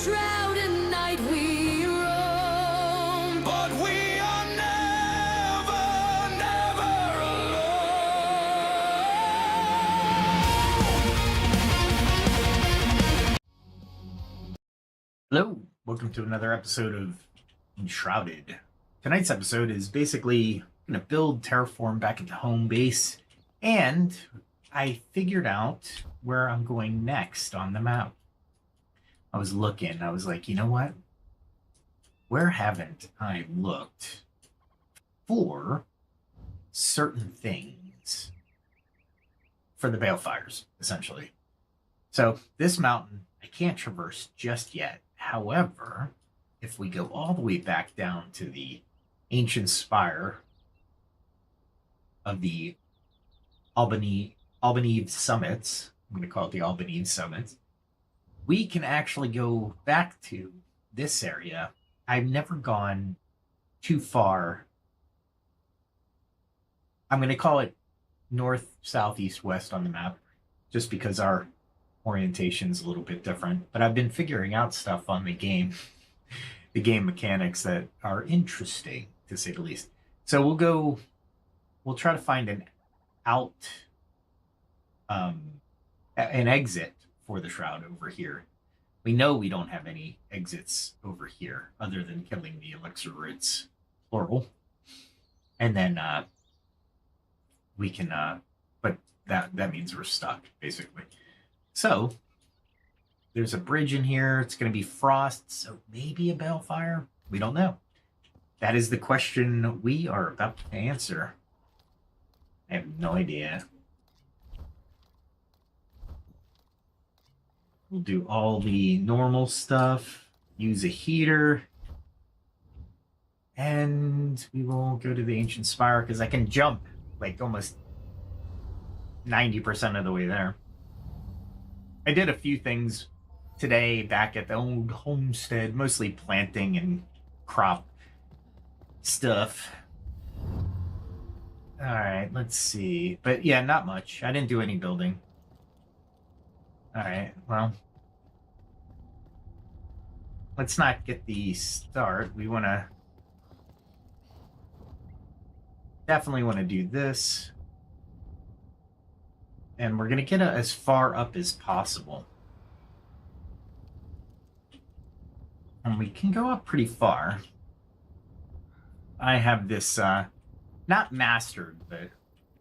enshrouded night we roam, but we are never, never alone. Hello, welcome to another episode of Enshrouded. Tonight's episode is basically going to build Terraform back into home base, and I figured out where I'm going next on the map. I was looking, I was like, you know what? Where haven't I looked for certain things for the balefires, essentially? So this mountain I can't traverse just yet. However, if we go all the way back down to the ancient spire of the Albanese summits, I'm going to call it the Albanese summits, we can actually go back to this area. I've never gone too far. I'm going to call it north, south, east, west on the map, just because our orientation's a little bit different. But I've been figuring out stuff on the game mechanics that are interesting, to say the least. So we'll try to find an exit for the shroud over here. We know we don't have any exits over here other than killing the elixir roots, plural. And then we can but that means we're stuck, basically. So there's a bridge in here. It's going to be frost, so maybe a balefire. We don't know. That is the question we are about to answer. I have no idea. We'll do all the normal stuff, use a heater, and we will go to the ancient spire because I can jump like almost 90% of the way there. I did a few things today back at the old homestead, mostly planting and crop stuff. All right, let's see. But yeah, not much. I didn't do any building. All right, well, let's not get the start. We want to definitely want to do this. And we're going to get as far up as possible. And we can go up pretty far. I have this, not mastered, but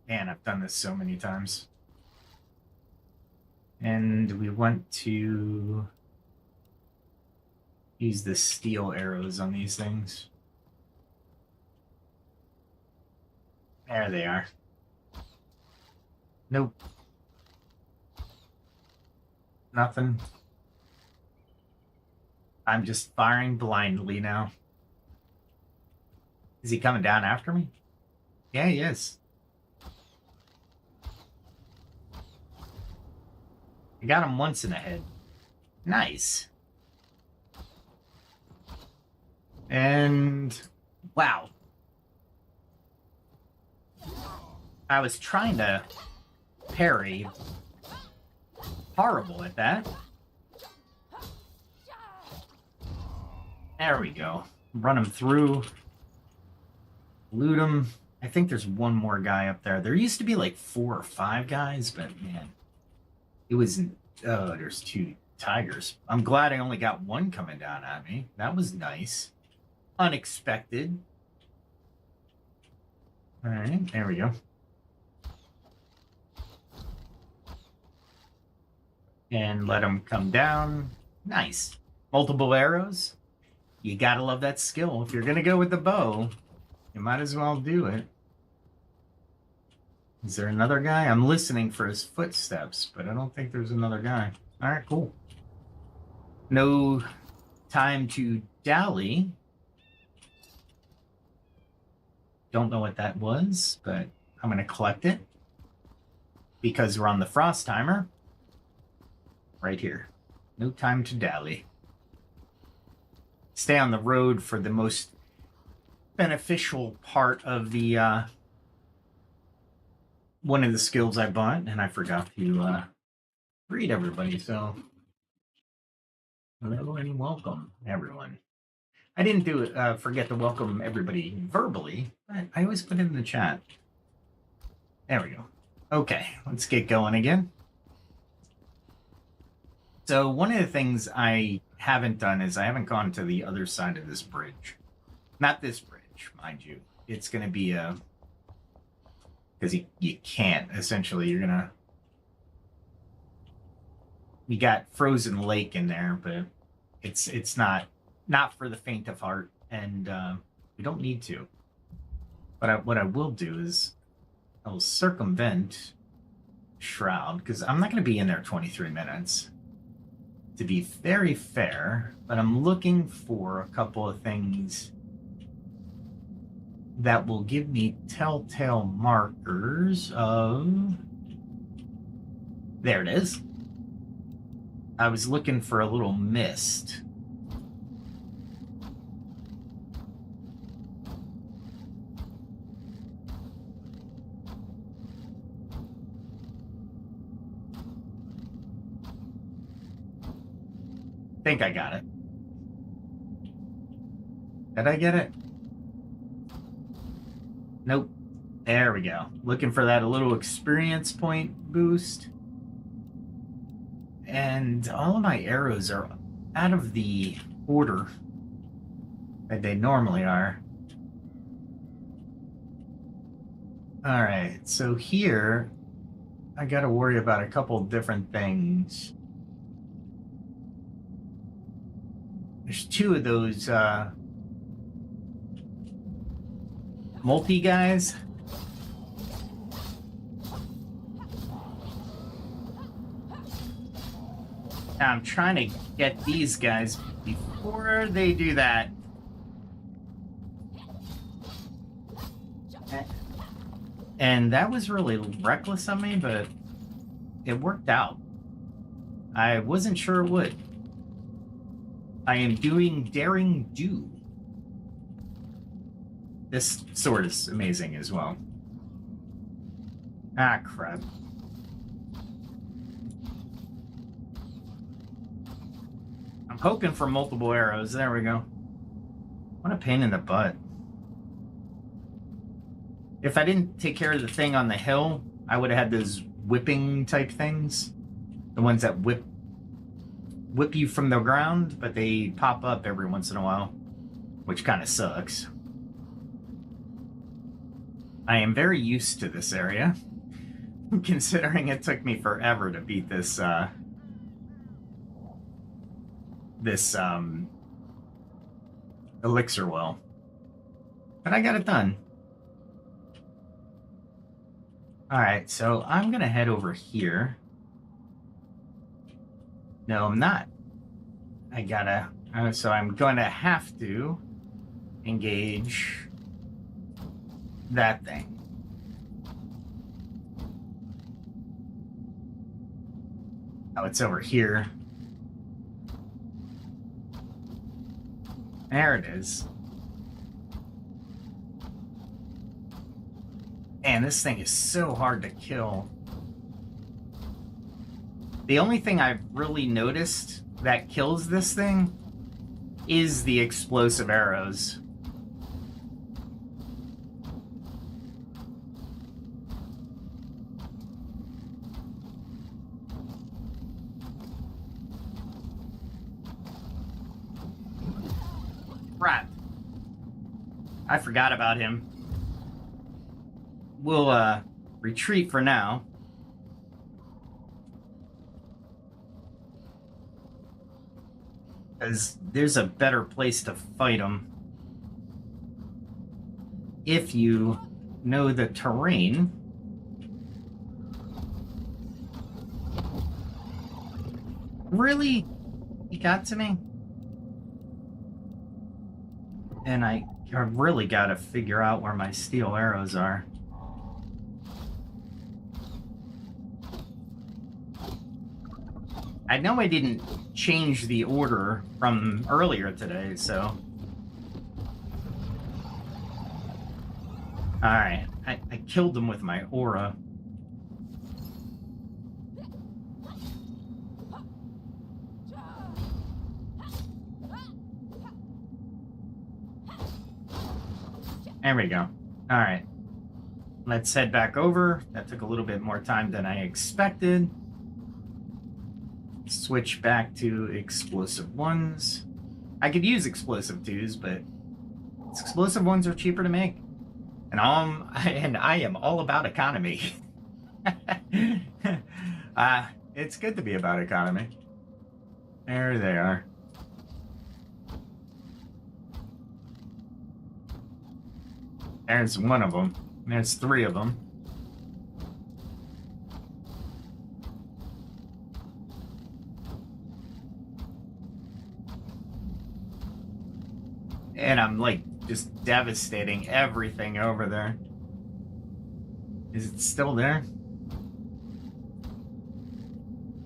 man, I've done this so many times. And we want to use the steel arrows on these things. There they are. Nope. Nothing. I'm just firing blindly now. Is he coming down after me? Yeah, he is. I got him once in the head. Nice. And wow. I was trying to parry. Horrible at that. There we go. Run him through. Loot him. I think there's one more guy up there. There used to be like 4 or 5 guys, but man, it was. Oh, there's 2 tigers. I'm glad I only got one coming down at me. That was nice. Unexpected. All right, there we go. And let him come down. Nice. Multiple arrows. You gotta love that skill. If you're gonna go with the bow, you might as well do it. Is there another guy? I'm listening for his footsteps, but I don't think there's another guy. All right, cool. No time to dally. Don't know what that was, but I'm gonna collect it because we're on the frost timer. Right here. No time to dally. Stay on the road for the most beneficial part of the one of the skills I bought, and I forgot to read everybody. So Hello and welcome, everyone. I didn't forget to welcome everybody verbally, but I always put it in the chat. There we go. Okay, let's get going again. So one of the things I haven't done is I haven't gone to the other side of this bridge. Not this bridge, mind you. It's going to be a... Because you can't, essentially. You're going to... We got frozen lake in there, but it's not for the faint of heart, and we don't need to. But what I will do is I will circumvent Shroud, because I'm not going to be in there 23 minutes, to be very fair, but I'm looking for a couple of things that will give me telltale markers of... There it is. I was looking for a little mist. Think I got it. Did I get it? Nope. There we go. Looking for that little experience point boost. And all of my arrows are out of the order that they normally are. All right, so here I got to worry about a couple different things. There's two of those multi guys. Now I'm trying to get these guys before they do that. And that was really reckless of me, but it worked out. I wasn't sure it would. I am doing daring do. This sword is amazing as well. Ah, crap. I'm hoping for multiple arrows. There we go. What a pain in the butt. If I didn't take care of the thing on the hill, I would have had those whipping type things. The ones that whip you from the ground, but they pop up every once in a while, which kind of sucks. I am very used to this area, considering it took me forever to beat this elixir well. But I got it done. Alright, so I'm gonna head over here. No, I'm not. So I'm going to have to engage that thing. Oh, it's over here. There it is. Man, this thing is so hard to kill. The only thing I've really noticed that kills this thing is the explosive arrows. Crap. I forgot about him. We'll retreat for now. Because there's a better place to fight them if you know the terrain. Really? He got to me? And I really got to figure out where my steel arrows are. I know I didn't change the order from earlier today, so... Alright, I killed them with my aura. There we go. All right. Let's head back over. That took a little bit more time than I expected. Switch back to explosive ones. I could use explosive twos, but explosive ones are cheaper to make. And I am all about economy. It's good to be about economy. There they are. There's one of them. There's three of them. And I'm like just devastating everything over there. Is it still there?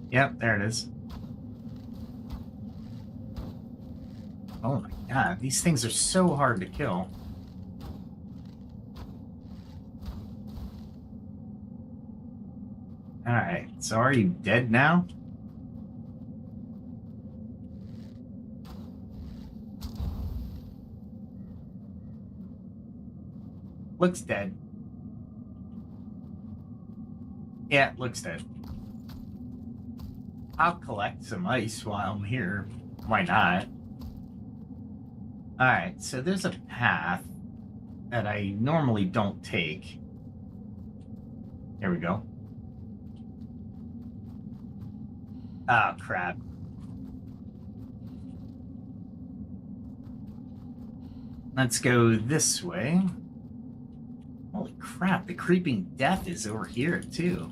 Yep, there it is. Oh my god, these things are so hard to kill. Alright, so are you dead now? Looks dead. Yeah, looks dead. I'll collect some ice while I'm here. Why not? Alright, so there's a path that I normally don't take. Here we go. Oh, crap. Let's go this way. Holy crap, the creeping death is over here, too.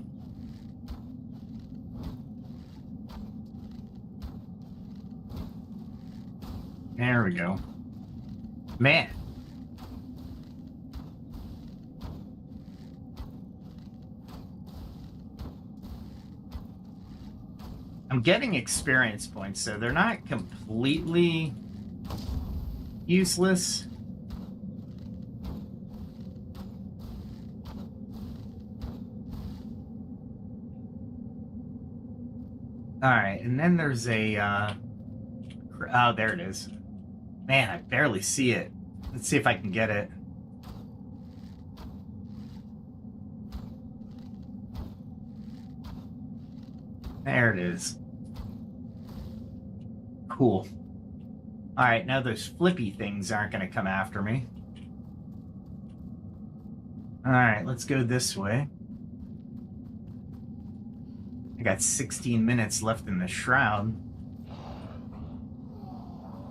There we go. Man. I'm getting experience points, so they're not completely useless. Alright, and then there's a, oh, there it is. Man, I barely see it. Let's see if I can get it. There it is. Cool. Alright, now those flippy things aren't going to come after me. Alright, let's go this way. I got 16 minutes left in the shroud.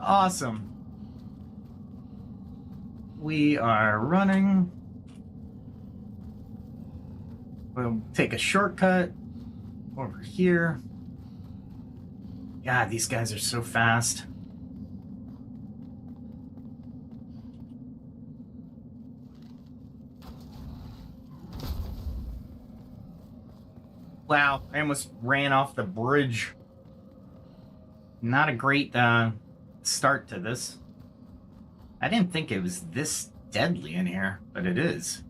Awesome. We are running. We'll take a shortcut over here. God, these guys are so fast. Wow, I almost ran off the bridge. Not a great start to this. I didn't think it was this deadly in here, but it is.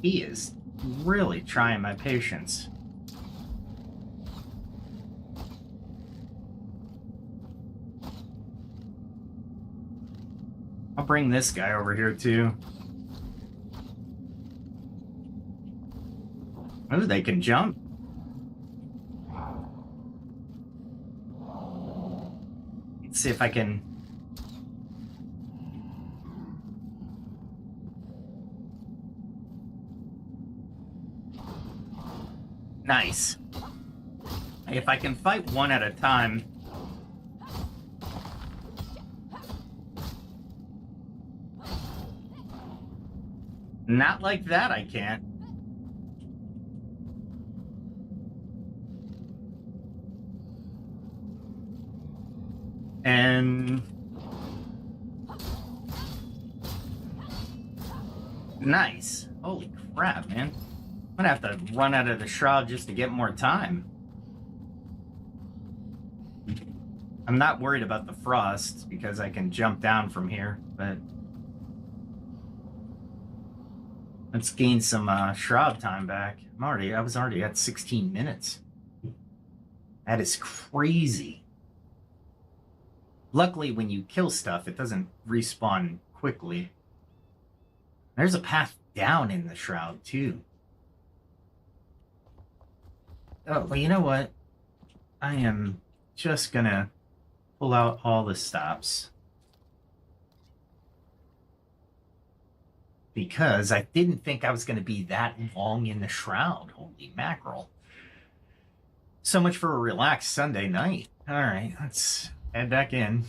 He is really trying my patience. I'll bring this guy over here too. Oh, they can jump. Let's see if I can... Nice. If I can fight one at a time... Not like that, I can't. And... Nice. Holy crap, man. I'm gonna have to run out of the shroud just to get more time. I'm not worried about the frost because I can jump down from here, but let's gain some shroud time back. I was already at 16 minutes. That is crazy. Luckily, when you kill stuff, it doesn't respawn quickly. There's a path down in the shroud, too. Oh, well, you know what? I am just gonna pull out all the stops. Because I didn't think I was going to be that long in the shroud. Holy mackerel. So much for a relaxed Sunday night. All right, let's head back in.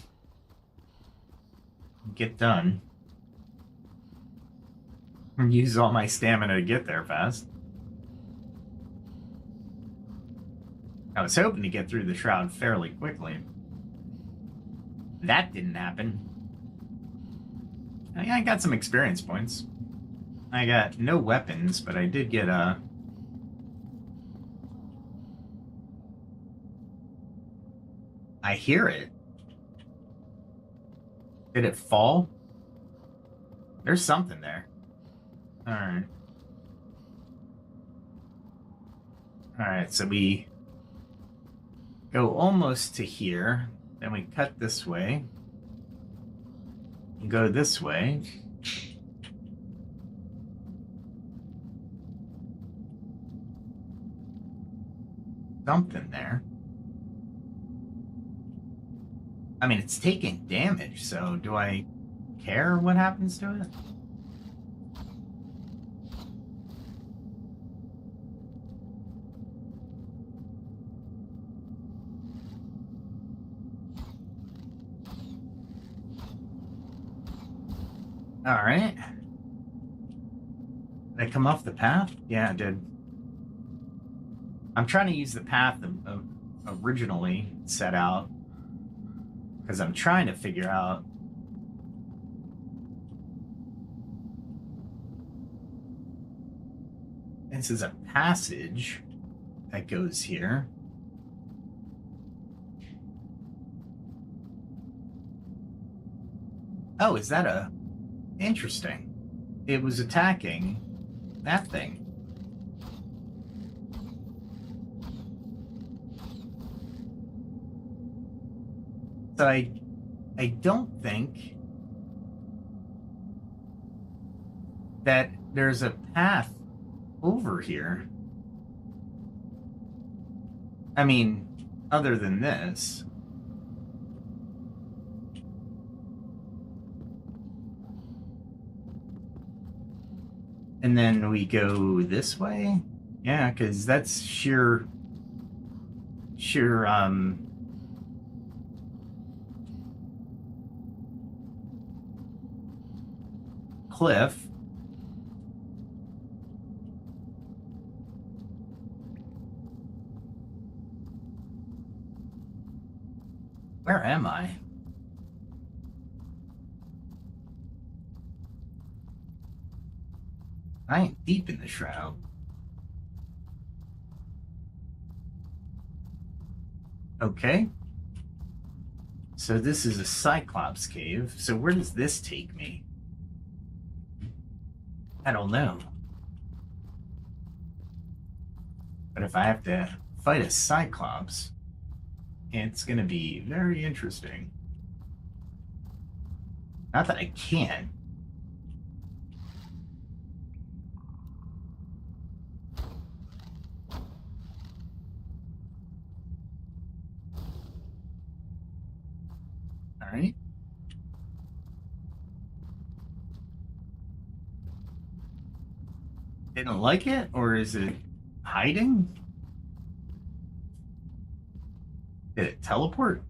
Get done. Use all my stamina to get there fast. I was hoping to get through the shroud fairly quickly. That didn't happen. I got some experience points. I got no weapons, but I did get a... I hear it. Did it fall? There's something there. Alright. Alright, so we go almost to here. Then we cut this way. And go this way. Something there. I mean, it's taking damage, so do I care what happens to it? Alright. Did I come off the path? Yeah, I did. I'm trying to use the path originally set out because I'm trying to figure out this is a passage that goes here. Oh, is that a... Interesting. It was attacking that thing. So I don't think that there's a path over here. I mean, other than this. And then we go this way? Yeah, because that's sheer cliff. Where am I? I am deep in the shroud. Okay. So this is a Cyclops cave. So where does this take me? I don't know. But if I have to fight a Cyclops, it's going to be very interesting. Not that I can't. All right. Didn't like it, or is it hiding? Did it teleport?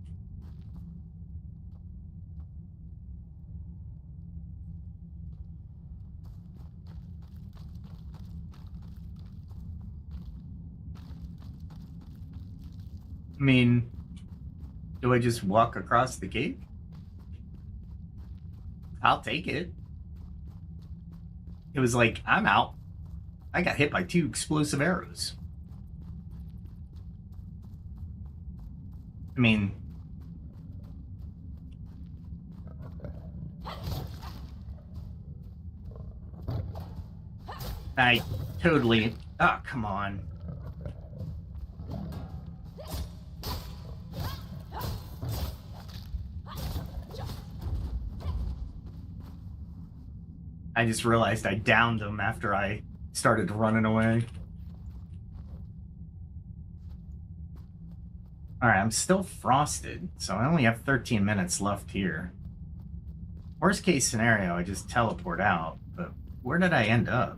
I mean, do I just walk across the gate? I'll take it. It was like, I'm out. I got hit by 2 explosive arrows. I mean, I totally... Oh, come on. I just realized I downed him after I started running away. Alright, I'm still frosted, so I only have 13 minutes left here. Worst case scenario, I just teleport out, but where did I end up?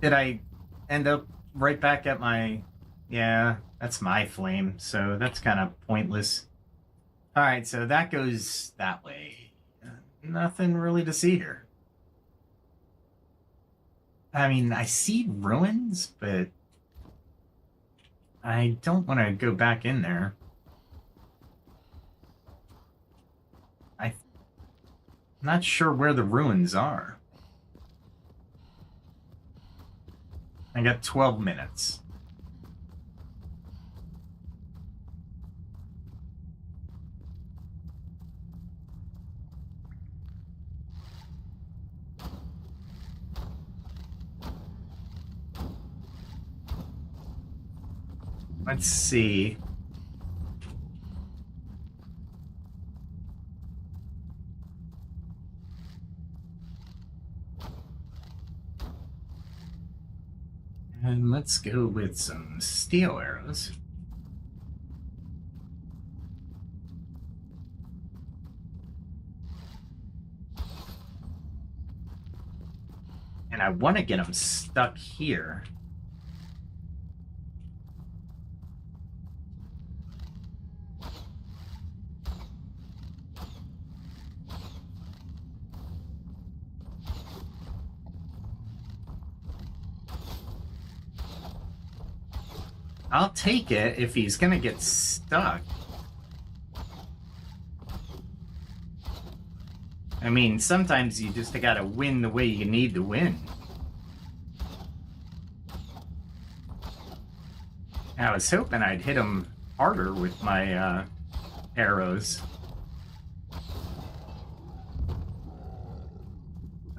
Did I end up right back at my... Yeah, that's my flame, so that's kind of pointless. Alright, so that goes that way. Nothing really to see here. I mean, I see ruins, but I don't want to go back in there. I'm not sure where the ruins are. I got 12 minutes. Let's see. And let's go with some steel arrows. And I want to get them stuck here. I'll take it if he's gonna get stuck. I mean, sometimes you just gotta win the way you need to win. I was hoping I'd hit him harder with my arrows.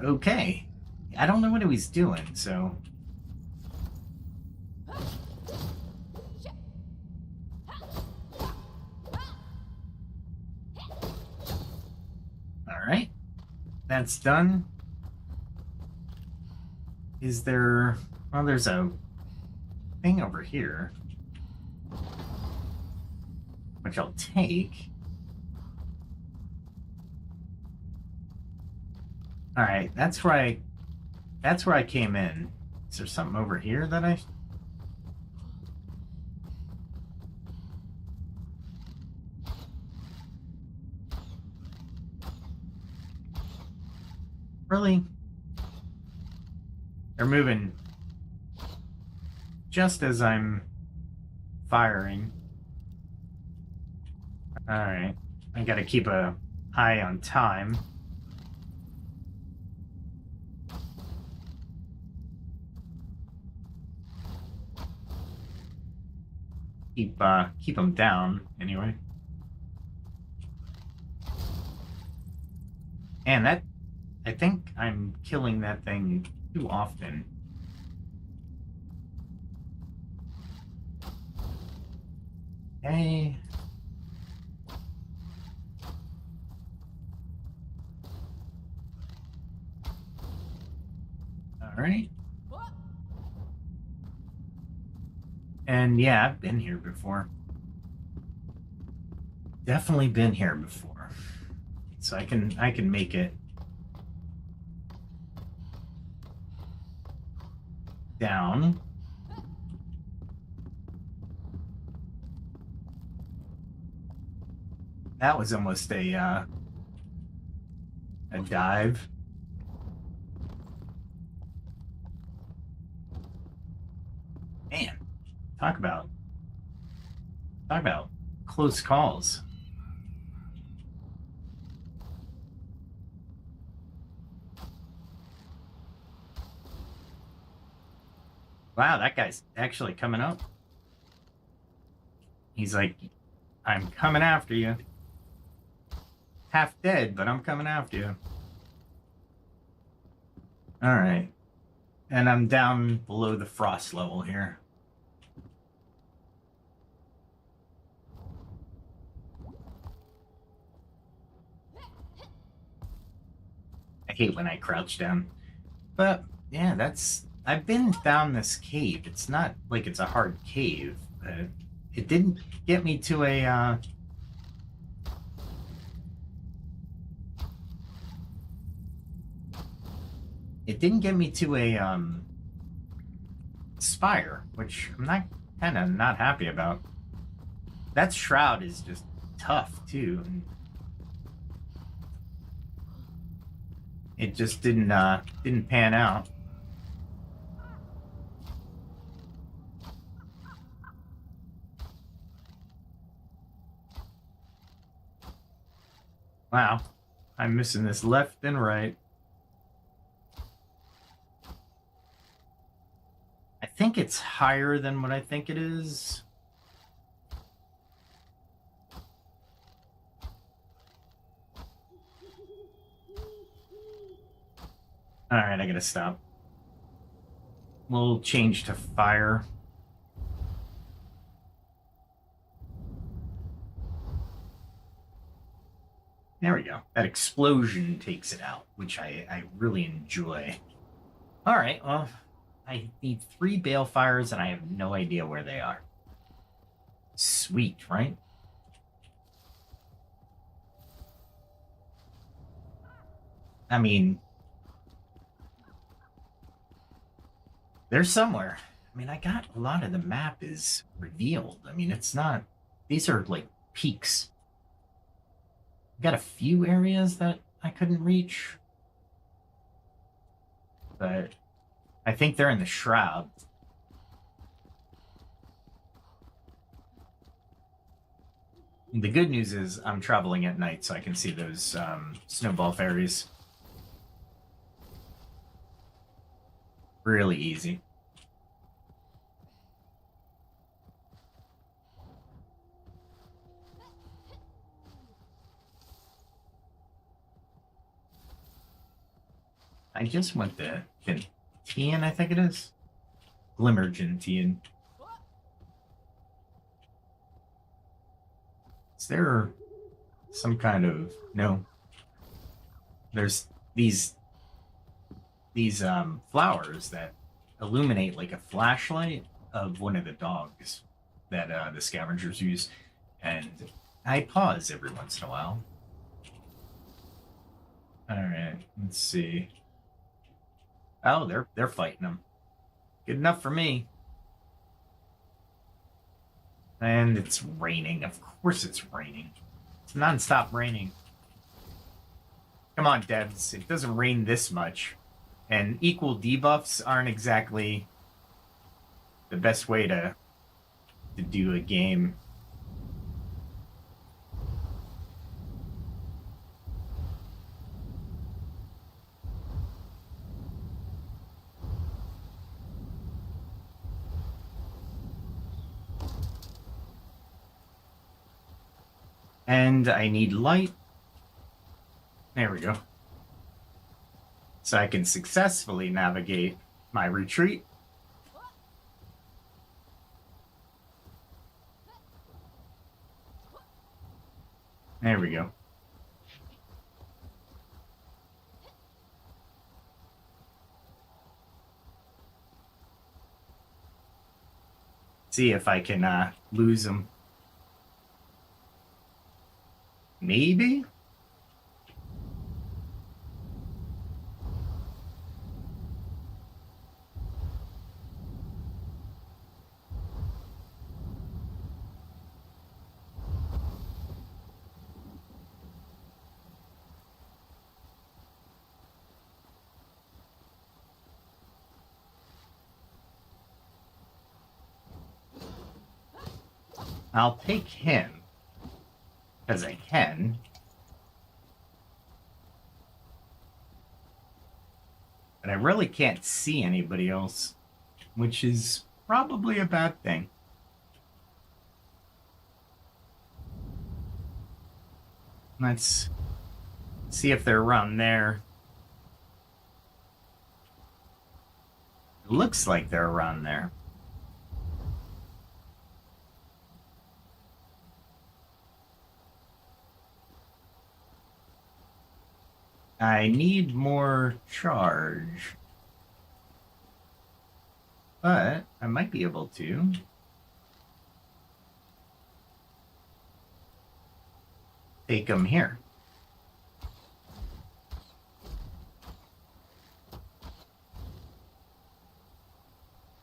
Okay. I don't know what he was doing, so... Alright. That's done. Is there... Well, there's a thing over here. Which I'll take. Alright, that's where I came in. Is there something over here that I... Really? They're moving just as I'm firing. Alright. I gotta keep an eye on time. Keep them down, anyway. And that... I think I'm killing that thing too often. Okay. Alright. And yeah, I've been here before. Definitely been here before. So I can make it down. That was almost a dive. Man, talk about close calls. Wow, that guy's actually coming up. He's like, I'm coming after you. half dead, but I'm coming after you. Alright. And I'm down below the frost level here. I hate when I crouch down. But, yeah, I've been down this cave. It's not like it's a hard cave. It didn't get me to a, It didn't get me to a, spire, which I'm kind of not happy about. That shroud is just tough, too. It just didn't pan out. Wow, I'm missing this left and right. I think it's higher than what I think it is. Alright, I gotta stop. We'll change to fire. There we go. That explosion takes it out, which I really enjoy. Alright, well, I need 3 balefires and I have no idea where they are. Sweet, right? I mean, they're somewhere. I mean, I got a lot of the map is revealed. I mean, it's not... These are, like, peaks. Got a few areas that I couldn't reach. But I think they're in the shroud. The good news is I'm traveling at night, so I can see those snowball fairies. Really easy. I just went to Gentian, I think it is. Glimmer Gentian. Is there some kind of... No. There's these flowers that illuminate like a flashlight of one of the dogs that the scavengers use. And I pause every once in a while. Alright, let's see. Oh, they're fighting them. Good enough for me. And it's raining. Of course it's raining. It's non-stop raining. Come on, devs. It doesn't rain this much. And equal debuffs aren't exactly the best way to do a game. And I need light. There we go. So I can successfully navigate my retreat. There we go. See if I can lose them. Maybe? I'll take him, because I can. But I really can't see anybody else, which is probably a bad thing. Let's See if they're around there. It looks like they're around there. I need more charge. But I might be able to. Take them here.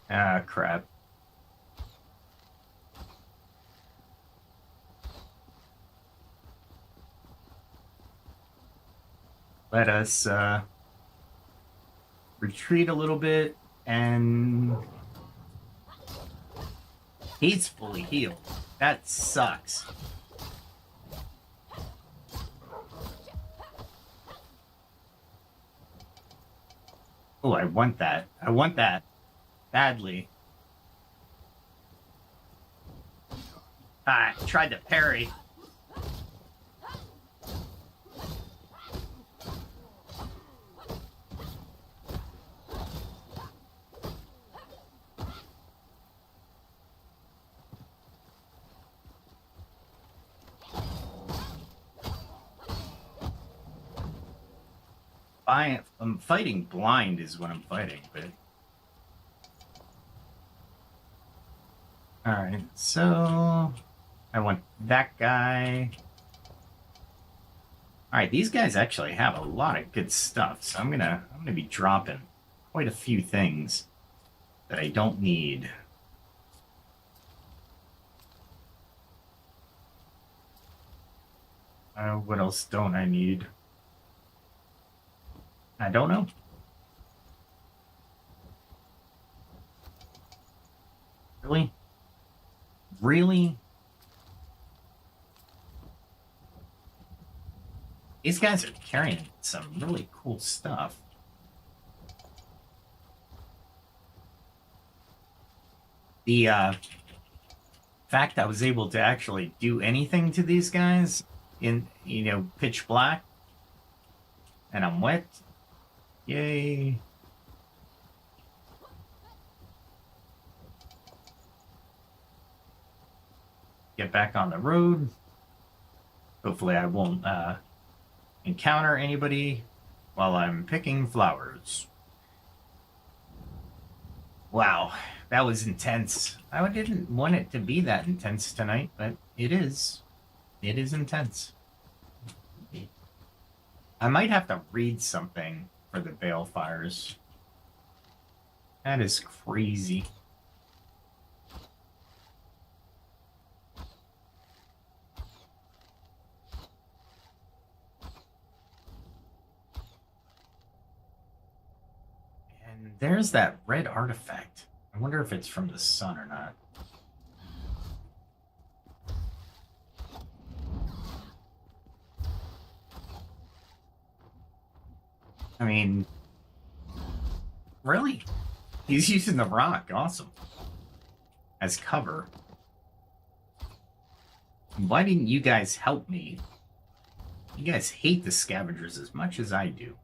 Ah, crap. Let us retreat a little bit, and he's fully healed. That sucks. Oh, I want that. I want that badly. I tried to parry. I'm fighting blind is what I'm fighting, but... Alright, so... I want that guy. Alright, these guys actually have a lot of good stuff, so I'm gonna be dropping quite a few things that I don't need. What else don't I need? I don't know. Really? Really? These guys are carrying some really cool stuff. The fact I was able to actually do anything to these guys in, pitch black, and I'm wet. Yay. Get back on the road. Hopefully I won't encounter anybody while I'm picking flowers. Wow, that was intense. I didn't want it to be that intense tonight, but it is. It is intense. I might have to read something for the balefires. That is crazy. And there's that red artifact. I wonder if it's from the sun or not. I mean, really? He's using the rock. Awesome. As cover. Why didn't you guys help me? You guys hate the scavengers as much as I do.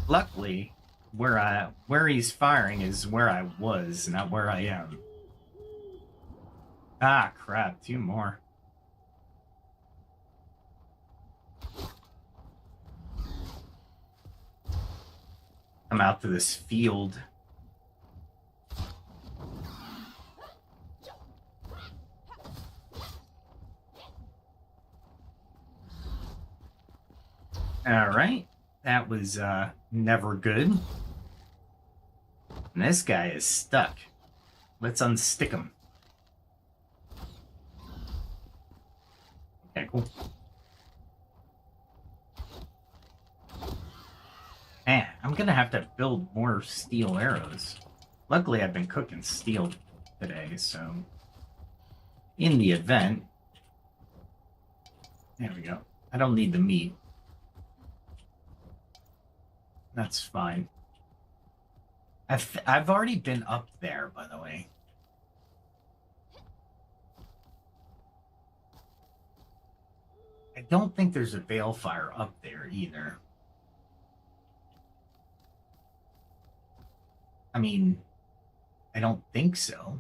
Luckily, where he's firing is where I was, not where I am. Ah, crap, 2 more. Come out to this field. All right, that was never good. And this guy is stuck. Let's unstick him. Okay, cool. Man, I'm gonna have to build more steel arrows. Luckily, I've been cooking steel today, so in the event... There we go. I don't need the meat. That's fine. I've already been up there, by the way. I don't think there's a balefire up there either. I mean, I don't think so.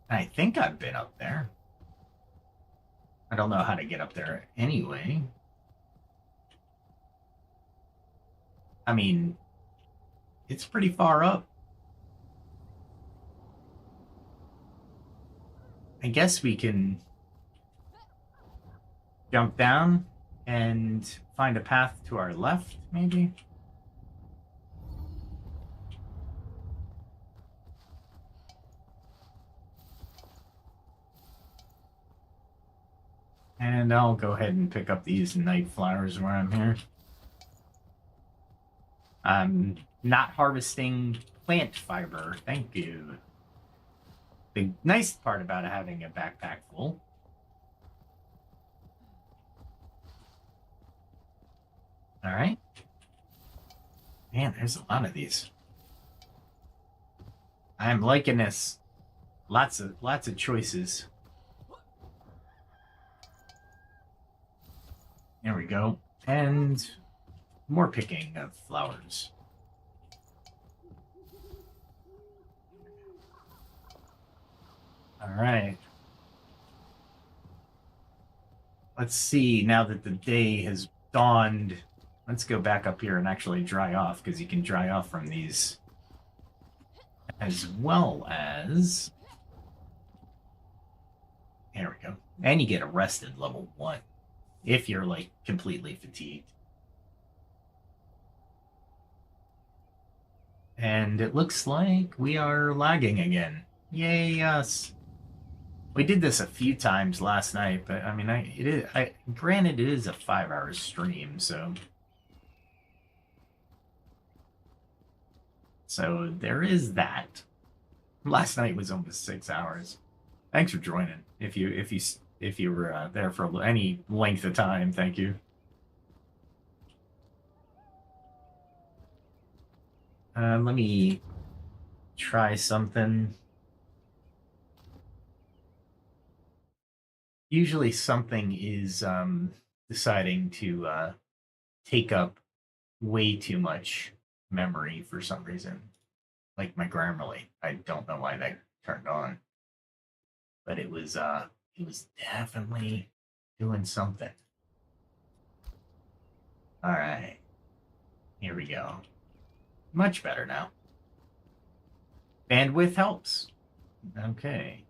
I think I've been up there. I don't know how to get up there anyway. I mean, it's pretty far up. I guess we can jump down and find a path to our left, maybe? And I'll go ahead and pick up these night flowers where I'm here. I'm not harvesting plant fiber. Thank you. The nice part about having a backpack full. All right. Man, there's a lot of these. I'm liking this. Lots of choices. There we go. And more picking of flowers. All right. Let's see, now that the day has dawned, let's go back up here and actually dry off, because you can dry off from these as well as... There we go. And you get arrested level 1 if you're, like, completely fatigued. And it looks like we are lagging again. Yay, us. We did this a few times last night, but I mean, granted it is a 5-hour stream, so there is that. Last night was almost 6 hours. Thanks for joining. If you were there for any length of time, thank you. Let me try something. Usually something is deciding to take up way too much memory for some reason. Like my Grammarly. I don't know why that turned on. But it was definitely doing something. Alright. Here we go. Much better now. Bandwidth helps. Okay.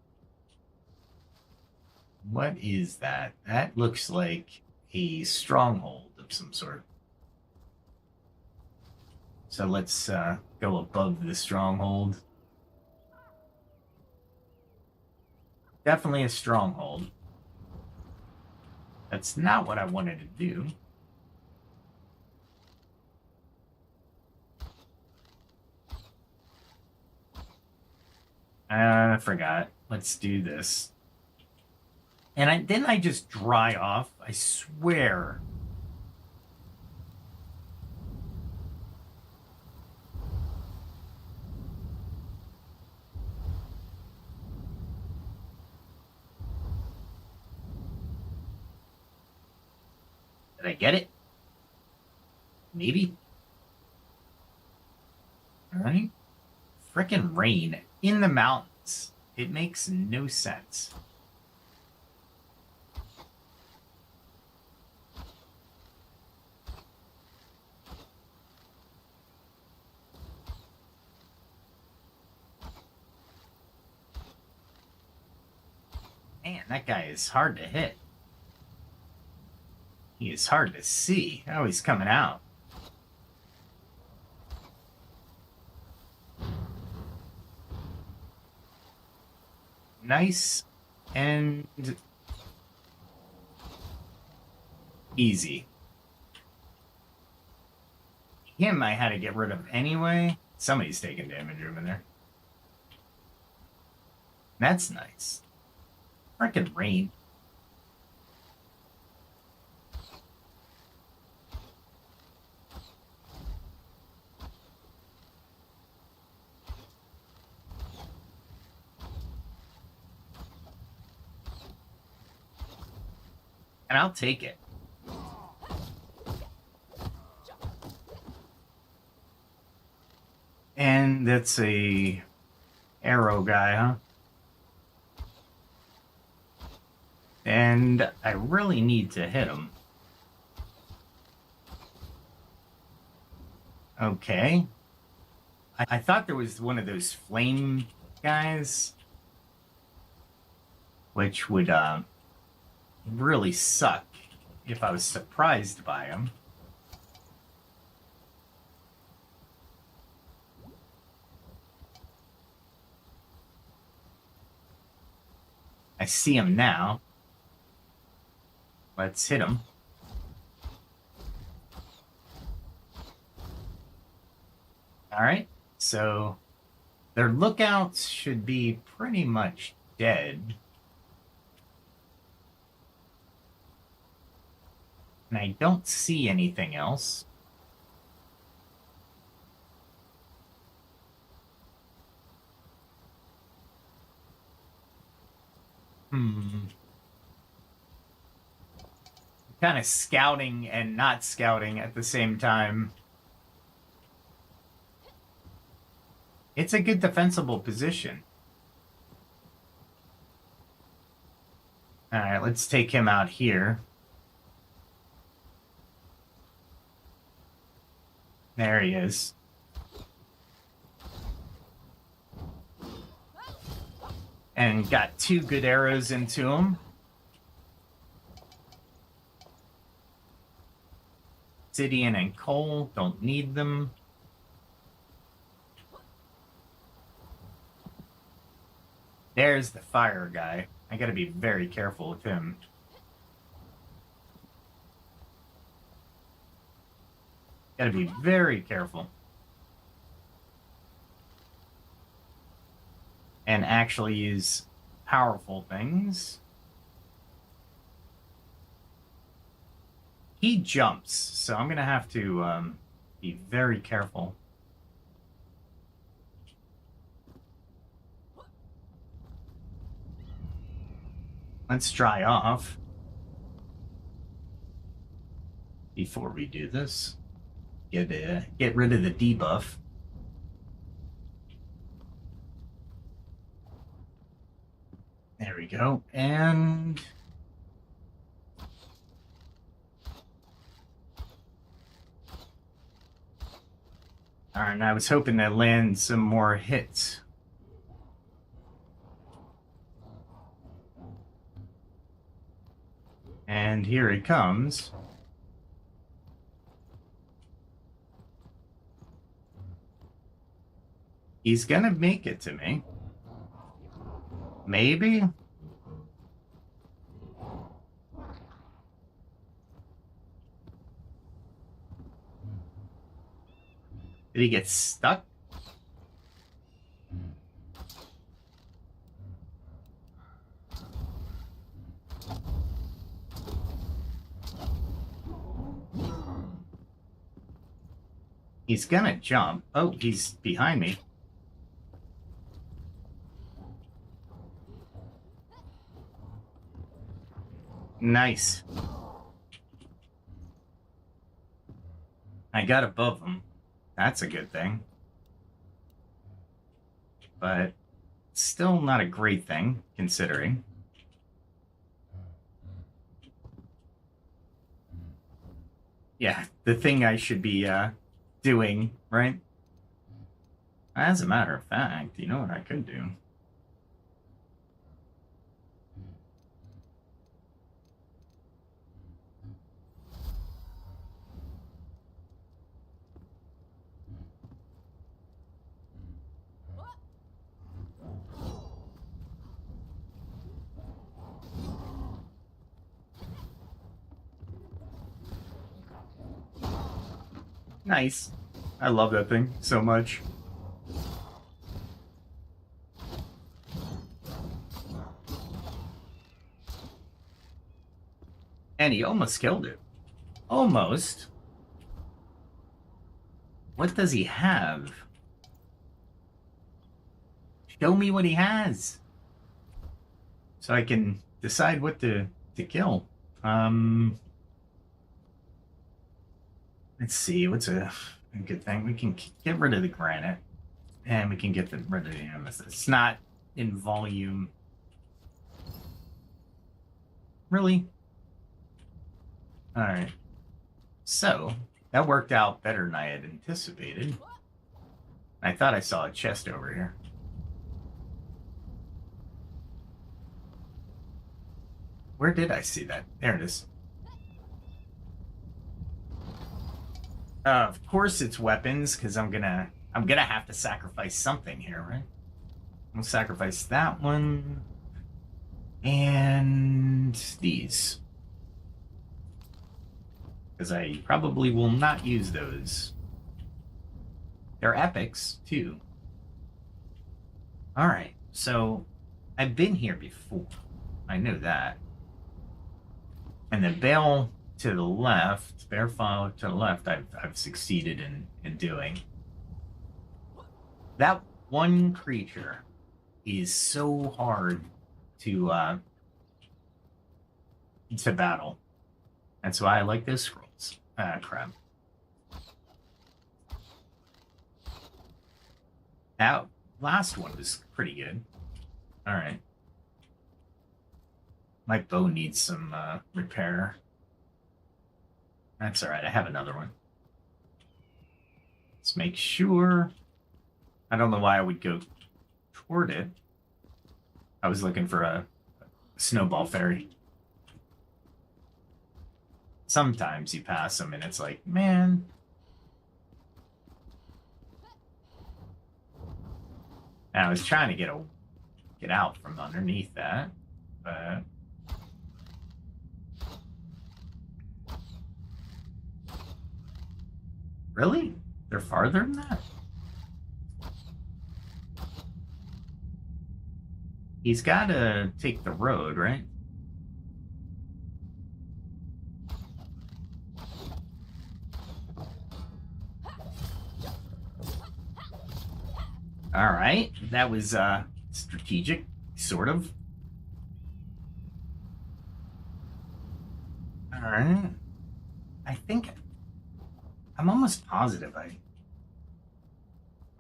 What is that? That looks like a stronghold of some sort. So let's go above the stronghold. Definitely a stronghold. That's not what I wanted to do. I forgot. Let's do this. And didn't I just dry off? I swear. Did I get it? Maybe. All right. Frickin' rain in the mountains. It makes no sense. Man, that guy is hard to hit. He is hard to see. Oh, he's coming out. Nice and easy. Him I had to get rid of anyway. Somebody's taking damage over there. That's nice. Frickin' rain. And I'll take it. And that's a arrow guy, huh? And I really need to hit him. Okay. I thought there was one of those flame guys, which would really suck if I was surprised by him. I see him now. Let's hit him. All right, so their lookouts should be pretty much dead. And I don't see anything else. Kind of scouting and not scouting at the same time. It's a good defensible position. All right, let's take him out here. There he is. And got 2 good arrows into him. Obsidian and coal, don't need them. There's the fire guy. I gotta be very careful with him. Gotta be very careful. And actually use powerful things. He jumps, so I'm gonna have to be very careful. Let's dry off before we do this. Get rid of the debuff. There we go. And all right, I was hoping to land some more hits. And here it comes. He's gonna make it to me. Maybe? Did he get stuck? He's gonna jump. Oh, he's behind me. Nice. I got above him. That's a good thing. But still not a great thing, considering. Yeah, the thing I should be doing, right? As a matter of fact, you know what I could do? Nice. I love that thing so much. And he almost killed it. Almost. What does he have? Show me what he has. So I can decide what to kill. Let's see, what's a good thing? We can get rid of the granite, and we can get rid of the amethyst. It's not in volume. Really? All right. So that worked out better than I had anticipated. I thought I saw a chest over here. Where did I see that? There it is. Of course it's weapons, because I'm gonna have to sacrifice something here, right? I'll sacrifice that one. And these. Because I probably will not use those. They're epics, too. Alright, so I've been here before. I know that. And the bale to the left, bear file to the left, I've succeeded in doing. That one creature is so hard to battle. That's why I like those scrolls. Crap. That last one was pretty good. All right. My bow needs some repair. That's all right. I have another one. Let's make sure. I don't know why I would go toward it. I was looking for a snowball fairy. Sometimes you pass them and it's like, man. And I was trying to get out from underneath that, but really? They're farther than that? He's got to take the road, right? All right, that was strategic, sort of. All right, I think I'm almost positive I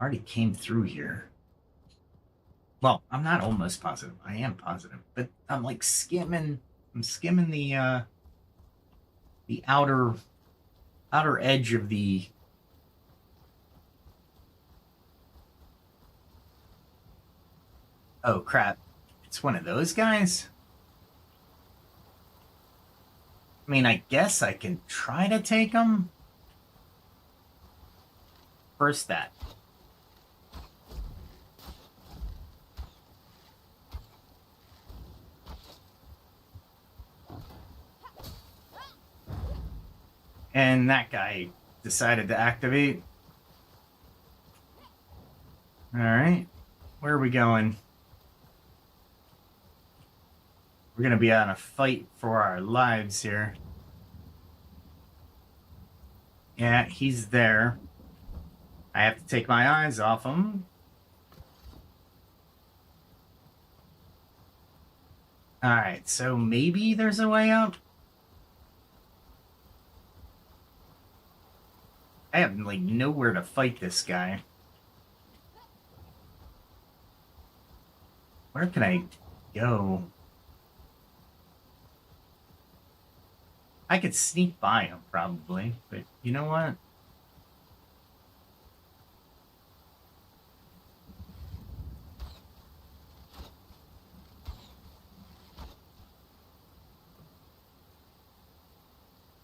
already came through here. Well, I'm not almost positive. I am positive, but I'm like skimming. I'm skimming the outer edge of the. Oh crap! It's one of those guys. I mean, I guess I can try to take him. First that. And that guy decided to activate. All right. Where are we going? We're going to be on a fight for our lives here. Yeah, he's there. I have to take my eyes off him. All right, so maybe there's a way out. I have, like, nowhere to fight this guy. Where can I go? I could sneak by him, probably, but you know what?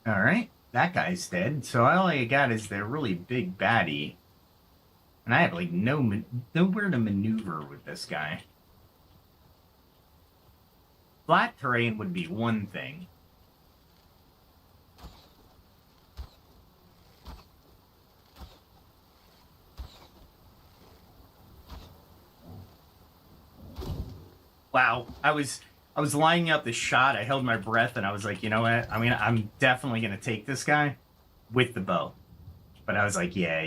All right, that guy's dead. So all I got is the really big baddie, and I have like nowhere to maneuver with this guy. Flat terrain would be one thing. Wow, I was lining up the shot. I held my breath, and I was like, you know what? I mean, I'm definitely gonna take this guy with the bow. But I was like, yeah,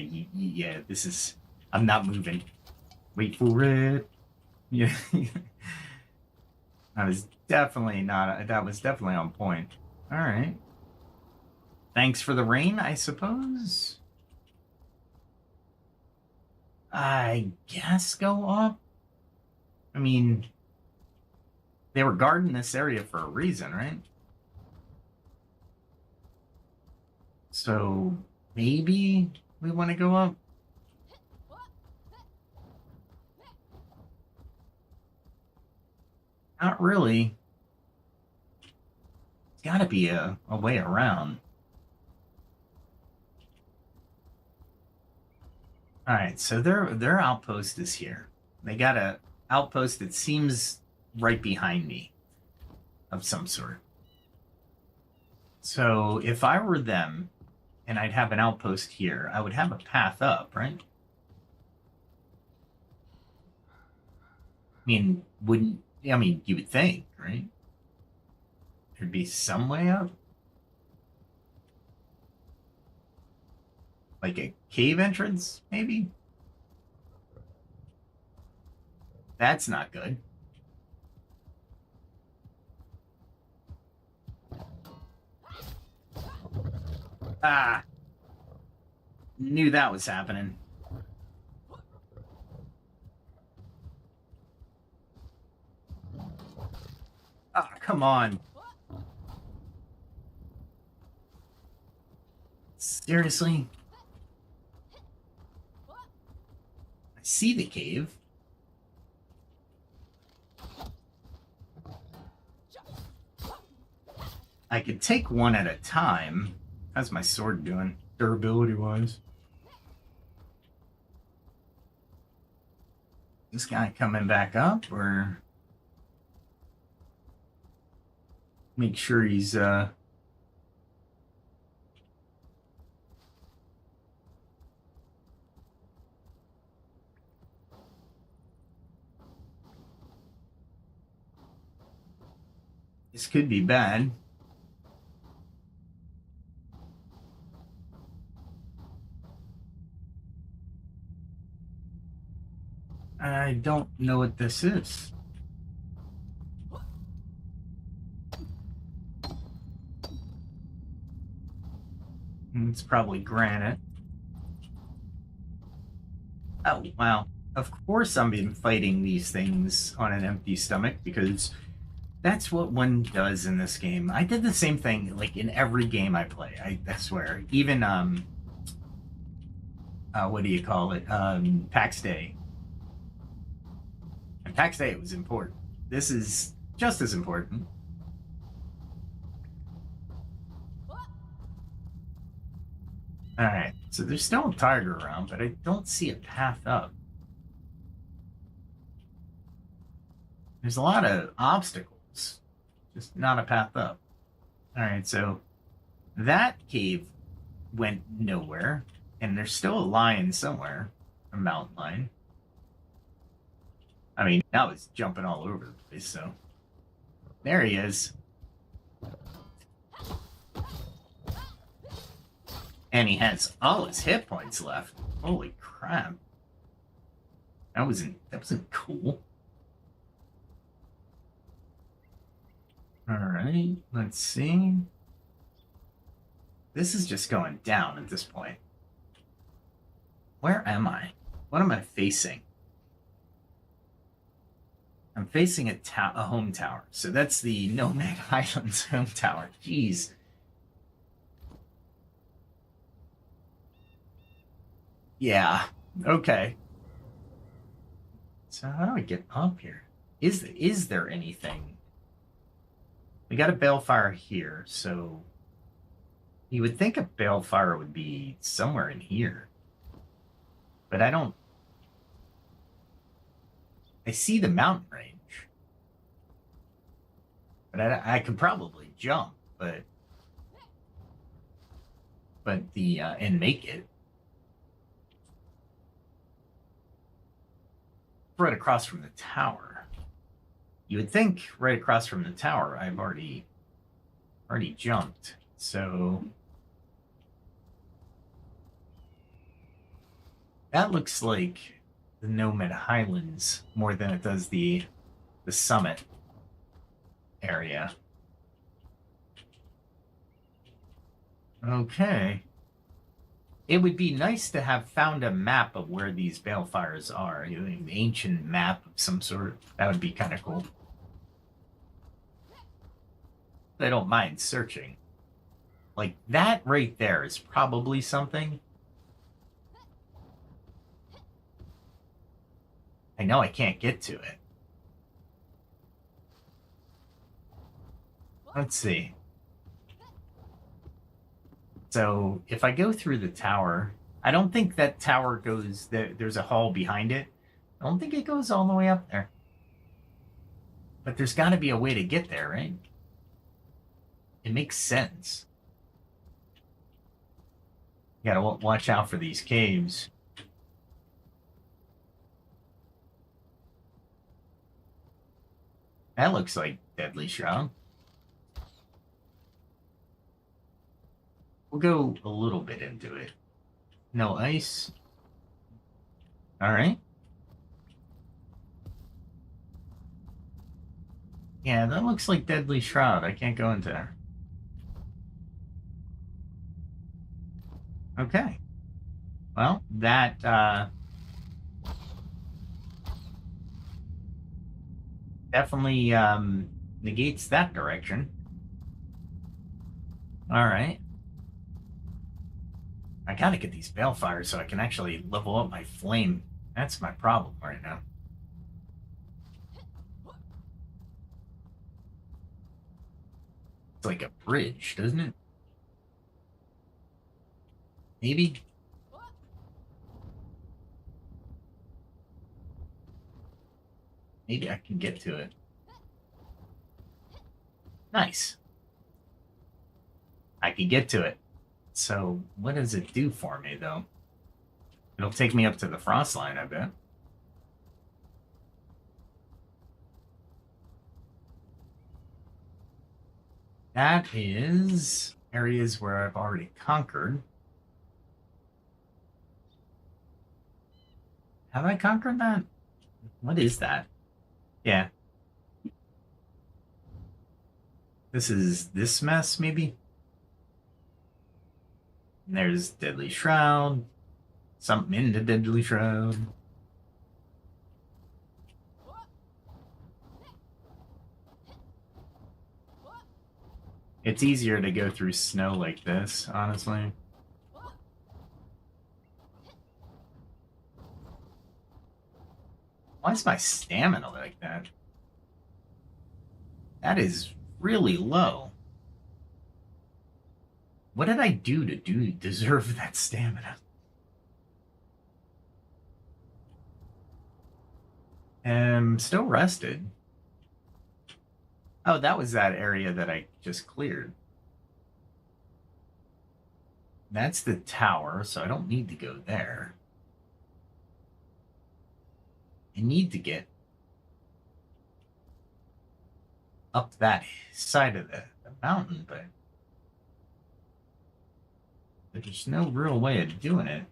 this is. I'm not moving. Wait for it. Yeah. I was definitely not. That was definitely on point. All right. Thanks for the rain, I suppose. I guess go up. I mean, they were guarding this area for a reason, right? So maybe we want to go up. Not really. There's got to be a way around. All right, so their outpost is here. They got a outpost that seems right behind me of some sort. So if I were them and I'd have an outpost here, I would have a path up, right? I mean, you would think, right? There'd be some way up. Like a cave entrance, maybe? That's not good. Ah! Knew that was happening. Ah, come on. Seriously? I see the cave. I could take one at a time. How's my sword doing, durability-wise? This guy coming back up, or make sure he's this could be bad. I don't know what this is. It's probably granite. Oh, wow. Of course I'm been fighting these things on an empty stomach, because that's what one does in this game. I did the same thing, like, in every game I play. I swear. Even, what do you call it? PAX Day. And PAX Day was important. This is just as important. Alright, so there's still a tiger around, but I don't see a path up. There's a lot of obstacles, just not a path up. Alright, so that cave went nowhere, and there's still a lion somewhere, a mountain lion. I mean, now it's jumping all over the place, so there he is. And he has all his hit points left. Holy crap. That wasn't cool. Alright, let's see. This is just going down at this point. Where am I? What am I facing? I'm facing a home tower. So that's the Nomad Highlands home tower. Jeez. Yeah. Okay. So how do I get up here? Is there anything? We got a balefire here, so you would think a balefire would be somewhere in here. But I don't. I see the mountain range. But I could probably jump, but the and make it. Right across from the tower. You would think right across from the tower I've already jumped. So that looks like the Nomad Highlands more than it does the summit area. Okay. It would be nice to have found a map of where these balefires are. An ancient map of some sort. That would be kind of cool. I don't mind searching. Like, that right there is probably something. I know I can't get to it. Let's see. So, if I go through the tower, I don't think that tower goes... There's a hall behind it. I don't think it goes all the way up there. But there's got to be a way to get there, right? It makes sense. You gotta watch out for these caves. That looks like Deadly Shroud. We'll go a little bit into it. No ice. Alright. Yeah, that looks like Deadly Shroud. I can't go into there. Okay. Well, that, definitely, negates that direction. Alright. I gotta get these balefires so I can actually level up my flame. That's my problem right now. It's like a bridge, doesn't it? Maybe? Maybe I can get to it. Nice. I can get to it. So, what does it do for me, though? It'll take me up to the frost line, I bet. That is areas where I've already conquered. Have I conquered that? What is that? Yeah. This is this mess, maybe? And there's Deadly Shroud. Something in the Deadly Shroud. It's easier to go through snow like this, honestly. Why is my stamina like that? That is really low. What did I do to deserve that stamina? Still rested. Oh, that was that area that I just cleared. That's the tower, so I don't need to go there. I need to get up that side of the mountain, but there's no real way of doing it.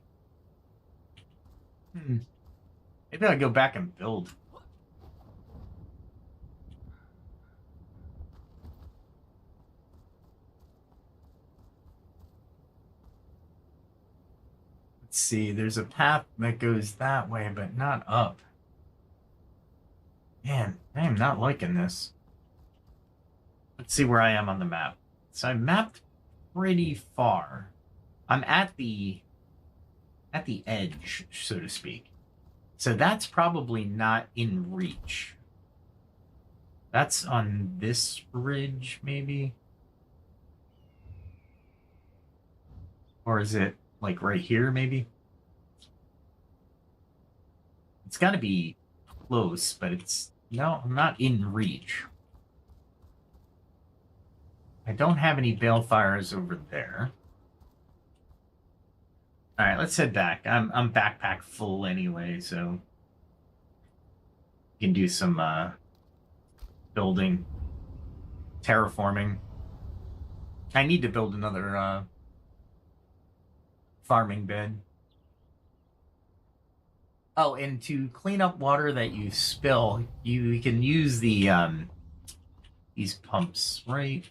Maybe I'll go back and build. Let's see, there's a path that goes that way, but not up. Man, I am not liking this. Let's see where I am on the map. So I mapped pretty far. I'm at the edge, so to speak. So that's probably not in reach. That's on this ridge, maybe? Or is it, like, right here, maybe? It's got to be close, but it's... No, I'm not in reach. I don't have any balefires over there. All right, let's head back. I'm backpack full anyway, so you can do some building, terraforming. I need to build another farming bed. Oh, and to clean up water that you spill, you can use the these pumps right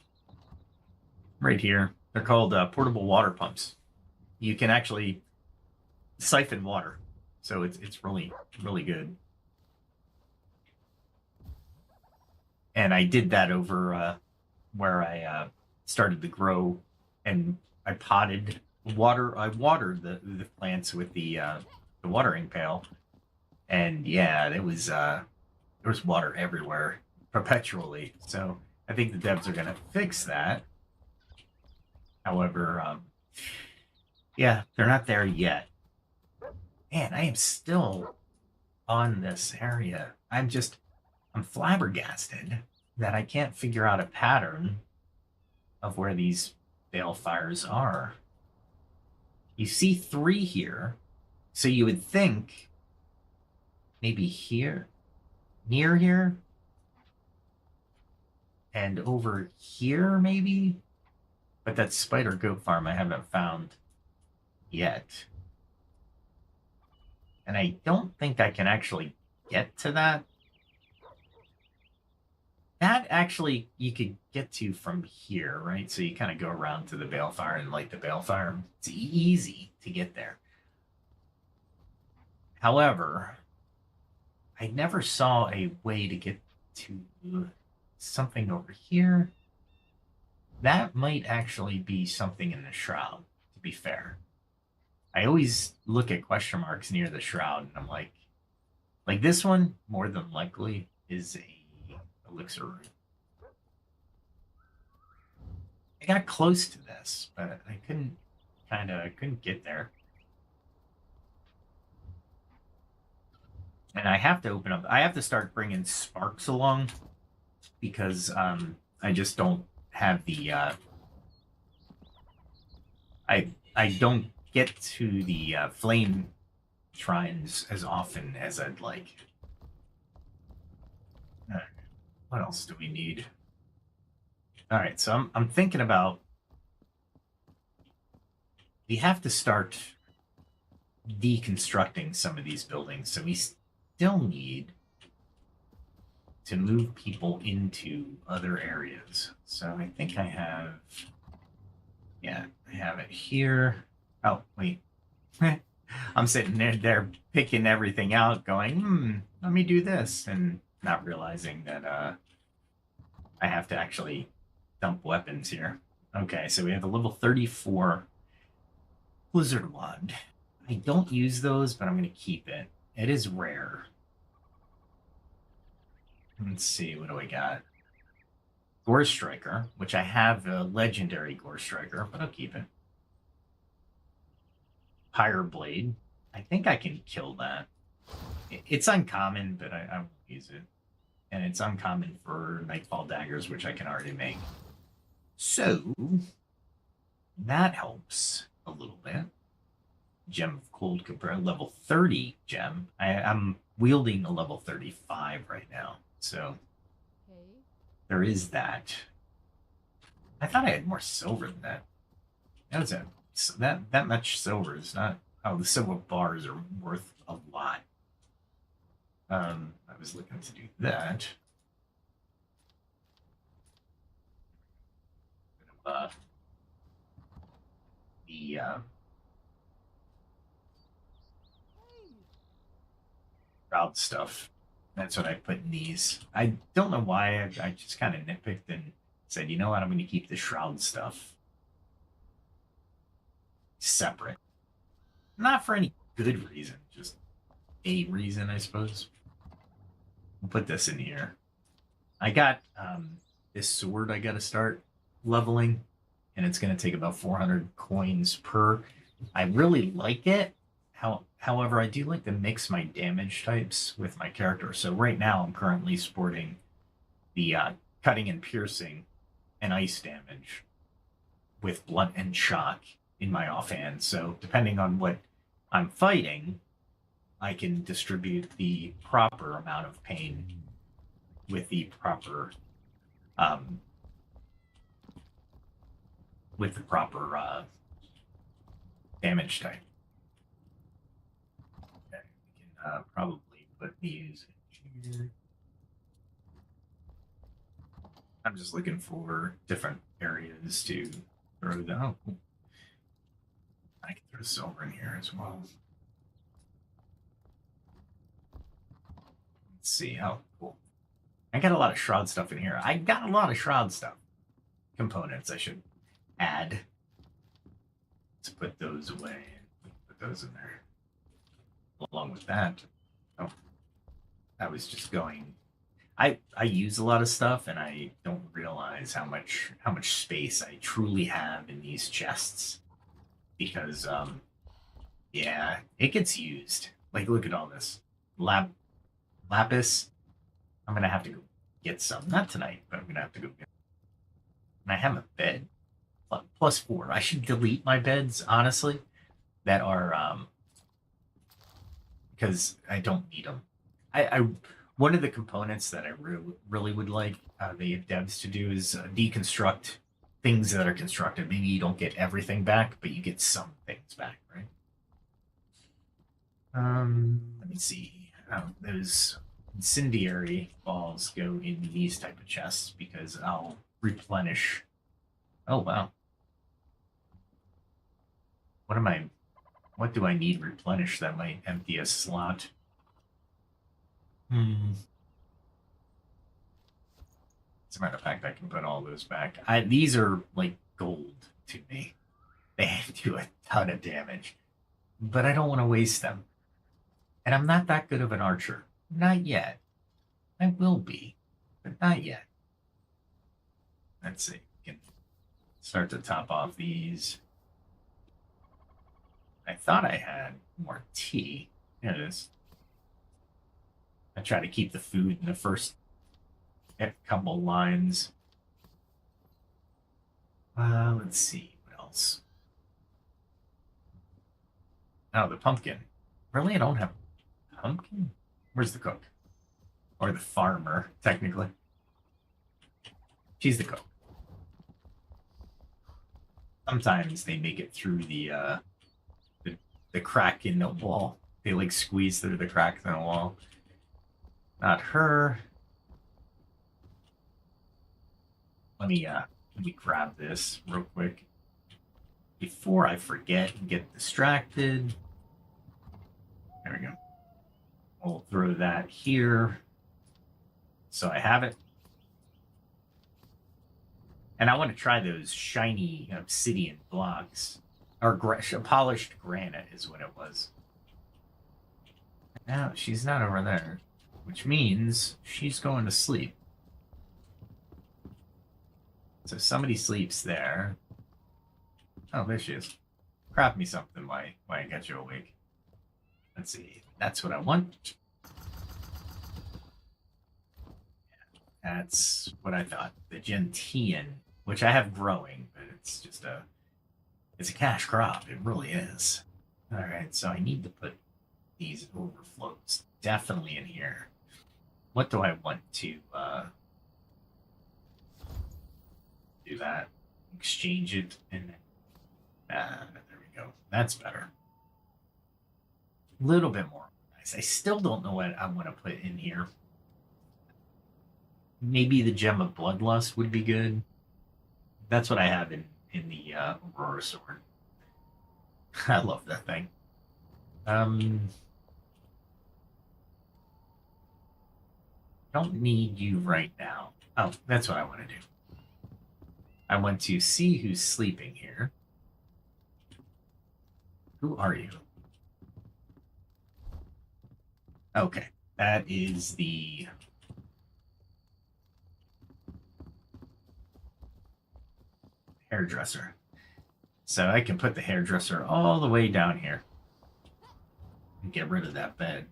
here. They're called portable water pumps. You can actually siphon water, so it's really really good. And I did that over where I started to grow, and I potted water. I watered the plants with the watering pail, and yeah, there was water everywhere perpetually. So I think the devs are gonna fix that. However, yeah, they're not there yet. Man, I am still on this area. I'm flabbergasted that I can't figure out a pattern of where these balefires are. You see 3 here, so you would think maybe here, near here, and over here maybe? But that spider goat farm I haven't found yet. And I don't think I can actually get to that. That actually you could get to from here, right? So you kind of go around to the balefire and light the balefire. It's easy to get there. However, I never saw a way to get to something over here. That might actually be something in the shroud, to be fair. I always look at question marks near the shroud, and I'm like this one, more than likely, is a elixir room. I got close to this, but I couldn't get there. And I have to open up. I have to start bringing sparks along because I just don't have the. I don't get to the flame shrines as often as I'd like. What else do we need? All right, so I'm thinking about. We have to start deconstructing some of these buildings, so we still need to move people into other areas. So I think I have. Yeah, I have it here. Oh, wait. I'm sitting there picking everything out, going, let me do this, and not realizing that I have to actually dump weapons here. Okay, so we have a level 34 Blizzard Wand. I don't use those, but I'm going to keep it. It is rare. Let's see, what do I got? Gore Striker, which I have a legendary Gore Striker, but I'll keep it. Pyre Blade. I think I can kill that. It's uncommon, but I won't use it. And it's uncommon for Nightfall Daggers, which I can already make. So, that helps a little bit. Gem of Cold Compare, level 30 gem. I'm wielding a level 35 right now. So, there is that. I thought I had more silver than that. That was that much silver is not. Oh, the silver bars are worth a lot. I was looking to do that. The crowd stuff. That's what I put in these. I don't know why. I just kind of nitpicked and said, you know what? I'm going to keep the shroud stuff separate. Not for any good reason, just a reason, I suppose. We'll put this in here. I got this sword I got to start leveling, and it's going to take about 400 coins per. I really like it. However, I do like to mix my damage types with my character. So right now, I'm currently sporting the cutting and piercing and ice damage with blunt and shock in my offhand. So depending on what I'm fighting, I can distribute the proper amount of pain with the proper damage type. Okay, we can probably put these in here. I'm just looking for different areas to Throw that. Oh, cool. I can throw silver in here as well. Let's see. Oh, cool. I got a lot of shroud stuff in here. I got a lot of shroud stuff. Components I should add. Let's put those away. Put those in there. Along with that. Oh, I was just going. I use a lot of stuff and I don't realize how much space I truly have in these chests because yeah, it gets used. Like look at all this lapis. I'm gonna have to go get some. Not tonight, but I'm gonna have to go get. And I have a bed +4. I should delete my beds honestly that are because I don't need them. I one of the components that I really would like the devs to do is deconstruct things that are constructed. Maybe you don't get everything back, but you get some things back, right? Let me see. Those incendiary balls go in these type of chests because I'll replenish. Oh wow. What do I need replenish that might empty a slot? As a matter of fact, I can put all those back. These are like gold to me. They do a ton of damage, but I don't want to waste them. And I'm not that good of an archer. Not yet. I will be, but not yet. Let's see. We can start to top off these. I thought I had more tea. Here it is. I try to keep the food in the first couple lines. Let's see. What else? Oh, the pumpkin. Really? I don't have pumpkin? Where's the cook? Or the farmer, technically. She's the cook. Sometimes they make it through the crack in the wall. They like squeeze through the crack in the wall. Not her. Let me grab this real quick before I forget and get distracted. There we go. We'll throw that here. So I have it. And I want to try those shiny obsidian blocks. Or polished granite is what it was. No, she's not over there. Which means she's going to sleep. So somebody sleeps there. Oh, there she is. Craft me something while I got you awake. Let's see. That's what I want. That's what I thought. The gentian, which I have growing, but it's just it's a cash crop. It really is. All right, so I need to put these overflows definitely in here. What do I want to do that? Exchange it and there we go. That's better. A little bit more nice. I still don't know what I want to put in here. Maybe the gem of bloodlust would be good. That's what I have in the Aurora sword. I love that thing. Don't need you right now. Oh, that's what I want to do. I want to see who's sleeping here. Who are you? Okay, that is the hairdresser. So I can put the hairdresser all the way down here and get rid of that bed.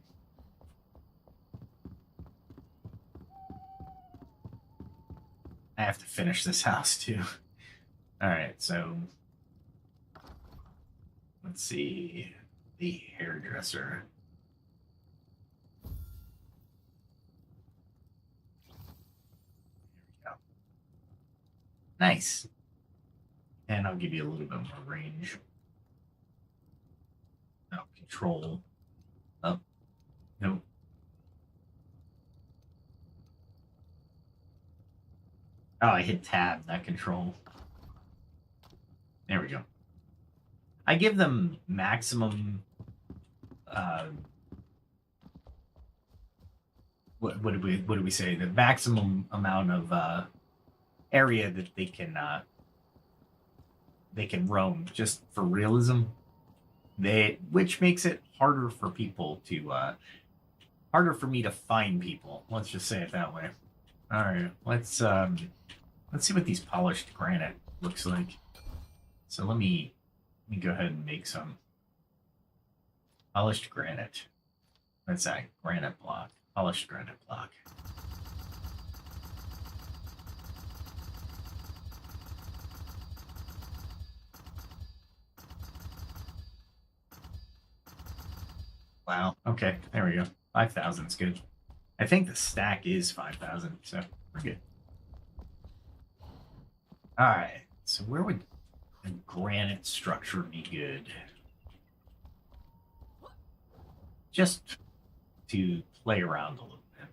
I have to finish this house too. All right, so let's see the hairdresser. There we go. Nice. And I'll give you a little bit more range. Oh, control. Oh, no. Oh, I hit tab, not control. I give them maximum. What do we say? The maximum amount of area that they can roam, just for realism. Which makes it harder for people to harder for me to find people. Let's just say it that way. All right, let's see what these polished granite looks like. So let me go ahead and make some polished granite. What's that? Granite block. Polished granite block. Wow. Okay, there we go. 5,000 is good. I think the stack is 5,000, so we're good. All right. So where would a granite structure be good? Just to play around a little bit.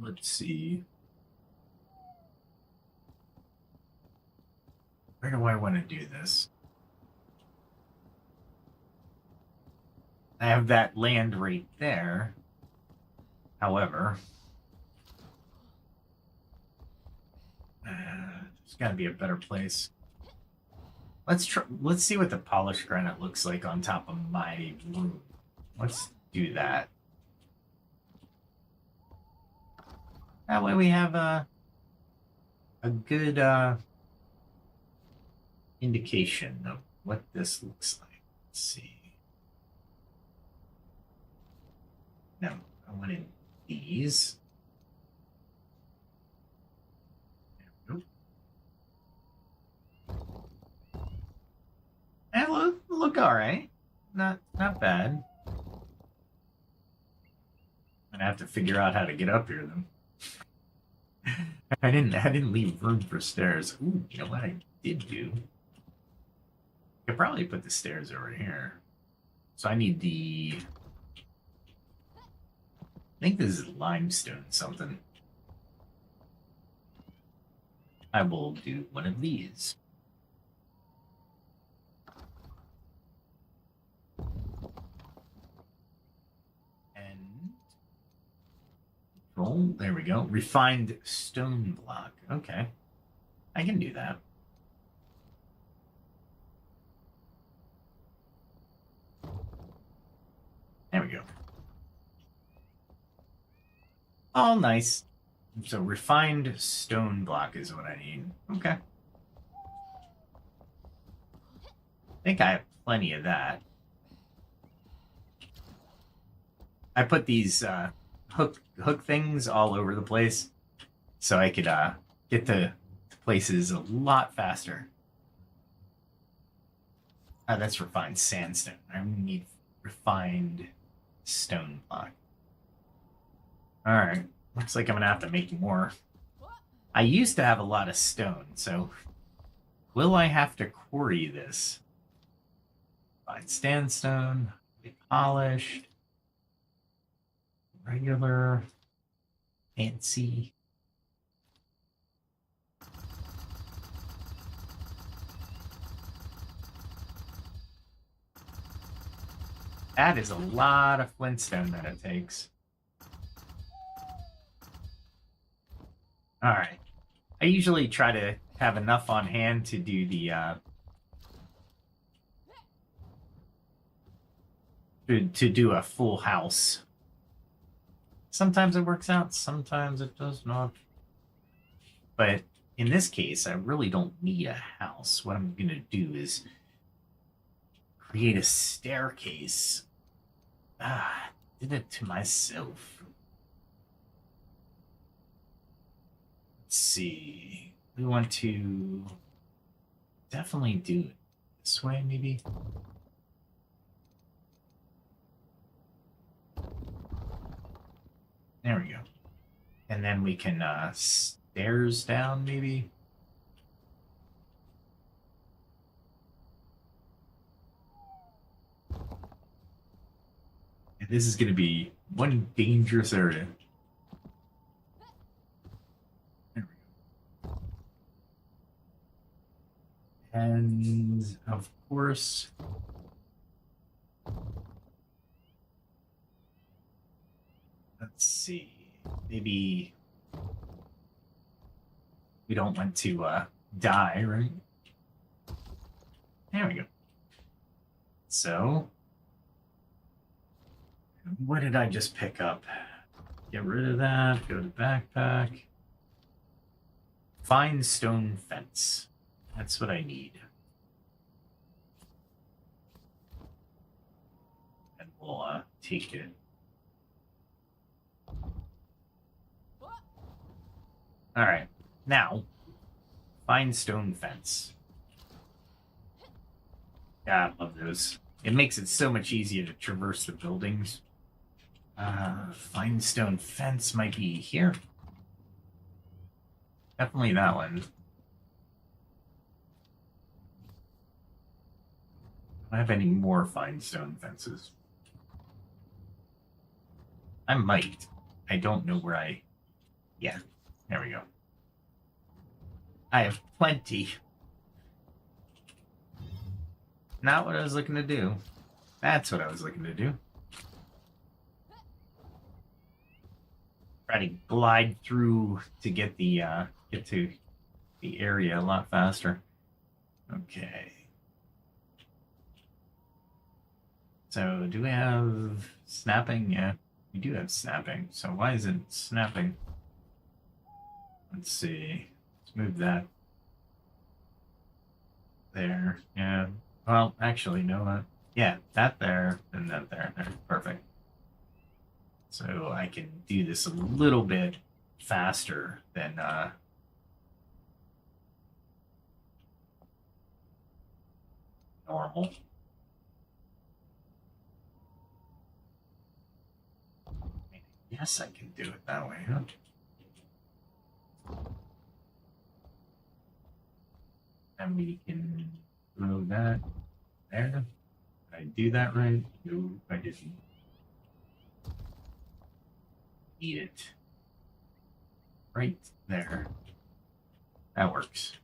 Let's see. Where do I want to do this? I have that land right there. However, there's got to be a better place. Let's see what the polished granite looks like on top of my room. Let's do that. That way we have a good indication of what this looks like. Let's see. No, I wanted these. Nope. Look all right. Not bad. I'm gonna have to figure out how to get up here then. I didn't leave room for stairs. Ooh, you know what I did do? I could probably put the stairs over here. So I need the. I think this is limestone something. I will do one of these. And roll. There we go. Refined stone block. Okay. I can do that. There we go. Oh, nice. So refined stone block is what I need. Okay. I think I have plenty of that. I put these hook things all over the place so I could get to places a lot faster. That's refined sandstone. I need refined stone block. All right. Looks like I'm going to have to make more. I used to have a lot of stone, so will I have to quarry this? Fine sandstone, polished, regular, fancy. That is a lot of flintstone that it takes. All right. I usually try to have enough on hand to do the to do a full house. Sometimes it works out, sometimes it does not. But in this case, I really don't need a house. What I'm going to do is create a staircase. Did it to myself. Let's see. We want to definitely do it this way, maybe. There we go. And then we can stairs down, maybe. And this is going to be one dangerous area. There we go. And of course, let's see, maybe we don't want to die, right? There we go. So, what did I just pick up? Get rid of that, go to backpack. Fine stone fence. That's what I need. And we'll take it. All right, now, fine stone fence. Yeah, I love those. It makes it so much easier to traverse the buildings. Fine stone fence might be here. Definitely that one. Do I have any more fine stone fences? I might. I don't know where I... Yeah, there we go. I have plenty. Not what I was looking to do. That's what I was looking to do. Try to glide through to get to the area a lot faster. Okay. So do we have snapping? Yeah, we do have snapping. So why is it snapping? Let's see. Let's move that there. Yeah. Well, actually, no. Yeah, that there and that there. There. Perfect. So I can do this a little bit faster than normal. Yes, I can do it that way, huh? And we can throw that there. Did I do that right? No, I didn't. Eat it. Right there. That works.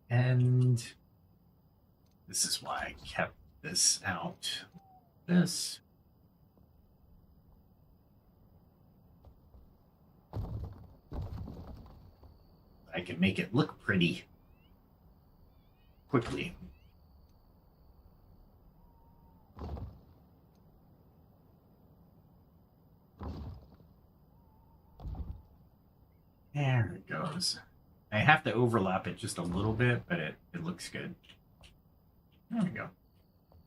And this is why I kept this out. This. I can make it look pretty quickly. There it goes. I have to overlap it just a little bit, but it looks good. There we go.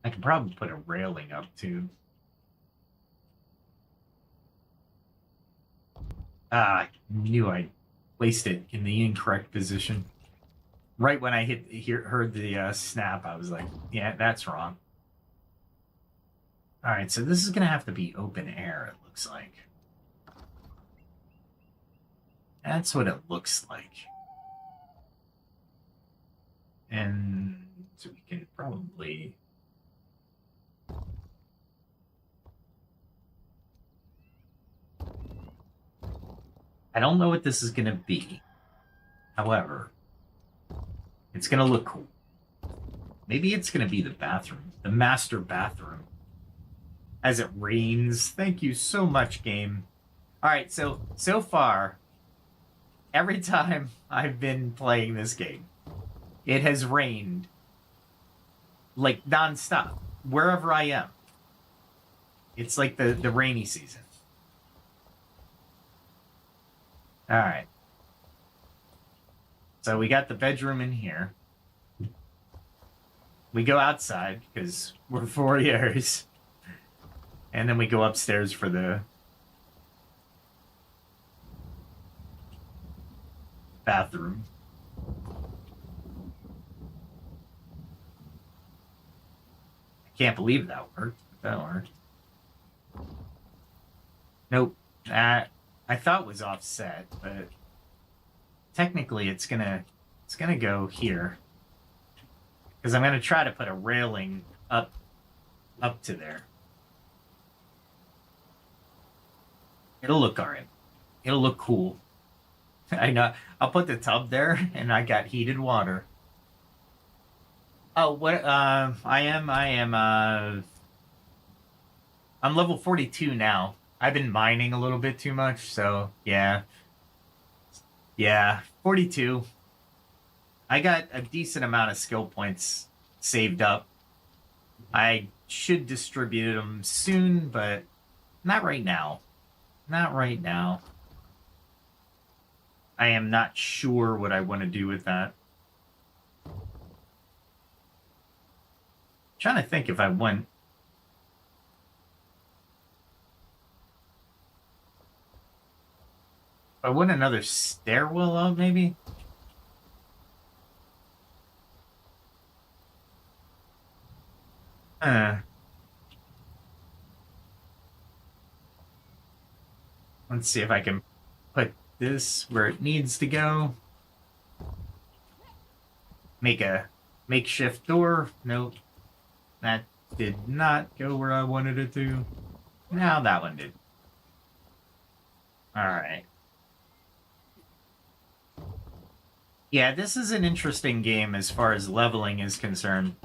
I could probably put a railing up too. I knew I placed it in the incorrect position. Right when I heard the snap, I was like, yeah, that's wrong. All right, so this is going to have to be open air, it looks like. That's what it looks like. And so we can probably... I don't know what this is going to be. However, it's going to look cool. Maybe it's going to be the bathroom, the master bathroom. As it rains. Thank you so much, game. All right, so far, every time I've been playing this game, it has rained like nonstop, wherever I am. It's like the rainy season. All right. So we got the bedroom in here. We go outside because we're warriors. And then we go upstairs for the bathroom. I can't believe that worked. That worked. Nope. I thought it was offset, but technically it's gonna go here. Because I'm gonna try to put a railing up to there. It'll look alright. It'll look cool. I know. I'll put the tub there, and I got heated water. Oh, what? I'm level 42 now. I've been mining a little bit too much, so yeah. Yeah, 42. I got a decent amount of skill points saved up. I should distribute them soon, but not right now. Not right now. I am not sure what I want to do with that. Trying to think if I want. I want another stairwell up, maybe? Uh, let's see if I can put this where it needs to go. Make a makeshift door. Nope. That did not go where I wanted it to. Now that one did. Alright. Yeah, this is an interesting game as far as leveling is concerned.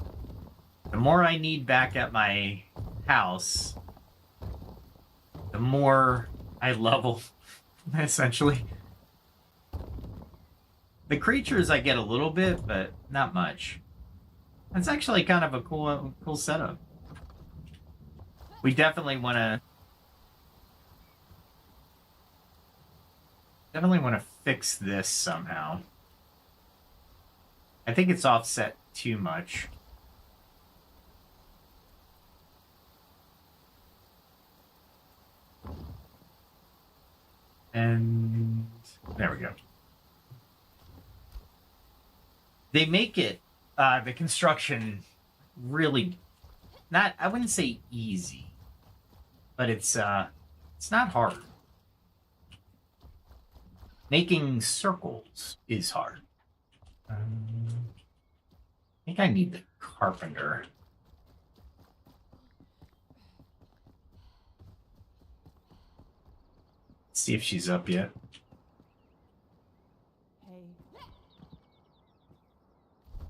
The more I need back at my house, the more I level, essentially. The creatures I get a little bit, but not much. That's actually kind of a cool setup. We definitely want to fix this somehow. I think it's offset too much. And there we go. They make it, the construction really not, I wouldn't say easy, but it's not hard. Making circles is hard. I think I need the carpenter. Let's see if she's up yet.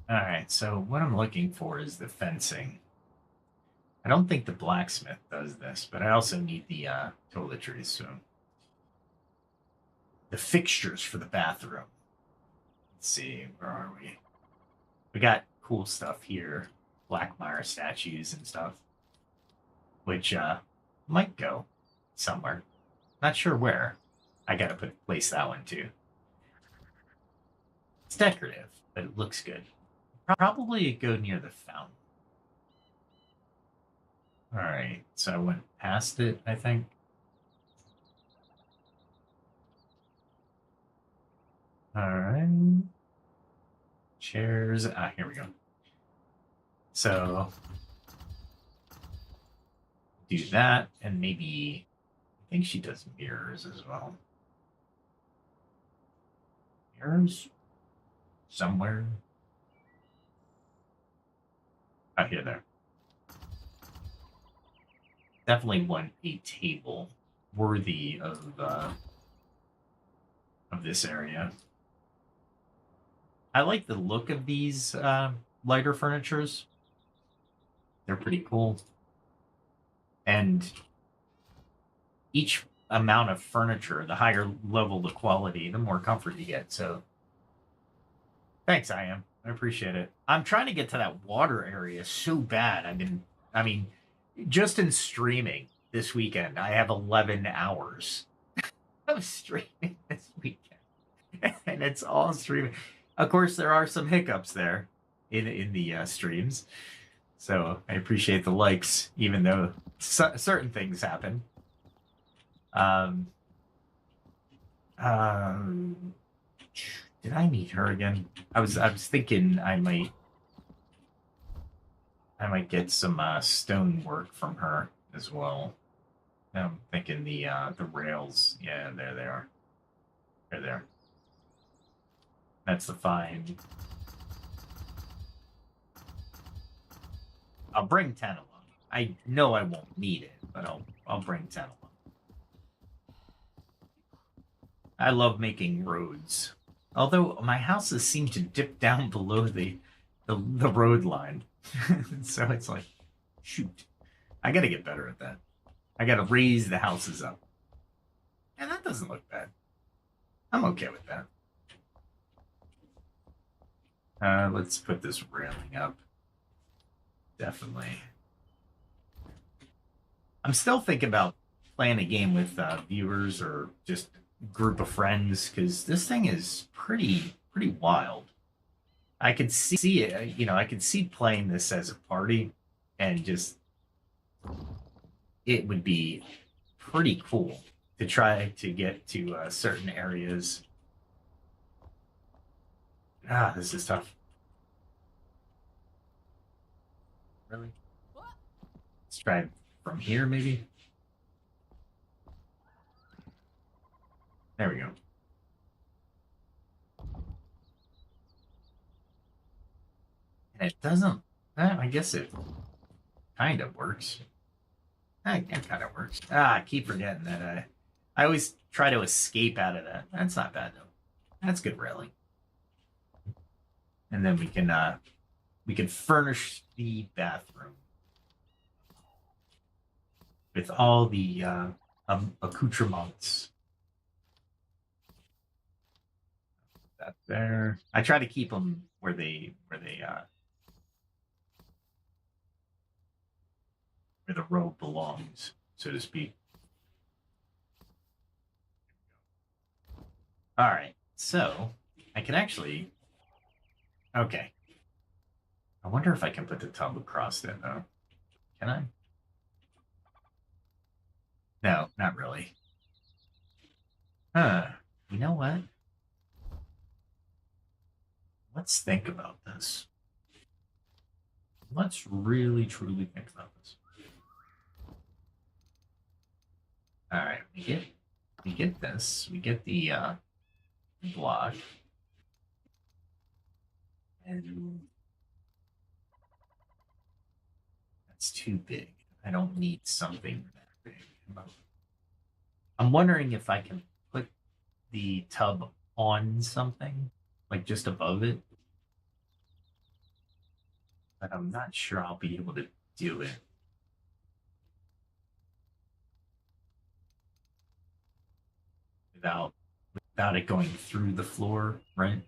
Alright, so what I'm looking for is the fencing. I don't think the blacksmith does this, but I also need the toiletries, so. The fixtures for the bathroom. Let's see, where are we? We got cool stuff here. Black Mire statues and stuff. Which might go somewhere. Not sure where. I gotta place that one too. It's decorative, but it looks good. Probably go near the fountain. Alright, so I went past it, I think. Alright. Chairs. Here we go. So do that, and maybe I think she does mirrors as well. Mirrors? Somewhere. Oh, here, there. Definitely want a table worthy of this area. I like the look of these lighter furnitures. They're pretty cool. And each amount of furniture, the higher level the quality, the more comfort you get. So thanks, I appreciate it. I'm trying to get to that water area so bad. I mean, just in streaming this weekend, I have 11 hours of streaming this weekend. And it's all streaming. Of course, there are some hiccups there in the streams. So I appreciate the likes, even though certain things happen. Did I meet her again? I was thinking I might get some stone work from her as well. I'm thinking the rails. Yeah, there they are. They're there. That's the find. I'll bring 10 along. I know I won't need it, but I'll bring 10 along. I love making roads. Although my houses seem to dip down below the road line. So it's like, shoot. I gotta get better at that. I gotta raise the houses up. And that doesn't look bad. I'm okay with that. Let's put this railing up. Definitely. I'm still thinking about playing a game with viewers or just group of friends because this thing is pretty wild. I could see it, I could see playing this as a party and just it would be pretty cool to try to get to certain areas. Ah, this is tough. Really? Let's try from here, maybe. There we go. And it doesn't. I guess it kind of works. It kind of works. I keep forgetting that. I always try to escape out of that. That's not bad though. That's good railing. And then we can furnish the bathroom with all the accoutrements. That there. I try to keep them where the road belongs, so to speak. All right, so I can actually. Okay. I wonder if I can put the tub across it though. Can I? No, not really. Huh. You know what? Let's think about this. Let's really truly think about this. All right, we get this. We get the block. And that's too big. I don't need something that big. I'm wondering if I can put the tub on something, like just above it. But I'm not sure I'll be able to do it. Without it going through the floor, right?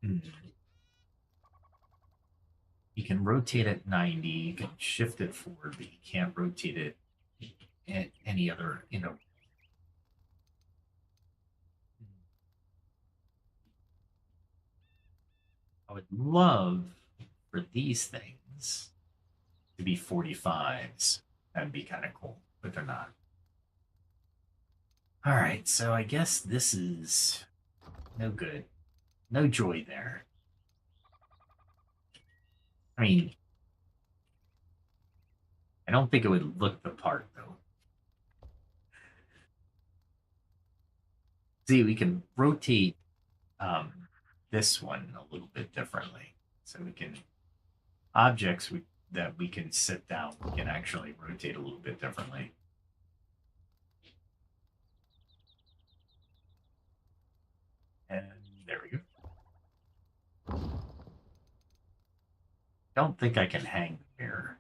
Hmm. You can rotate it 90, you can shift it forward, but you can't rotate it at any other, I would love for these things to be 45s. That'd be kind of cool, but they're not. All right, so I guess this is no good. No joy there. I mean, I don't think it would look the part though. See, we can rotate this one a little bit differently. So we can objects that we can sit down, we can actually rotate a little bit differently. And there we go. Don't think I can hang the mirror.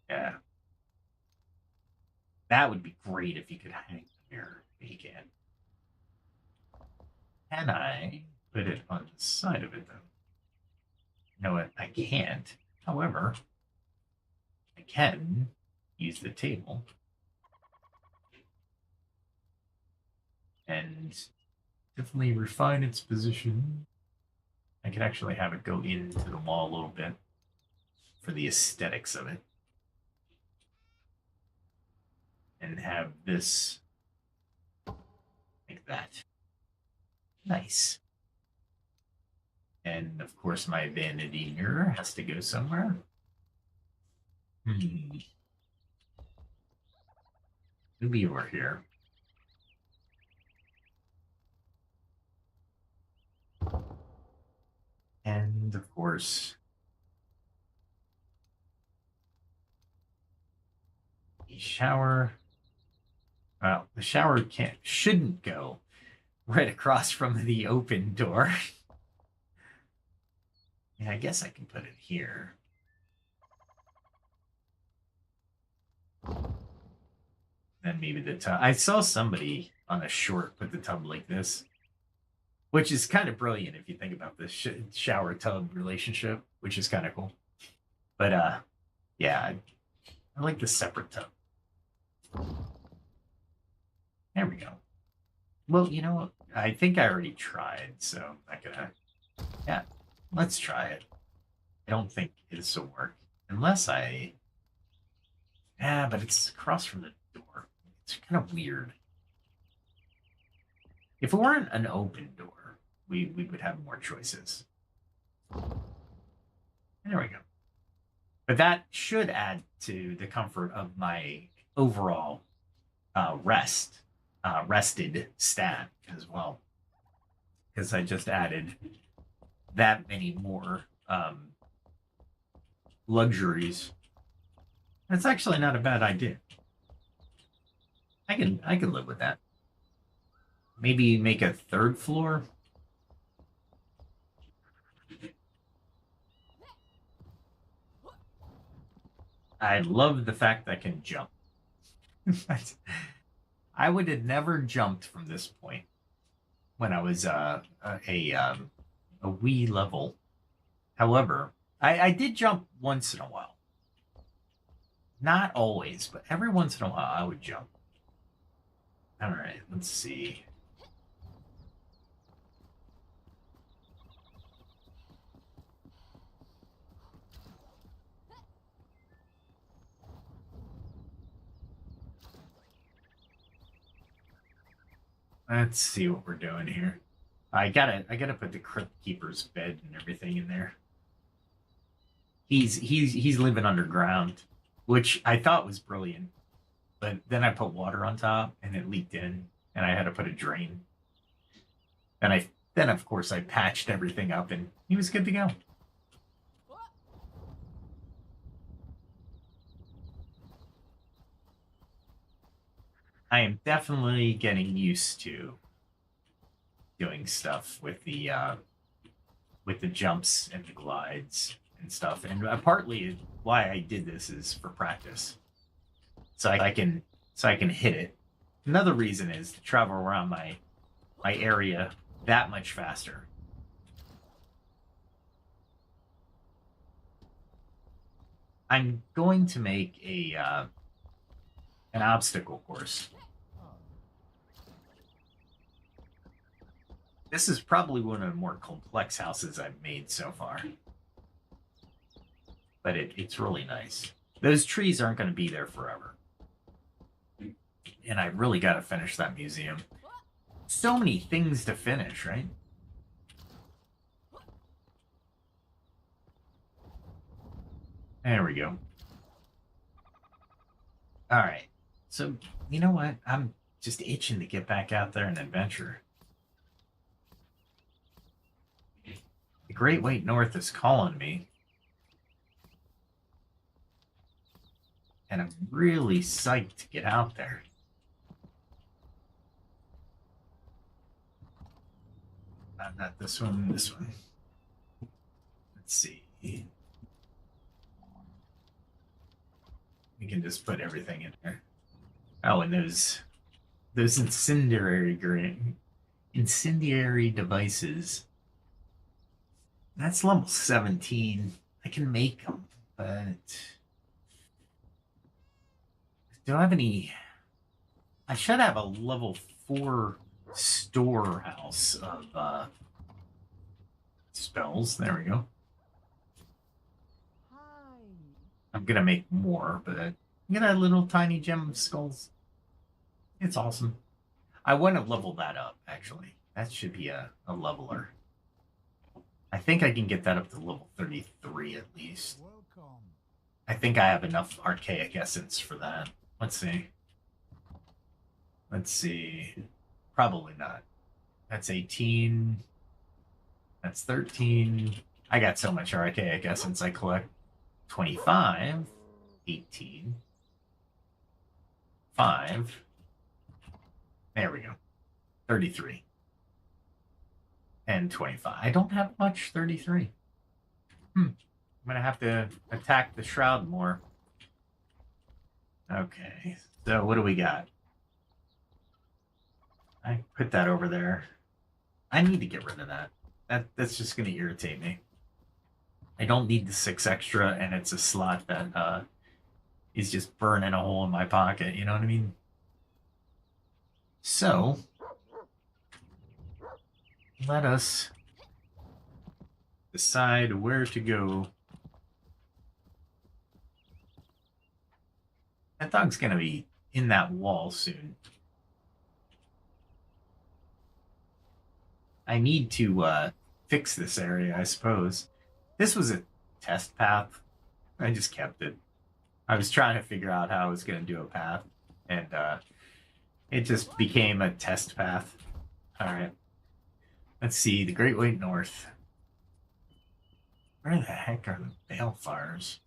Yeah. That would be great if you could hang the mirror. But you can't. Can I put it on the side of it though? No, I can't. However, I can use the table and definitely refine its position. I could actually have it go into the wall a little bit for the aesthetics of it. And have this like that. Nice. And of course, my vanity mirror has to go somewhere. Maybe over here. And of course, a shower. Well, the shower shouldn't go right across from the open door. Yeah, I guess I can put it here. Then maybe the tub. I saw somebody on a short put the tub like this, which is kind of brilliant if you think about the shower tub relationship, which is kind of cool. But yeah, I like the separate tub. There we go. Well, you know what? I think I already tried, so I'm not gonna. Yeah, let's try it. I don't think this will work unless I. Yeah, but it's across from the door. It's kind of weird. If it weren't an open door, we would have more choices. There we go. But that should add to the comfort of my overall rested stat as well, because I just added that many more luxuries. That's actually not a bad idea. I can live with that. Maybe make a third floor. I love the fact that I can jump. I would have never jumped from this point when I was a wee level. However, I did jump once in a while. Not always, but every once in a while I would jump. All right, let's see. Let's see what we're doing here. I gotta put the Crypt Keeper's bed and everything in there. He's living underground, which I thought was brilliant. But then I put water on top and it leaked in, and I had to put a drain. And then of course I patched everything up and he was good to go. I am definitely getting used to doing stuff with the jumps and the glides and stuff. And partly why I did this is for practice, so I can hit it. Another reason is to travel around my area that much faster. I'm going to make an obstacle course. This is probably one of the more complex houses I've made so far. But it's really nice. Those trees aren't going to be there forever. And I really got to finish that museum. So many things to finish, right? There we go. All right. So, you know what? I'm just itching to get back out there and adventure. The Great White North is calling me. And I'm really psyched to get out there. Not this one, this one. Let's see. We can just put everything in there. Oh, and those incendiary devices. That's level 17. I can make them, but do I have any? I should have a level 4 storehouse of spells. There we go. I'm gonna make more, but I got a little tiny gem of skulls. It's awesome. I want to level that up, actually. That should be a leveler. I think I can get that up to level 33 at least. I think I have enough archaic essence for that. Let's see. Let's see. Probably not. That's 18. That's 13. I got so much archaic essence I collect. 25. 18. 5. There we go. 33. And 25. I don't have much 33. I'm going to have to attack the shroud more. Okay. So what do we got? I put that over there. I need to get rid of that. That's just going to irritate me. I don't need the 6 extra, and it's a slot that is just burning a hole in my pocket. You know what I mean? So, let us decide where to go. That dog's going to be in that wall soon. I need to fix this area, I suppose. This was a test path. I just kept it. I was trying to figure out how I was going to do a path, and it just became a test path. All right. Let's see, the Great White North. Where the heck are the balefires?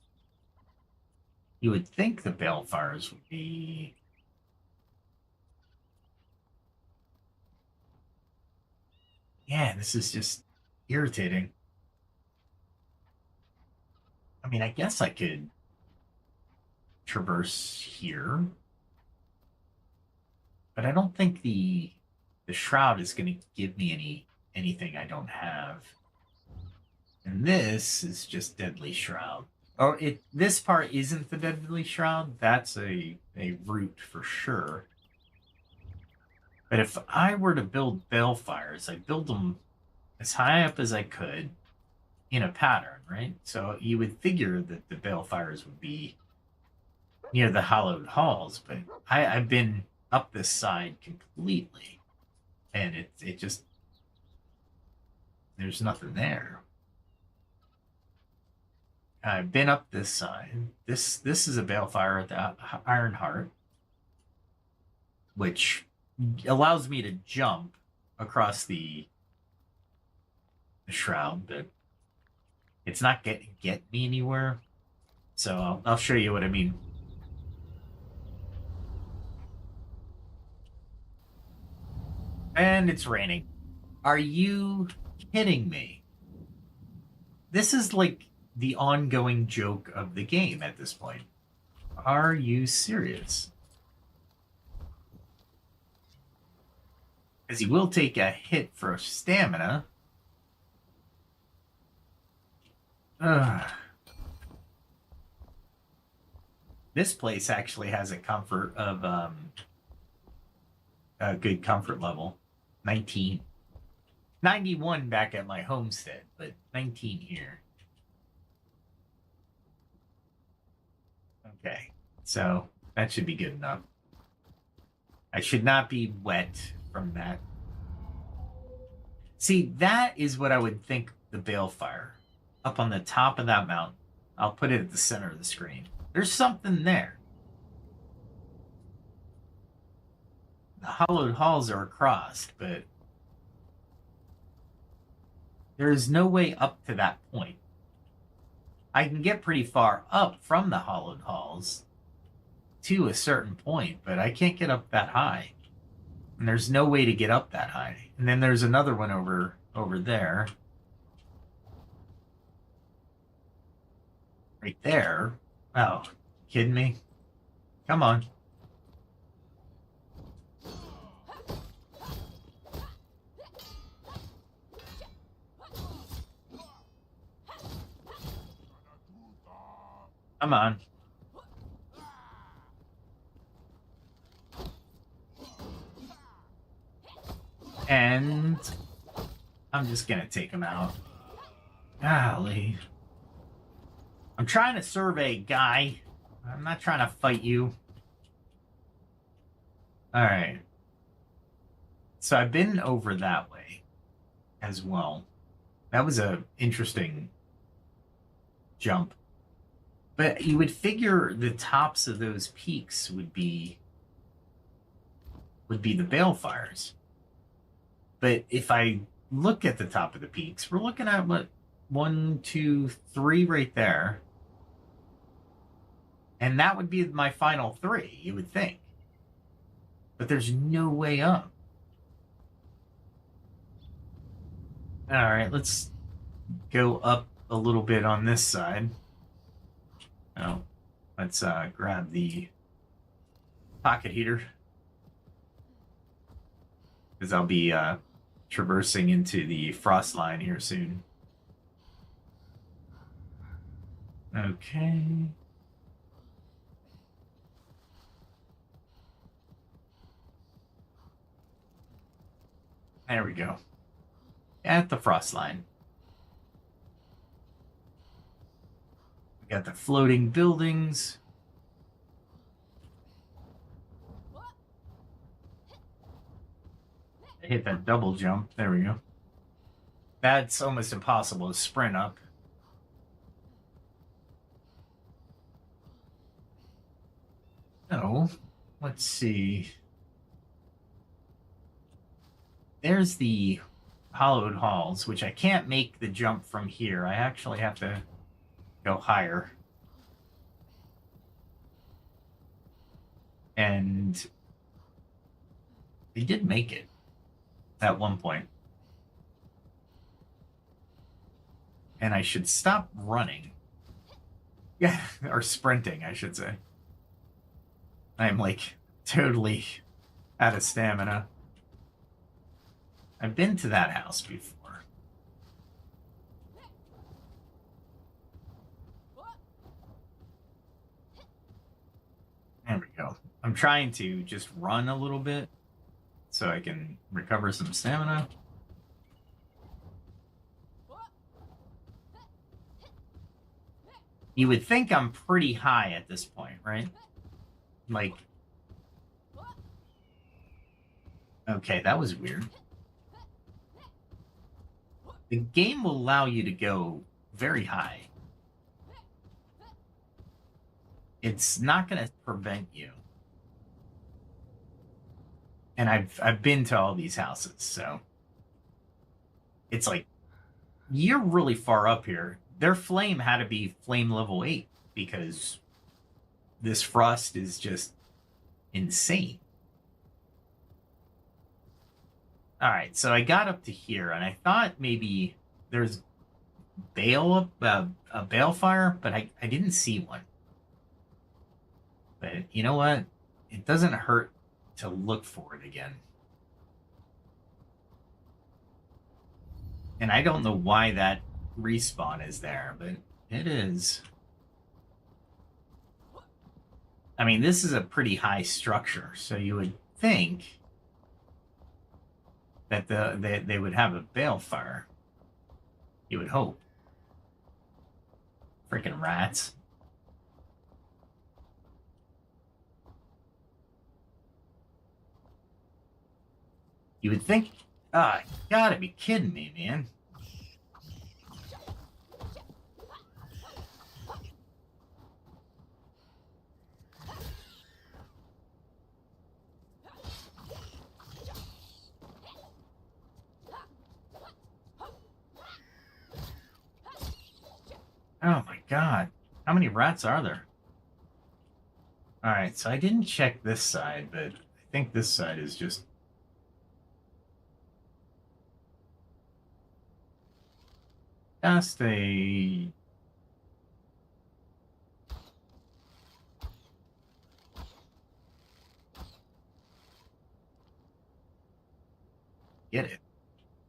You would think the balefires would be... Yeah, this is just irritating. I mean, I guess I could traverse here. But I don't think the shroud is going to give me anything I don't have. And this is just deadly shroud. Oh, this part isn't the deadly shroud. That's a route for sure. But if I were to build balefires, I'd build them as high up as I could in a pattern, right? So you would figure that the balefires would be near the hollowed halls, but I've been up this side completely, and it just, there's nothing there. I've been up this side. This is a balefire at the Iron Heart, which allows me to jump across the shroud, but it's not get me anywhere. So I'll show you what I mean. And it's raining. Are you kidding me? This is like the ongoing joke of the game at this point. Are you serious? Because he will take a hit for stamina. This place actually has a comfort of a good comfort level. 19. 91 back at my homestead, but 19 here. Okay, so that should be good enough. I should not be wet from that. See, that is what I would think the balefire. Up on the top of that mountain. I'll put it at the center of the screen. There's something there. The hollowed halls are across, but there is no way up to that point. I can get pretty far up from the hollowed halls to a certain point, but I can't get up that high. And there's no way to get up that high. And then there's another one over there. Right there. Oh, kidding me? Come on. Come on. And I'm just gonna take him out. Golly. I'm trying to survey, guy. I'm not trying to fight you. Alright. So I've been over that way as well. That was a interesting jump. But you would figure the tops of those peaks would be the balefires. But if I look at the top of the peaks, we're looking at what, 1, 2, 3 right there. And that would be my final 3, you would think. but there's no way up. All right, let's go up a little bit on this side. Oh, let's grab the pocket heater, because I'll be traversing into the frost line here soon. Okay. There we go. At the frost line. We got the floating buildings. Hit that double jump. There we go. That's almost impossible to sprint up. Oh, let's see. There's the hollowed halls, which I can't make the jump from here. I actually have to go higher. And they did make it at one point. And I should stop running. Yeah, or sprinting, I should say. I'm like totally out of stamina. I've been to that house before. There we go. I'm trying to just run a little bit so I can recover some stamina. You would think I'm pretty high at this point, right? Like... Okay, that was weird. The game will allow you to go very high. It's not going to prevent you. And I've been to all these houses, so it's like you're really far up here. Their flame had to be flame level 8 because this frost is just insane. All right, so I got up to here, and I thought maybe there's a balefire, but I didn't see one. But you know what? It doesn't hurt to look for it again. And I don't know why that respawn is there, but it is. I mean, this is a pretty high structure, so you would think that they would have a balefire. You would hope. Freaking rats. You would think... Ah, you gotta be kidding me, man. Oh my god. How many rats are there? Alright, so I didn't check this side, but I think this side is just... just a... get it.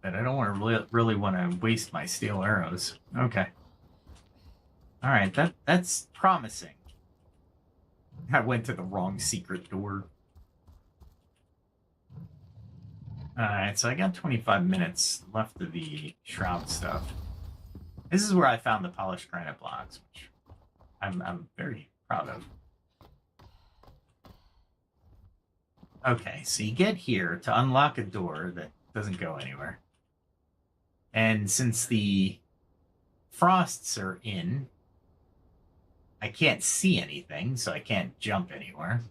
But I don't want to really want to waste my steel arrows. Okay. All right, that's promising. I went to the wrong secret door. All right, so I got 25 minutes left of the shroud stuff. This is where I found the polished granite blocks, which I'm very proud of. Okay, so you get here to unlock a door that doesn't go anywhere. And since the frosts are in, I can't see anything, so I can't jump anywhere.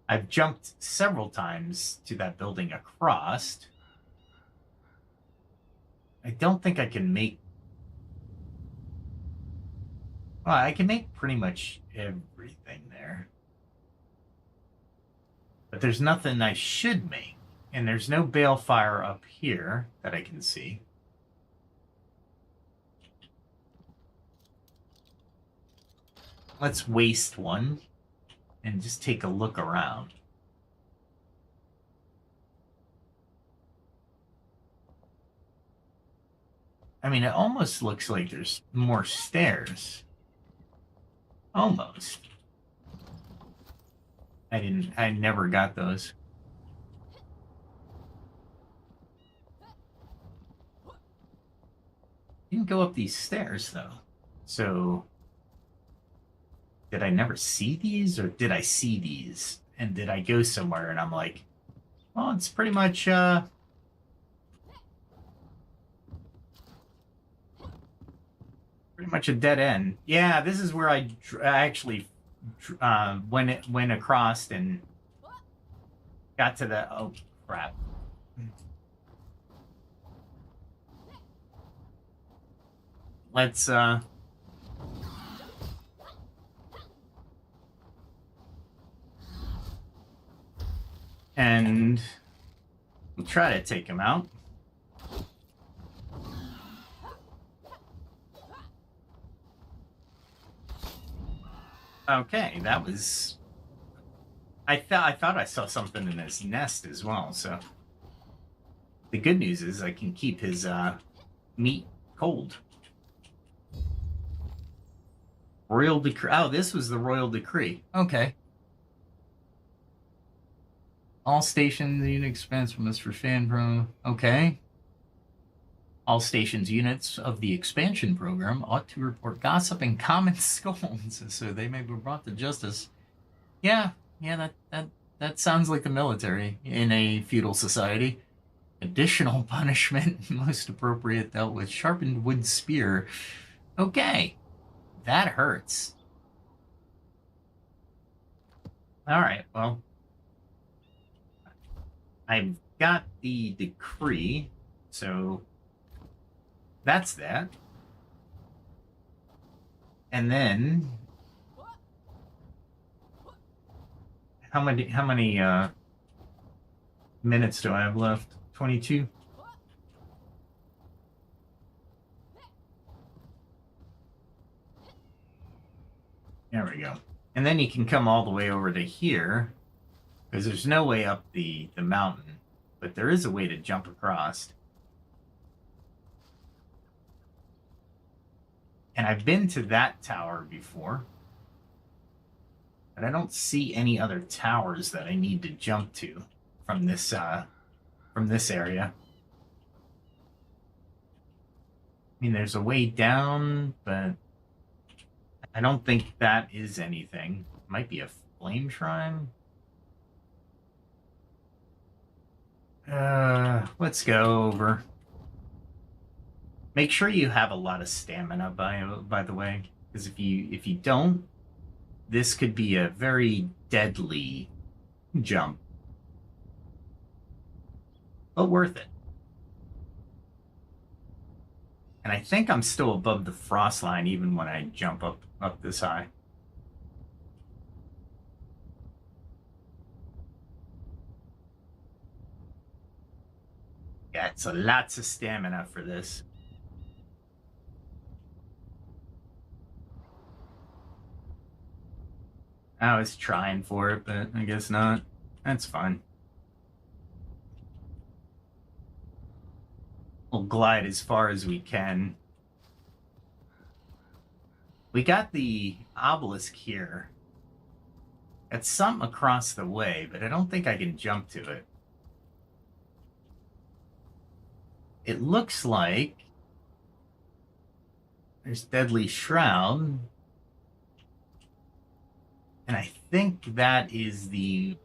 I've jumped several times to that building across. I don't think I can make... Well, I can make pretty much everything there. But there's nothing I should make. And there's no balefire up here that I can see. Let's waste one and just take a look around. I mean, it almost looks like there's more stairs. Almost. I never got those. Didn't go up these stairs though. So did I never see these, or did I see these? And did I go somewhere and I'm like, well, it's pretty much a dead end. Yeah, this is where I actually went across and got to the, oh crap. Let's and we'll try to take him out. Okay, that was... I thought I saw something in his nest as well, so... The good news is I can keep his meat cold. Royal Decree. Oh, this was the Royal Decree. Okay. All stations unit expense from Mr. Fan Pro. Okay. All stations units of the expansion program ought to report gossip and common scolds, so they may be brought to justice. Yeah, that sounds like the military in a feudal society. Additional punishment, most appropriate, dealt with sharpened wood spear. Okay, that hurts. All right, well, I've got the decree, so that's that. And then how many minutes do I have left? 22. There we go. And then you can come all the way over to here, because there's no way up the mountain, but there is a way to jump across. And I've been to that tower before, but I don't see any other towers that I need to jump to from this area. I mean, there's a way down, but I don't think that is anything. Might be a flame shrine. Let's go over. Make sure you have a lot of stamina, by the way, because if you don't, this could be a very deadly jump, but worth it. And I think I'm still above the frost line even when I jump up this high. Yeah, it's lots of stamina for this. I was trying for it, but I guess not. That's fine. We'll glide as far as we can. We got the obelisk here. It's something across the way, but I don't think I can jump to it. It looks like there's Deadly Shroud. And I think that is the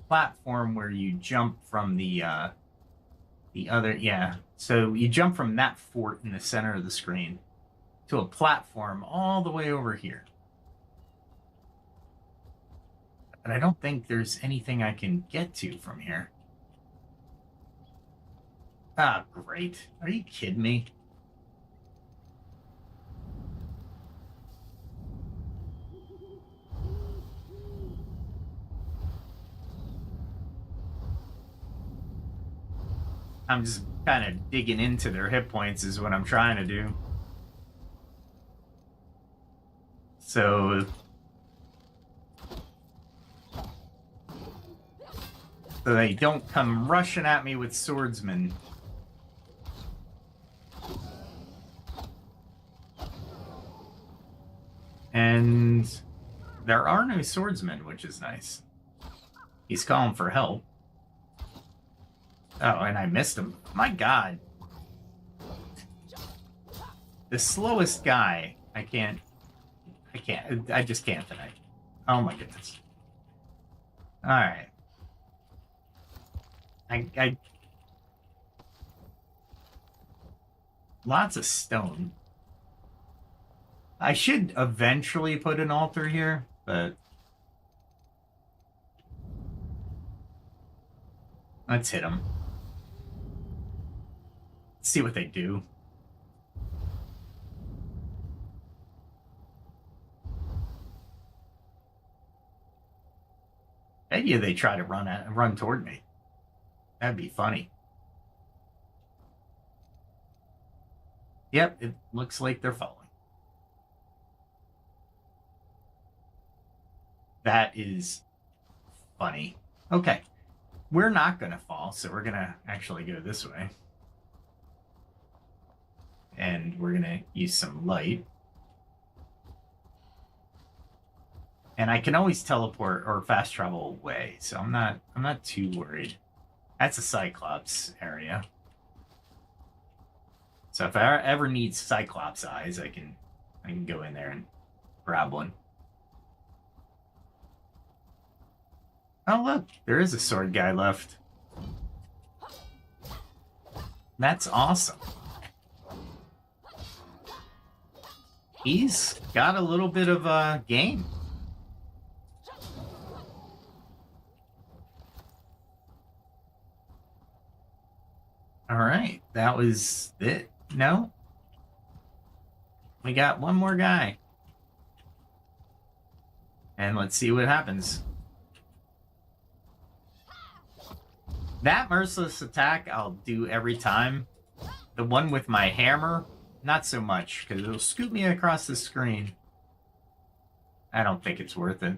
platform where you jump from the other, yeah. So you jump from that fort in the center of the screen to a platform all the way over here. But I don't think there's anything I can get to from here. Ah, great. Are you kidding me? I'm just kind of digging into their hit points is what I'm trying to do. So they don't come rushing at me with swordsmen. And there are no swordsmen, which is nice. He's calling for help. Oh, and I missed him. My God. The slowest guy. I just can't tonight. Oh my goodness. Alright. Lots of stone. I should eventually put an altar here, but let's hit them. See what they do. Maybe they try to run toward me. That'd be funny. Yep, it looks like they're following. That is funny. Okay. We're not going to fall, so we're going to actually go this way. And we're going to use some light. And I can always teleport or fast travel away, so I'm not too worried. That's a Cyclops area. So if I ever need Cyclops eyes, I can go in there and grab one. Oh look, there is a sword guy left. That's awesome. He's got a little bit of a game. All right, that was it. No? We got one more guy. And let's see what happens. That merciless attack I'll do every time. The one with my hammer, not so much, because it'll scoop me across the screen. I don't think it's worth it.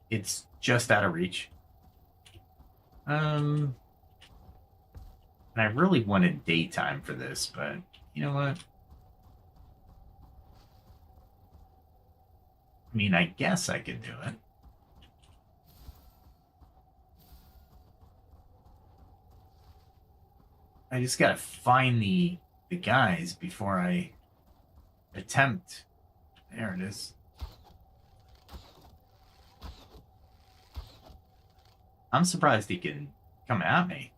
It's just out of reach. And I really wanted daytime for this, but you know what? I mean, I guess I could do it. I just gotta find the guys before I attempt. There it is. I'm surprised he can come at me.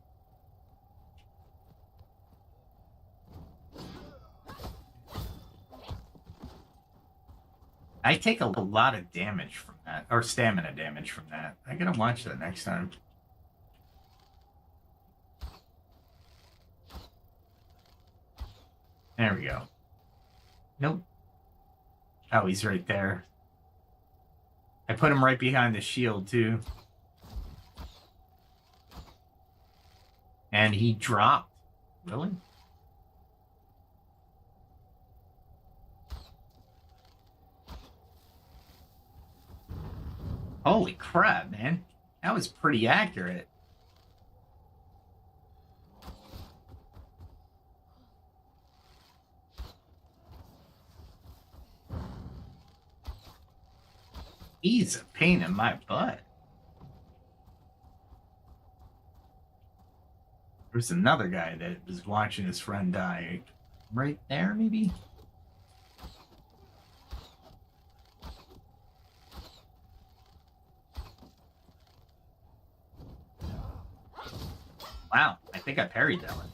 I take a lot of damage from that, or stamina damage from that. I gotta watch that next time. There we go. Nope. Oh, he's right there. I put him right behind the shield, too. And he dropped. Really? Holy crap, man. That was pretty accurate. He's a pain in my butt. There's another guy that was watching his friend die. Right there, maybe? Wow, I think I parried that one.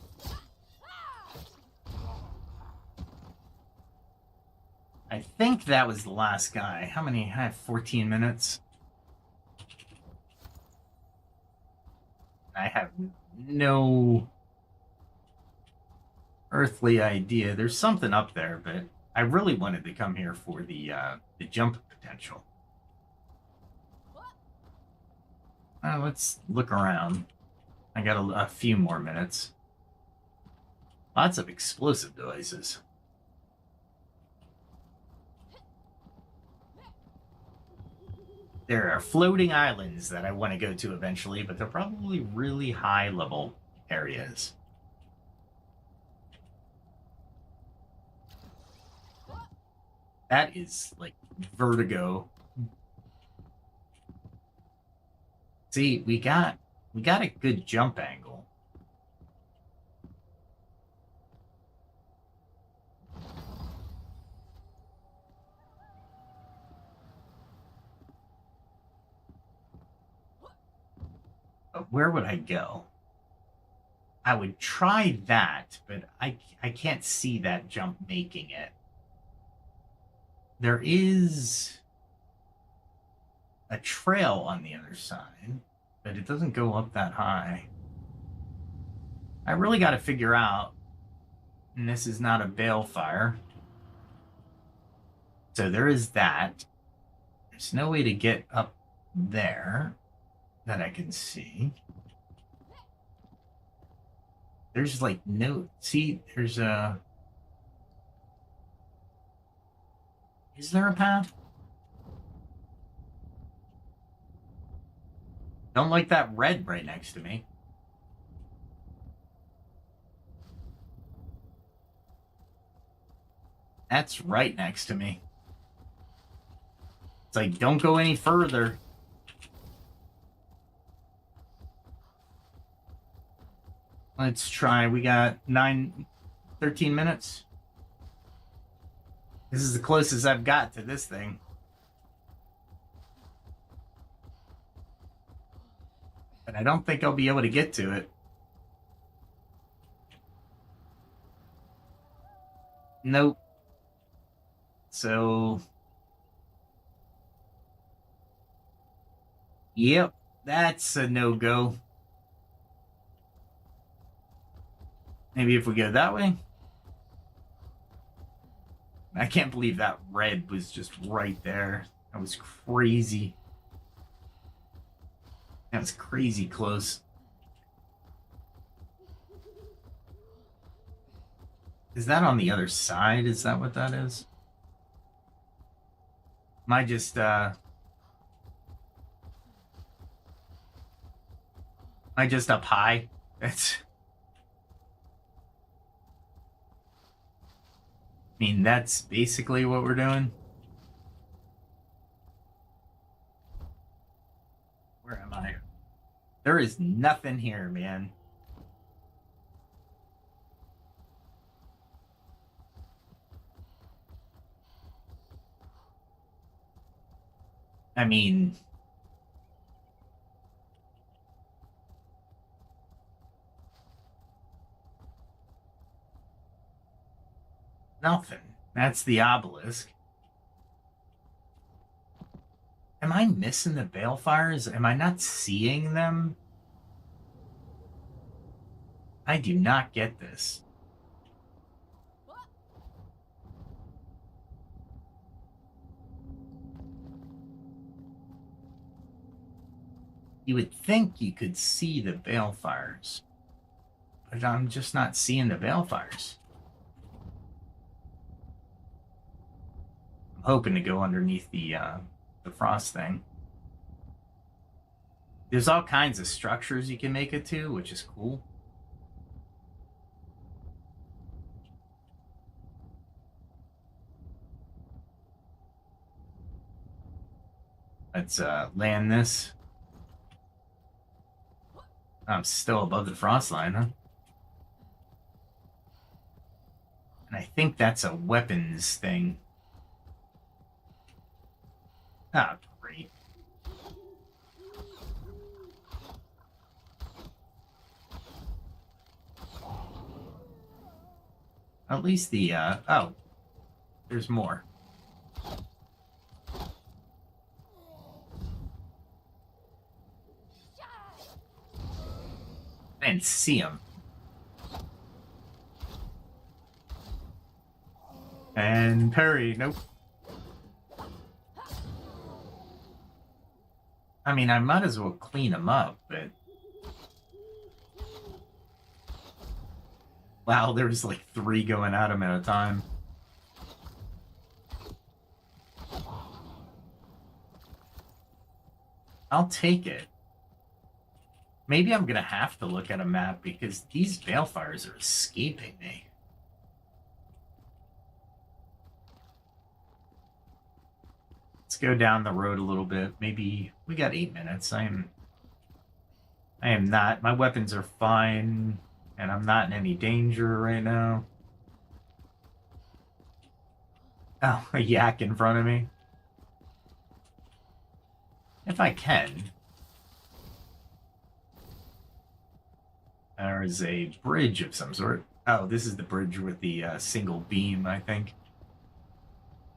I think that was the last guy. How many? I have 14 minutes. I have no earthly idea. There's something up there, but I really wanted to come here for the jump potential. Let's look around. I got a few more minutes. Lots of explosive devices. There are floating islands that I want to go to eventually, but they're probably really high level areas. That is like vertigo. See, we got a good jump angle. But where would I go? I would try that, but I can't see that jump making it. There is a trail on the other side, but it doesn't go up that high. I really got to figure out, and this is not a balefire. So there is that. There's no way to get up there that I can see. There's like no, see, there's a, is there a path? Don't like that red right next to me. That's right next to me. It's like, don't go any further. Let's try. We got 13 minutes. This is the closest I've got to this thing. But I don't think I'll be able to get to it. Nope. So, yep, that's a no-go. Maybe if we go that way. I can't believe that red was just right there. That was crazy. That was crazy close. Is that on the other side? Is that what that is? Am I just, up high? I mean, that's basically what we're doing. Where am I? There is nothing here, man. I mean, nothing. That's the obelisk. Am I missing the balefires? Am I not seeing them? I do not get this. You would think you could see the balefires, but I'm just not seeing the balefires. I'm hoping to go underneath the frost thing. There's all kinds of structures you can make it to, which is cool. Let's land this. I'm still above the frost line, huh? And I think that's a weapons thing. Ah, great. At least the, oh, there's more. I didn't see him. And parry, nope. I mean, I might as well clean him up, but... Wow, there's like 3 going at him at a time. I'll take it. Maybe I'm gonna have to look at a map because these balefires are escaping me. Let's go down the road a little bit. Maybe we got 8 minutes. I am not. My weapons are fine, and I'm not in any danger right now. Oh, a yak in front of me. If I can. There's a bridge of some sort. Oh, this is the bridge with the single beam, I think.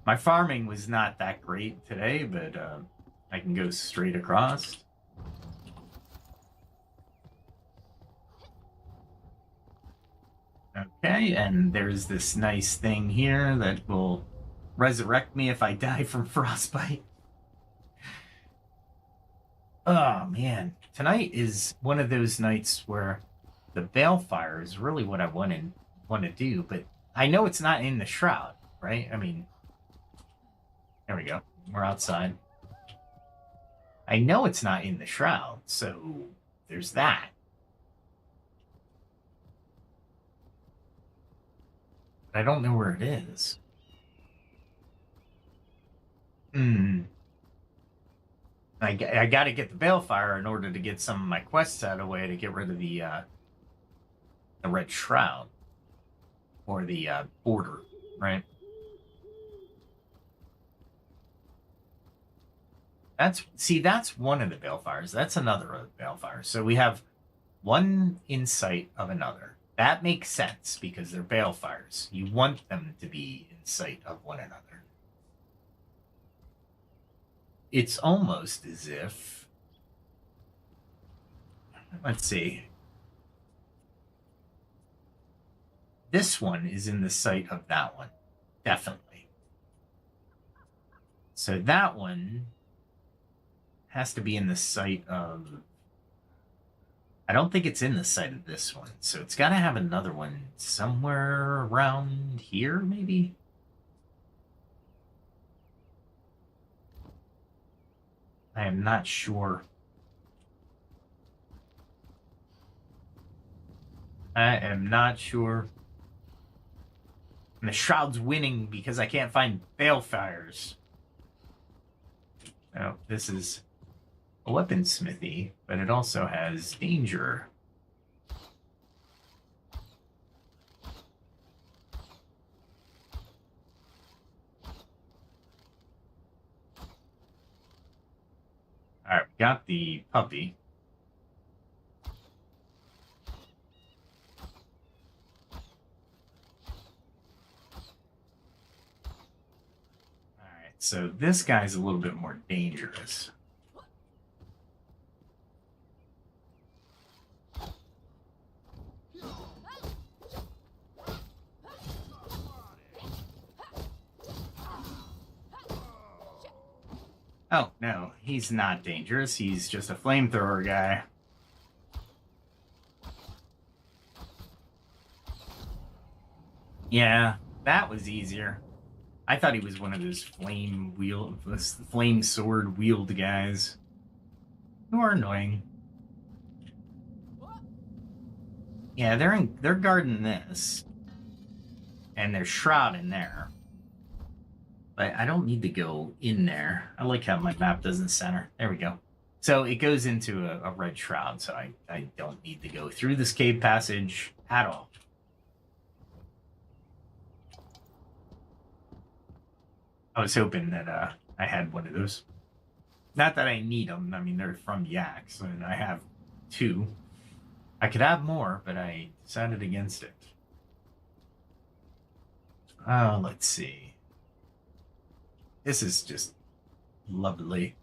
My farming was not that great today, but I can go straight across. Okay, and there's this nice thing here that will resurrect me if I die from frostbite. Oh, man. Tonight is one of those nights where the balefire is really what I want to do, but I know it's not in the shroud, right? I mean, there we go. We're outside. I know it's not in the shroud, so there's that. But I don't know where it is. I got to get the balefire in order to get some of my quests out of the way to get rid of the red shroud or the border, right? That's one of the balefires. That's another of the balefires. So we have one in sight of another. That makes sense because they're balefires. You want them to be in sight of one another. It's almost as if, let's see, this one is in the sight of that one, definitely. So that one has to be in the sight of, I don't think it's in the sight of this one, so it's got to have another one somewhere around here, maybe? I am not sure. I am not sure. And the shroud's winning because I can't find balefires. Oh, this is a weaponsmithy, but it also has danger. All right, we got the puppy. All right, so this guy's a little bit more dangerous. Oh, no, he's not dangerous. He's just a flamethrower guy. Yeah, that was easier. I thought he was one of those flame sword wield guys who are annoying. Yeah, they're guarding this. And there's shroud in there. But I don't need to go in there. I like how my map doesn't center. There we go. So it goes into a red shroud, so I don't need to go through this cave passage at all. I was hoping that I had one of those. Not that I need them. I mean, they're from Yaks, and I have 2. I could have more, but I decided against it. Let's see. This is just lovely.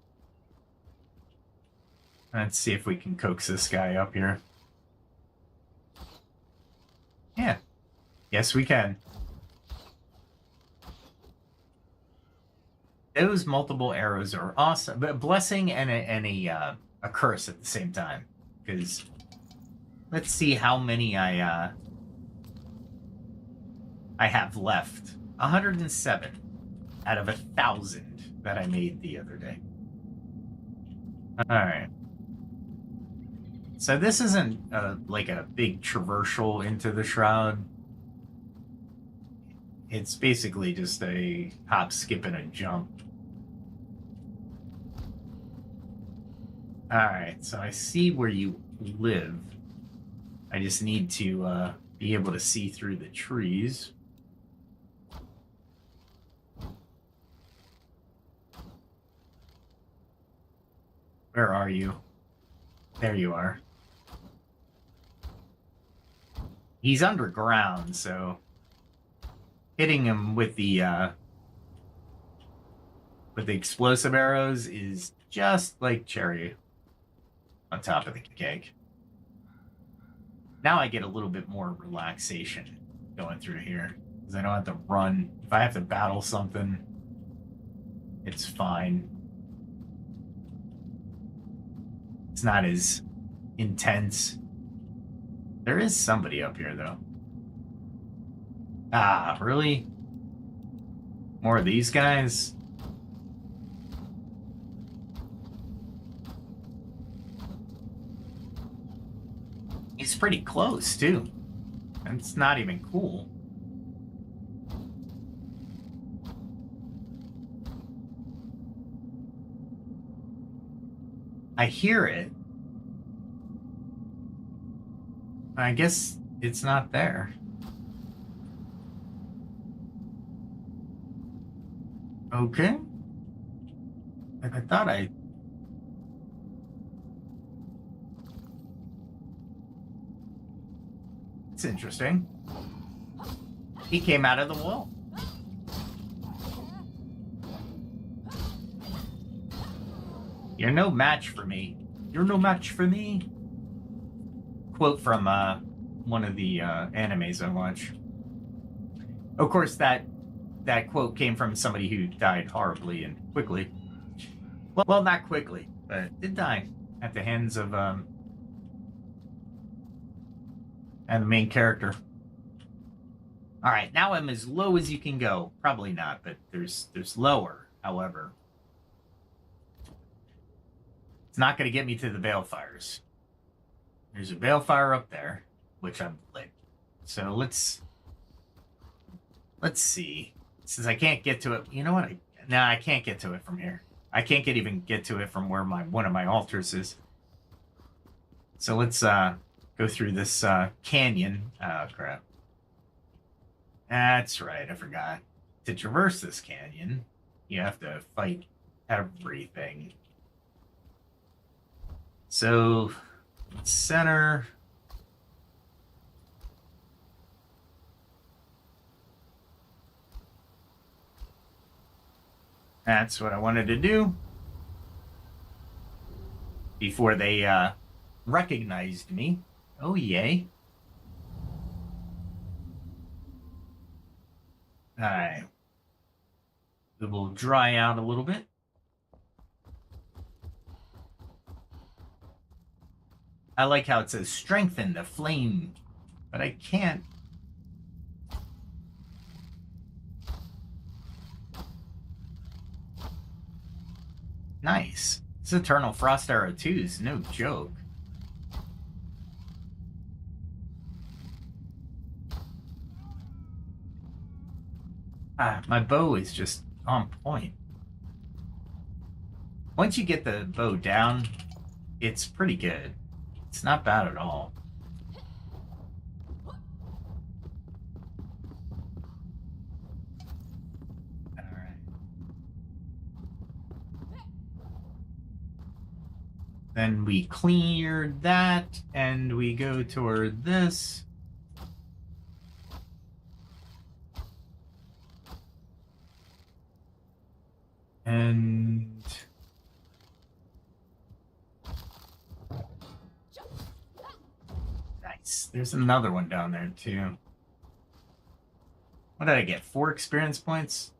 Let's see if we can coax this guy up here. Yeah. Yes, we can. Those multiple arrows are awesome. But a blessing and a curse at the same time. Because let's see how many I I have left 107 out of 1,000 that I made the other day. Alright. So this isn't like a big traversal into the shroud. It's basically just a hop, skip, and a jump. Alright, so I see where you live. I just need to be able to see through the trees. Where are you? There you are. He's underground, so hitting him with the explosive arrows is just like cherry on top of the cake. Now I get a little bit more relaxation going through here because I don't have to run. If I have to battle something, it's fine. It's not as intense. There is somebody up here, though. Ah, really? More of these guys? He's pretty close, too. And it's not even cool. I hear it. I guess it's not there. Okay. Like I thought I... It's interesting. He came out of the wall. You're no match for me. You're no match for me. Quote from one of the animes I watch. Of course, that quote came from somebody who died horribly and quickly. Well, not quickly, but did die at the hands of and the main character. All right, now I'm as low as you can go. Probably not, but there's lower. However, it's not going to get me to the balefires. There's a balefire up there, which I've lit. So let's see. Since I can't get to it, you know what? I can't get to it from here. I can't even get to it from where one of my altars is. So let's go through this canyon. Oh, crap. That's right, I forgot. To traverse this canyon, you have to fight everything. So, center. That's what I wanted to do before they recognized me. Oh, yay. Alright. It will dry out a little bit. I like how it says strengthen the flame, but I can't. Nice. This Eternal Frost Arrow 2 is no joke. Ah, my bow is just on point. Once you get the bow down, it's pretty good. It's not bad at all. Alright. Then we cleared that, and we go toward this. And nice. There's another one down there too. What did I get? 4 experience points?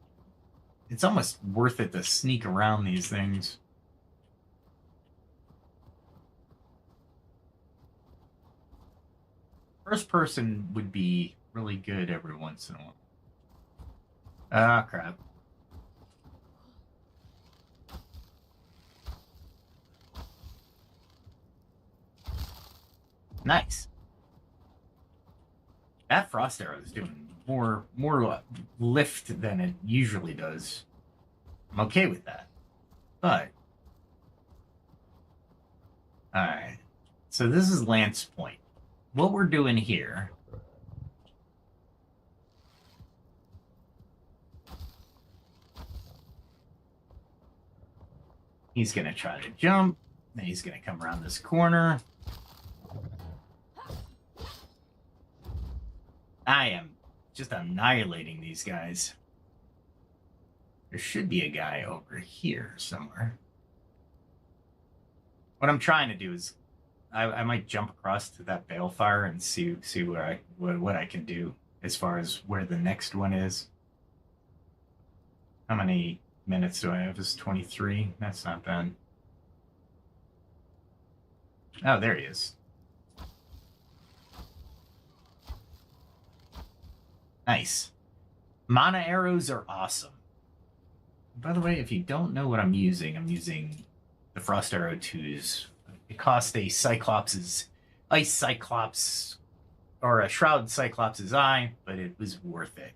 It's almost worth it to sneak around these things. First person would be really good every once in a while. Ah, crap. Nice. That frost arrow is doing more lift than it usually does. I'm okay with that. But alright. So this is Lance Point. What we're doing here. He's gonna try to jump, then he's gonna come around this corner. I am just annihilating these guys. There should be a guy over here somewhere. What I'm trying to do is I might jump across to that balefire and see where what I can do as far as where the next one is. How many minutes do I have? Is 23? That's not bad. Oh, there he is. Nice. Mana arrows are awesome. By the way, if you don't know what I'm using the Frost Arrow 2s. It cost a Cyclops' Ice Cyclops or a Shroud Cyclops' eye, but it was worth it.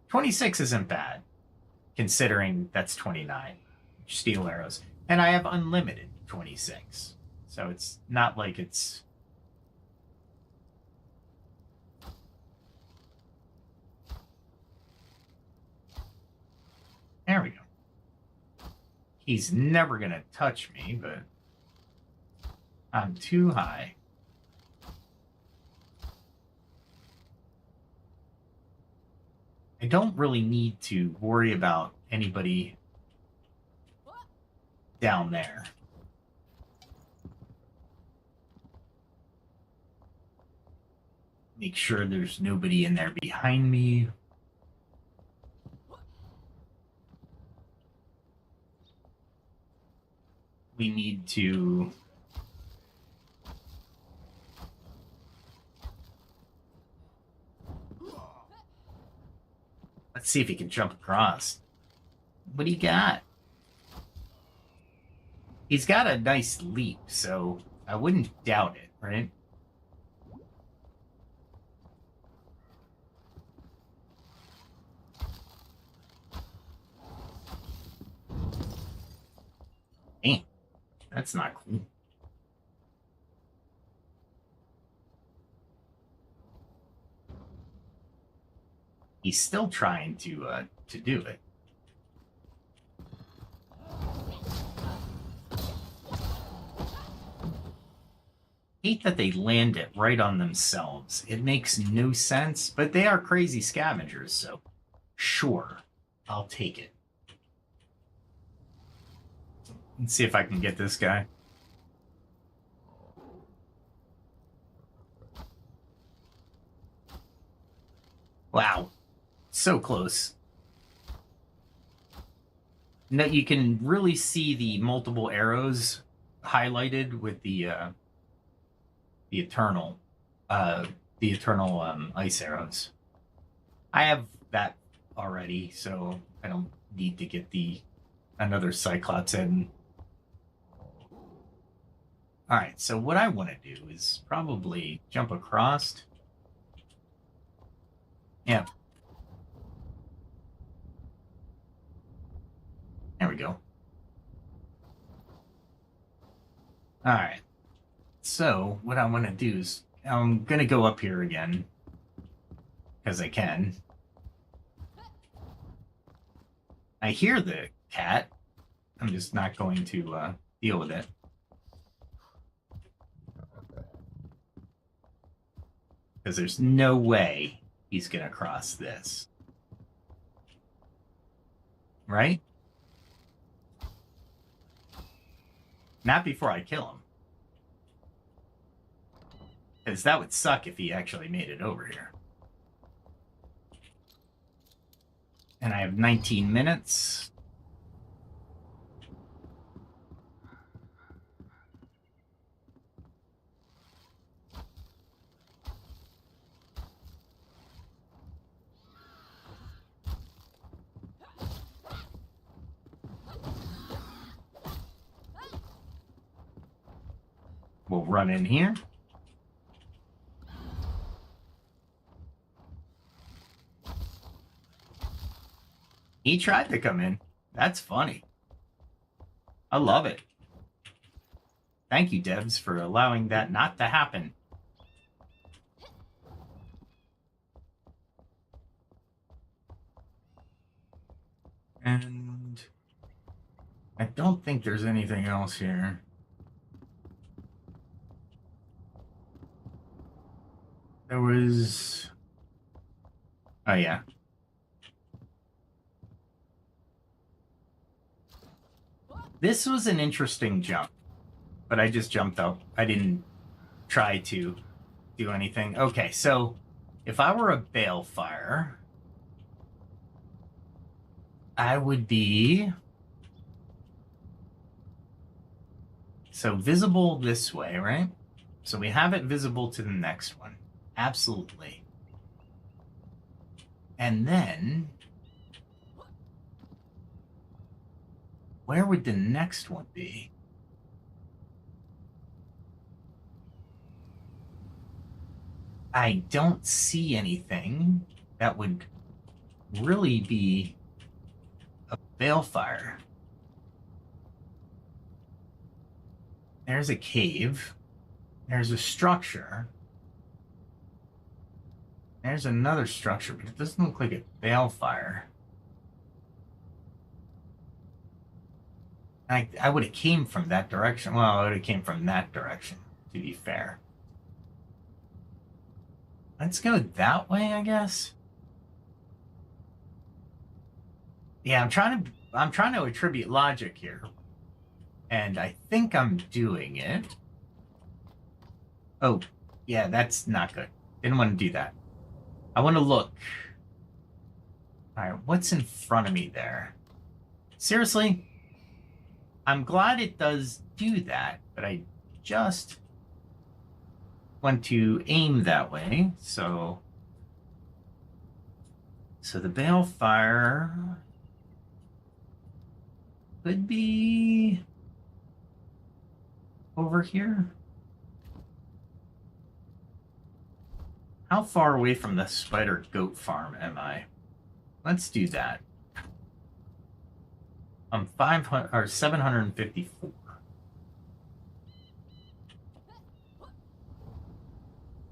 26 isn't bad, considering that's 29 steel arrows. And I have unlimited 26. So it's not like it's... There we go. He's never going to touch me, but I'm too high. I don't really need to worry about anybody down there. Make sure there's nobody in there behind me. We need to... Let's see if he can jump across. What do you got? He's got a nice leap, so I wouldn't doubt it, right? Damn, that's not cool. He's still trying to do it. Hate that they land it right on themselves. It makes no sense, but they are crazy scavengers, so sure, I'll take it. Let's see if I can get this guy. Wow. So close. Now you can really see the multiple arrows highlighted with the eternal ice arrows. I have that already, so I don't need to get another Cyclops in. All right, so what I want to do is probably jump across. Yeah. There we go. All right. So what I want to do is I'm going to go up here again because I can. I hear the cat. I'm just not going to deal with it. Because there's no way he's going to cross this. Right? Not before I kill him. Because that would suck if he actually made it over here. And I have 19 minutes. We'll run in here. He tried to come in. That's funny. I love it. Thank you, devs, for allowing that not to happen. And I don't think there's anything else here. There was... Oh, yeah. This was an interesting jump, but I just jumped up. I didn't try to do anything. Okay, so if I were a balefire, I would be... So visible this way, right? So we have it visible to the next one. Absolutely. And then... where would the next one be? I don't see anything that would really be a balefire. There's a cave. There's a structure. There's another structure, but it doesn't look like a balefire. I would have came from that direction. Well, I would have came from that direction, to be fair. Let's go that way, I guess. Yeah, I'm trying to attribute logic here. And I think I'm doing it. Oh, yeah, that's not good. Didn't want to do that. I want to look. All right, what's in front of me there? Seriously? I'm glad it does do that, but I just want to aim that way. So the balefire could be over here. How far away from the spider goat farm am I? Let's do that. I'm 500 or 754.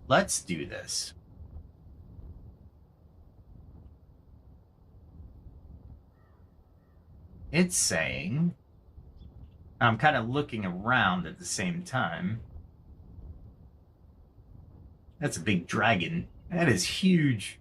Let's do this. It's saying, I'm kind of looking around at the same time. That's a big dragon. That is huge.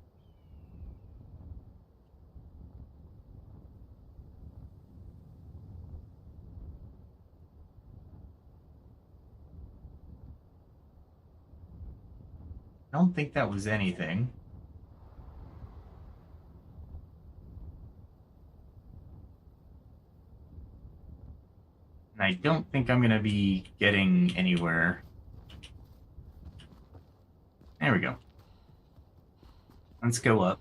I don't think that was anything. And I don't think I'm going to be getting anywhere. There we go. Let's go up.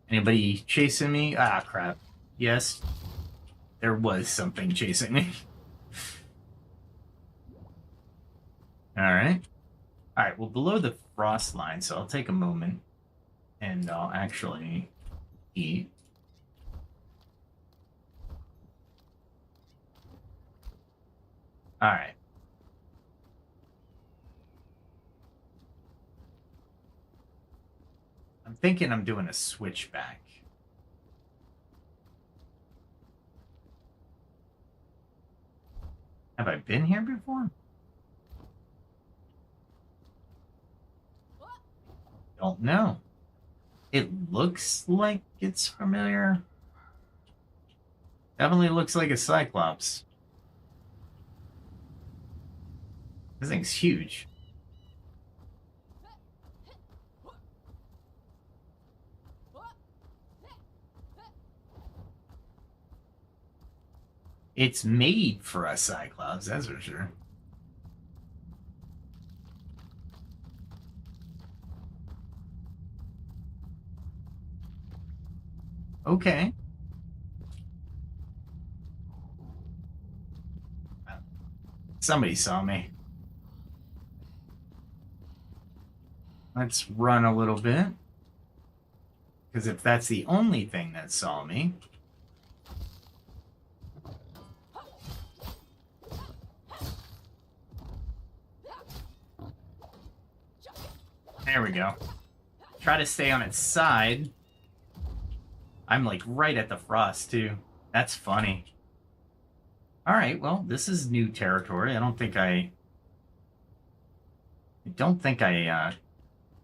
Anybody chasing me? Ah, crap. Yes, there was something chasing me. Alright. Alright, well, below the frost line, so I'll take a moment and I'll actually eat. Alright. I'm thinking I'm doing a switchback. Have I been here before? Don't know. It looks like it's familiar. Definitely looks like a Cyclops. This thing's huge. It's made for a Cyclops, that's for sure. Okay. Somebody saw me. Let's run a little bit. Because if that's the only thing that saw me... There we go. Try to stay on its side. I'm like right at the frost too. That's funny. Alright, well, this is new territory. I don't think I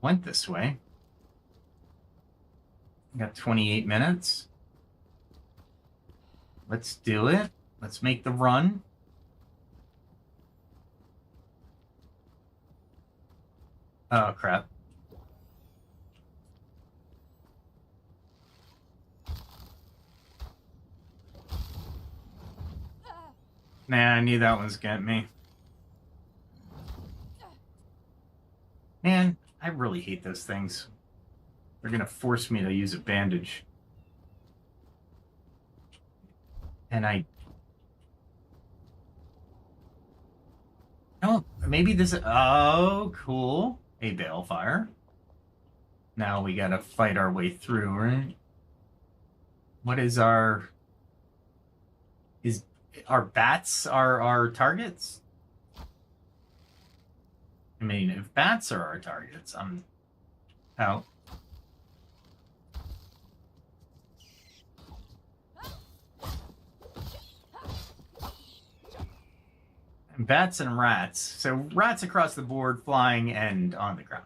went this way. Got 28 minutes. Let's do it. Let's make the run. Oh, crap. Nah, I knew that was getting me. Man, I really hate those things. They're gonna force me to use a bandage. And oh, maybe this... Oh, cool. A balefire. Now we gotta fight our way through, right? What is our... Are bats our targets? I mean, if bats are our targets, I'm out. And bats and rats. So rats across the board, flying and on the ground.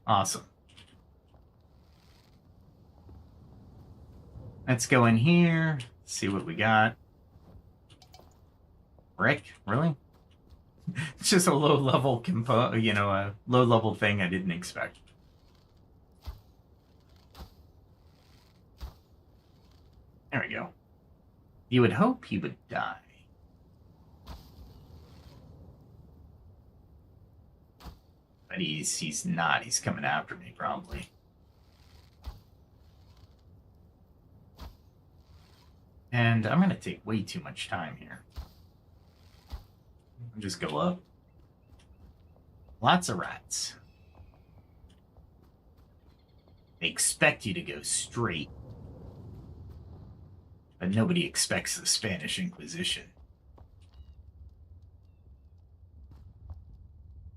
Awesome. Let's go in here, see what we got. Brick? Really? It's just a low-level a low-level thing I didn't expect. There we go. You would hope he would die. But he's not. He's coming after me, probably. And I'm going to take way too much time here. Just go up. Lots of rats. They expect you to go straight. But nobody expects the Spanish Inquisition.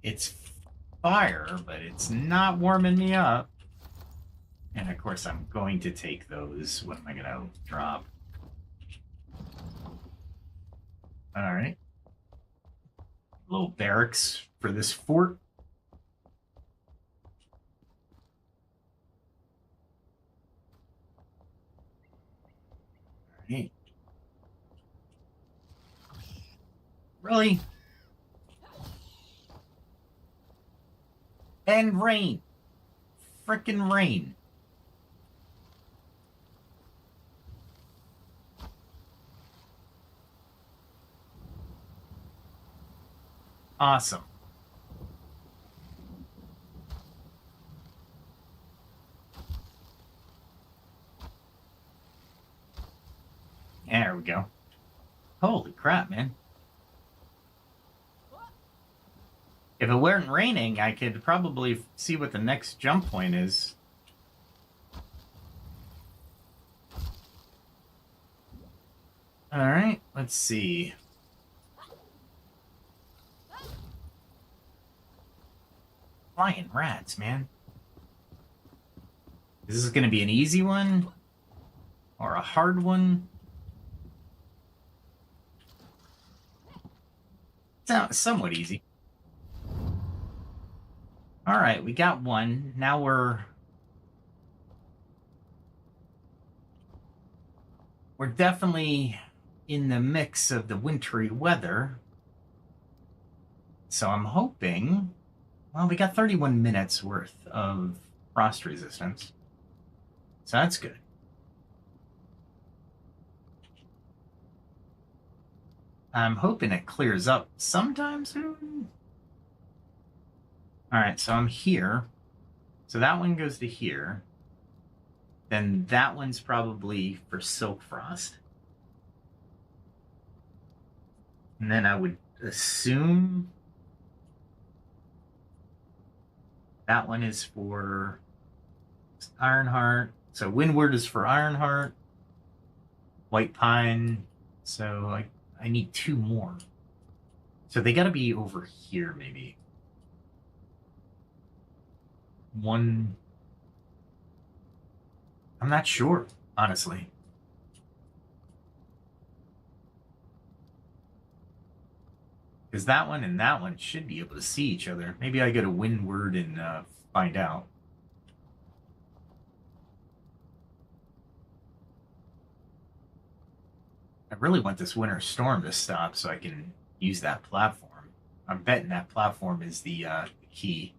It's fire, but it's not warming me up. And of course I'm going to take those. What am I going to drop? Alright. Little barracks for this fort. Alright. Really? And rain. Frickin' rain. Awesome. There we go. Holy crap, man. If it weren't raining, I could probably see what the next jump point is. Alright, let's see. Flying rats, man. Is this going to be an easy one? Or a hard one? Somewhat easy. Alright, we got one. Now we're definitely in the mix of the wintry weather. So I'm hoping... Well, we got 31 minutes worth of frost resistance. So that's good. I'm hoping it clears up sometime soon. Alright, so I'm here. So that one goes to here. Then that one's probably for silk frost. And then I would assume that one is for Ironheart. So Windward is for Ironheart. White Pine. So I need 2 more. So they gotta be over here, maybe. One. I'm not sure, honestly. Because that one and that one should be able to see each other. Maybe I go to Windward and find out. I really want this winter storm to stop so I can use that platform. I'm betting that platform is the key.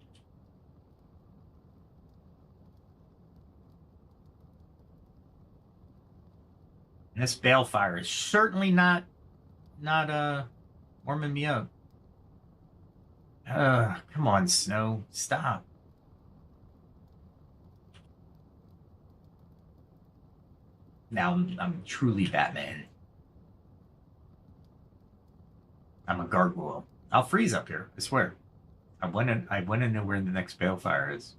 And this balefire is certainly not warming me up. Come on, Snow, stop. Now I'm truly Batman. I'm a gargoyle. I'll freeze up here, I swear. I want to know where the next balefire is.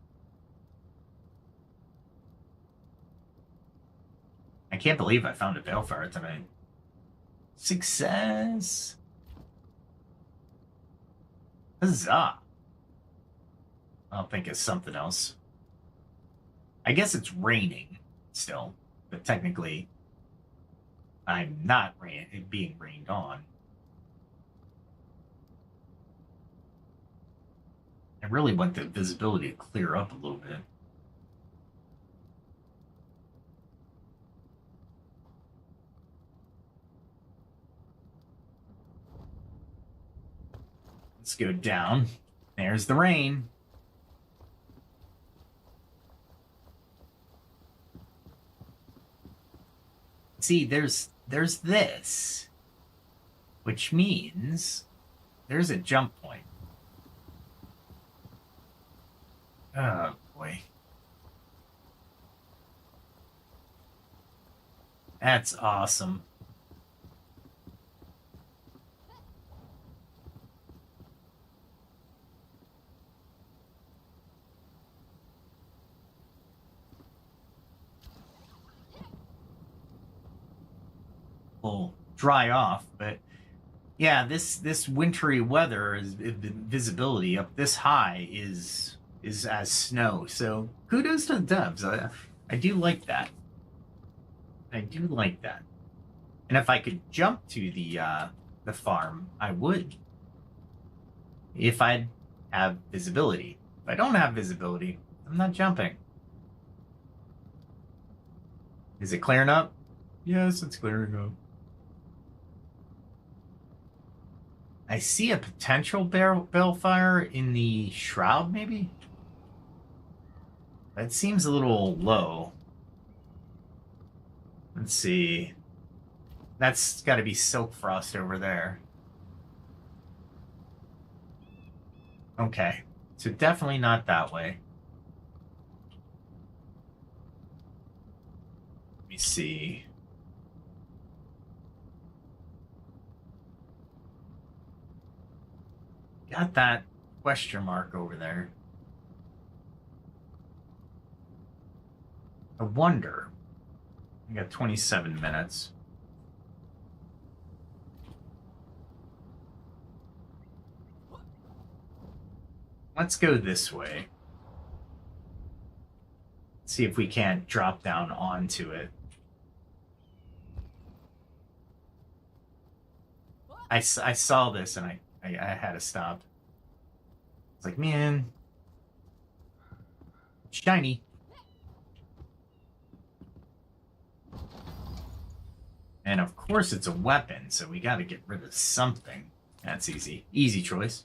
I can't believe I found a balefire tonight. Success! Huzzah! I'll think it's something else. I guess it's raining still, but technically I'm not being rained on. I really want the visibility to clear up a little bit. Let's go down. There's the rain. See, there's this, which means there's a jump point. Oh boy. That's awesome. Will dry off, but yeah, this wintry weather is visibility up this high is as snow. So kudos to the devs. I do like that. I do like that. And if I could jump to the farm, I would. If I have visibility. If I don't have visibility, I'm not jumping. Is it clearing up? Yes, it's clearing up. I see a potential balefire in the shroud, maybe? That seems a little low. Let's see. That's got to be Silk Frost over there. Okay. So definitely not that way. Let me see. Got that question mark over there. I wonder. I got 27 minutes. Let's go this way. See if we can't drop down onto it. I saw this and I had to stop. It's like, man, shiny. And of course it's a weapon, so we got to get rid of something. That's easy. Easy choice.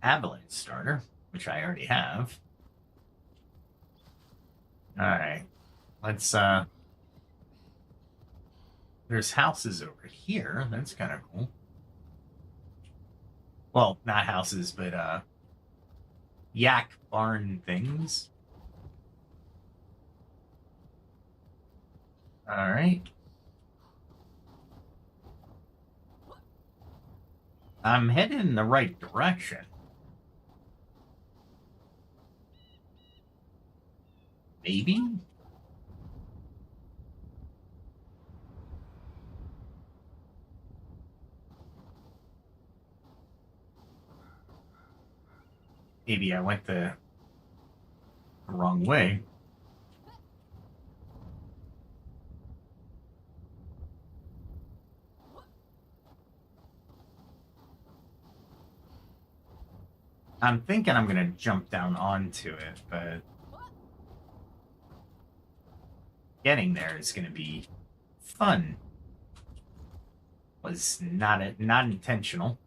Avalanche starter, which I already have. All right. Let's there's houses over here. That's kind of cool. Well, not houses, but yak barn things. All right. I'm headed in the right direction. Maybe? Maybe I went the wrong way. I'm thinking I'm gonna jump down onto it, but getting there is gonna be fun. Was not intentional.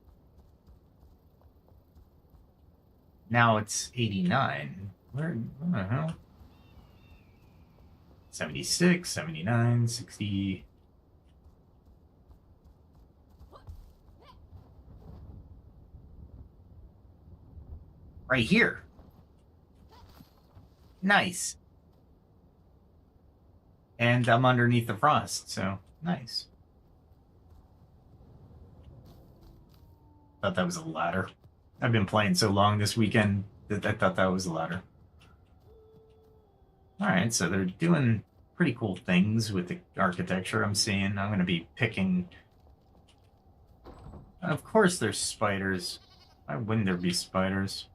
Now it's 89. Where the hell? 76, 79, 60. Right here. Nice. And I'm underneath the frost, so nice. Thought that was a ladder. I've been playing so long this weekend that I thought that was a ladder. Alright, so they're doing pretty cool things with the architecture I'm seeing. I'm going to be picking... Of course there's spiders. Why wouldn't there be spiders?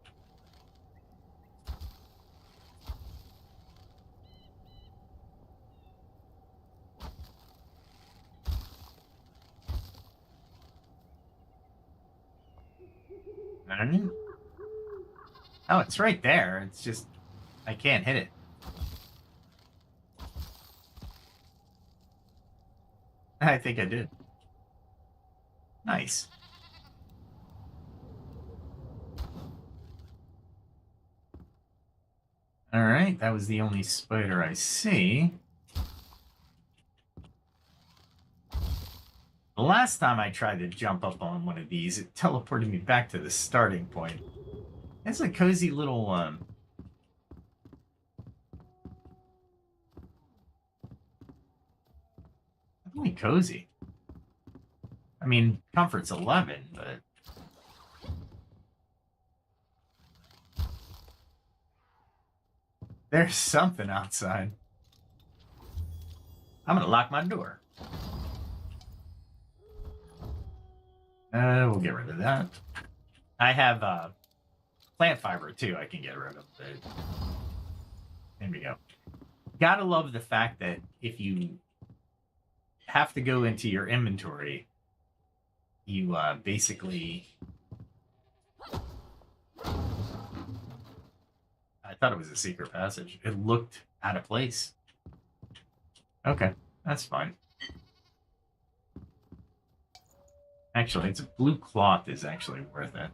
I don't know. Oh, it's right there. It's just... I can't hit it. I think I did. Nice. Alright, that was the only spider I see. The last time I tried to jump up on one of these, it teleported me back to the starting point. It's a cozy little, Really cozy. I mean, comfort's 11, but... There's something outside. I'm gonna lock my door. We'll get rid of that. I have, plant fiber, too, I can get rid of. But... There we go. Gotta love the fact that if you have to go into your inventory, you, basically... I thought it was a secret passage. It looked out of place. Okay, that's fine. Actually, it's a blue cloth is actually worth it.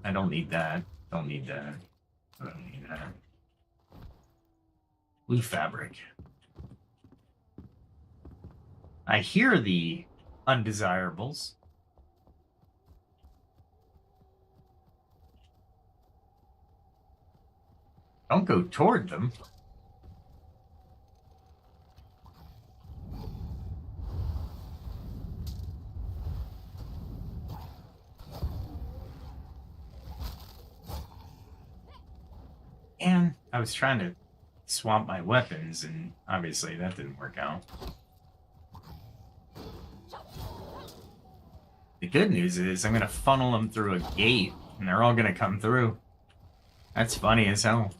I don't need that. Don't need that. I don't need that. Blue fabric. I hear the undesirables. Don't go toward them. And I was trying to swap my weapons, and obviously that didn't work out. The good news is I'm going to funnel them through a gate, and they're all going to come through. That's funny as hell.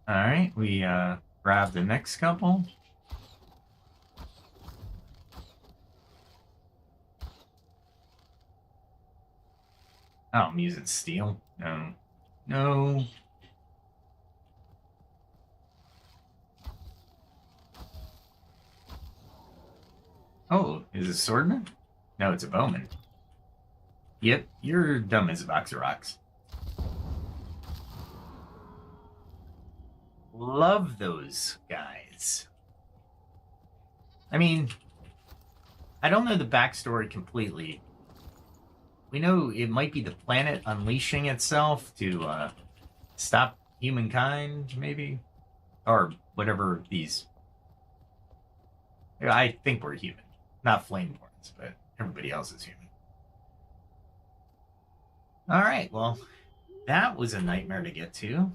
Alright, we grab the next couple. Oh, I'm using steel. No. No. Oh, is it a swordman? No, it's a bowman. Yep, you're dumb as a box of rocks. Love those guys. I mean, I don't know the backstory completely. We know it might be the planet unleashing itself to stop humankind, maybe. Or whatever these... I think we're human. Not flameborns, but everybody else is human. Alright, well, that was a nightmare to get to.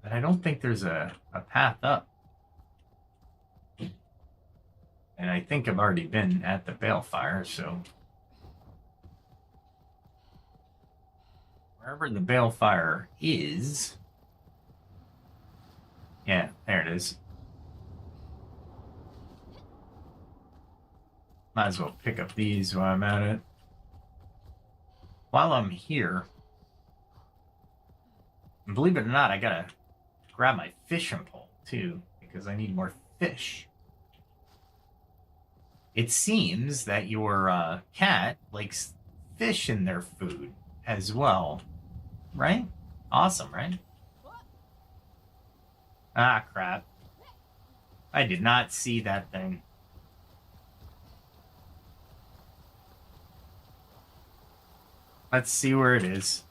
But I don't think there's a path up. And I think I've already been at the balefire, so... Wherever the balefire is... Yeah, there it is. Might as well pick up these while I'm at it. While I'm here... And believe it or not, I gotta grab my fishing pole, too, because I need more fish. It seems that your cat likes fish in their food as well. Right? Awesome, right? Ah, crap. I did not see that thing. Let's see where it is.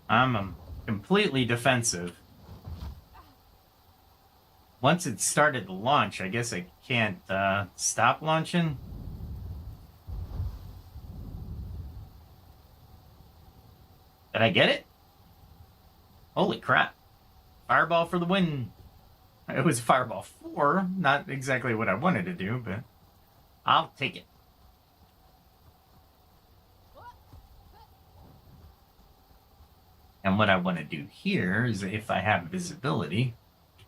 I'm completely defensive. Once it started to launch, I guess I can't stop launching. Did I get it? Holy crap. Fireball for the win. It was Fireball 4. Not exactly what I wanted to do, but I'll take it. And what I want to do here is if I have visibility,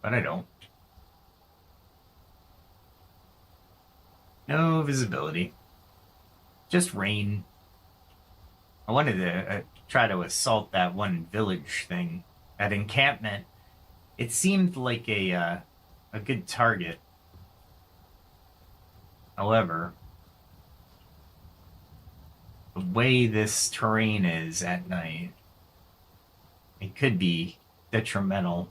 but I don't. No visibility. Just rain. I wanted to try to assault that one village thing, that encampment. It seemed like a good target. However, the way this terrain is at night, it could be detrimental.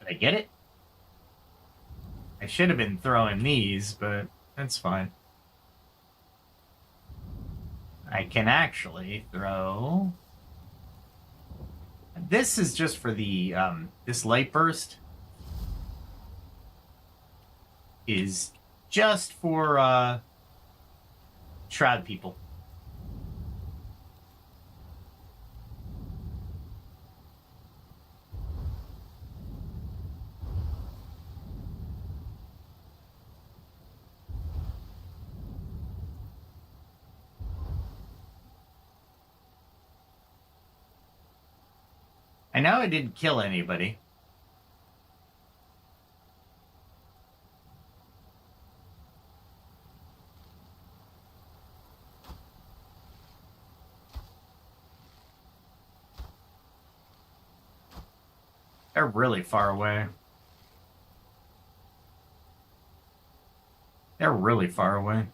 Did I get it? I should have been throwing these, but that's fine. I can actually throw... This is just for the, this light burst is just for, shroud people. I know I didn't kill anybody. They're really far away. They're really far away.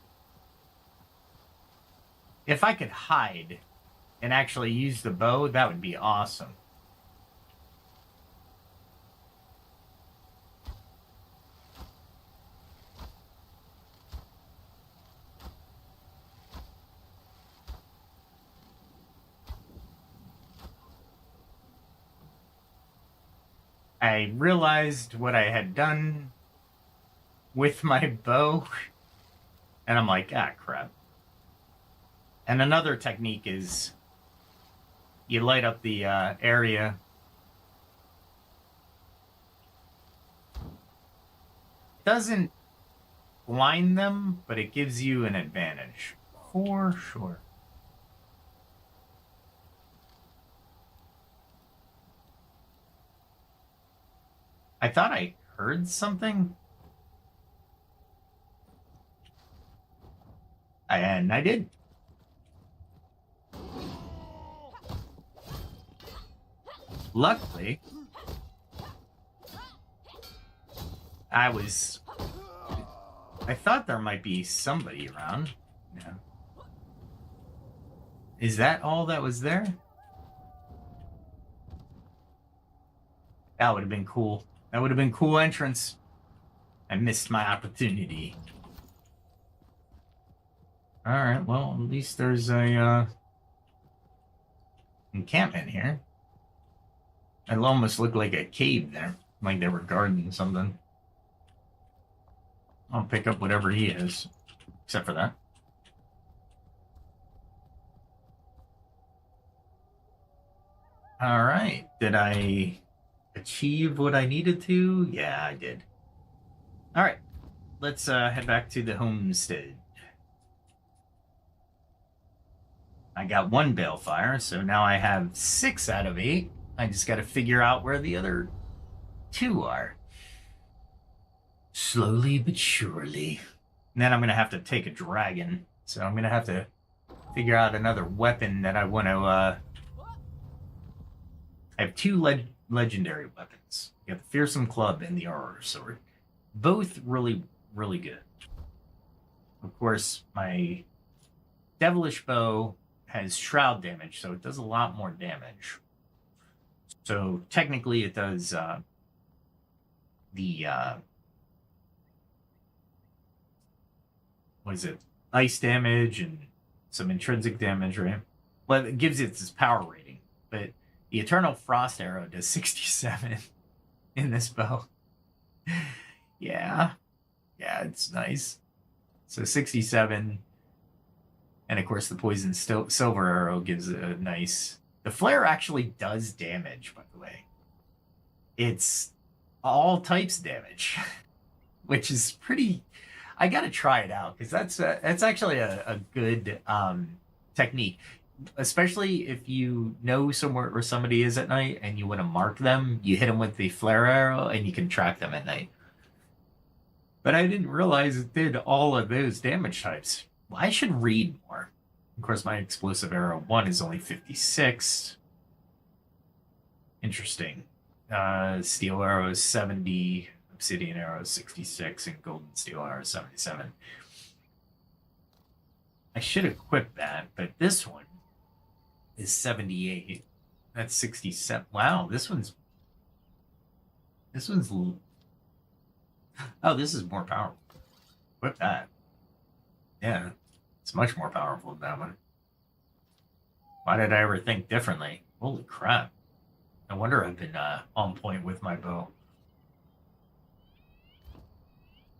If I could hide and actually use the bow, that would be awesome. I realized what I had done with my bow, and I'm like, ah, crap. And another technique is you light up the area. Doesn't blind them, but it gives you an advantage, for sure. I thought I heard something. And I did. Luckily, I thought there might be somebody around. Yeah. Is that all that was there? That would have been cool. That would have been cool entrance. I missed my opportunity. Alright, well, at least there's a encampment here. It almost looked like a cave there. Like they were guarding something. I'll pick up whatever he is. Except for that. Alright. Did I achieve what I needed to? Yeah, I did. Alright. Let's head back to the homestead. I got 1 balefire, so now I have 6 out of 8. I just got to figure out where the other 2 are. Slowly but surely. And then I'm going to have to take a dragon. So I'm going to have to figure out another weapon that I want to... I have 2 legendary weapons. You have the Fearsome Club and the Aurora Sword. Both really, really good. Of course, my Devilish Bow has shroud damage, so it does a lot more damage. So technically it does what is it? Ice damage and some intrinsic damage, right? Well, it gives it its power rating, but the Eternal Frost Arrow does 67 in this bow. Yeah, it's nice. So 67. And of course, the Poison Silver Arrow gives a nice... The Flare actually does damage, by the way. It's all types damage, which is pretty... I gotta try it out, because that's actually a good technique. Especially if you know somewhere where somebody is at night and you want to mark them, you hit them with the Flare Arrow and you can track them at night. But I didn't realize it did all of those damage types. Well, I should read more. Of course, my Explosive Arrow 1 is only 56. Interesting. Steel Arrow is 70. Obsidian Arrow is 66. And Golden Steel Arrow is 77. I should equip that, but this one is 78. That's 67. Wow, this one's... Oh, this is more powerful. Equip that. Yeah, it's much more powerful than that one. Why did I ever think differently? Holy crap. No wonder I've been on point with my bow.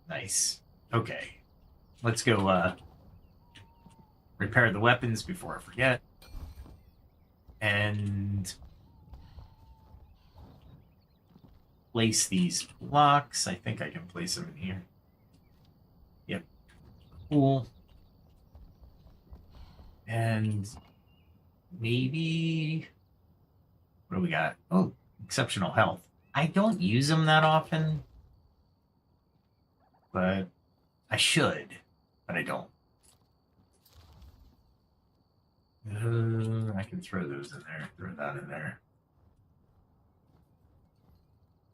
Nice. Okay. Let's go repair the weapons before I forget. And place these blocks. I think I can place them in here. Yep. Cool. And maybe... What do we got? Oh, exceptional health. I don't use them that often. But I should. But I don't. I can throw those in there. Throw that in there.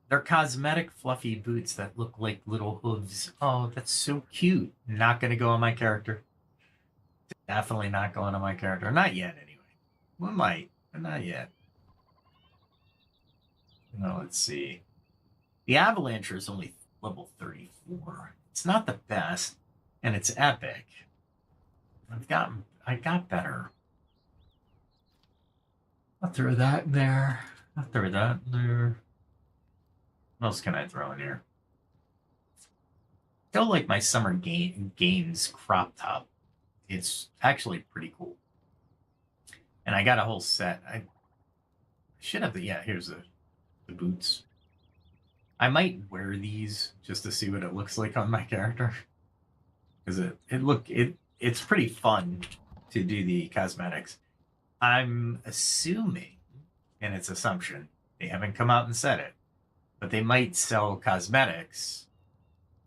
They're cosmetic fluffy boots that look like little hooves. Oh, that's so cute. Not going to go on my character. Definitely not going on my character. Not yet, anyway. We might, but not yet. No, let's see. The Avalancher is only level 34. It's not the best, and it's epic. I got better. I'll throw that in there. I'll throw that in there. What else can I throw in here? Still like my Summer Games crop top. It's actually pretty cool. And I got a whole set. I should have yeah, here's the boots. I might wear these just to see what it looks like on my character. Because it's pretty fun to do the cosmetics. I'm assuming, and it's assumption, they haven't come out and said it, but they might sell cosmetics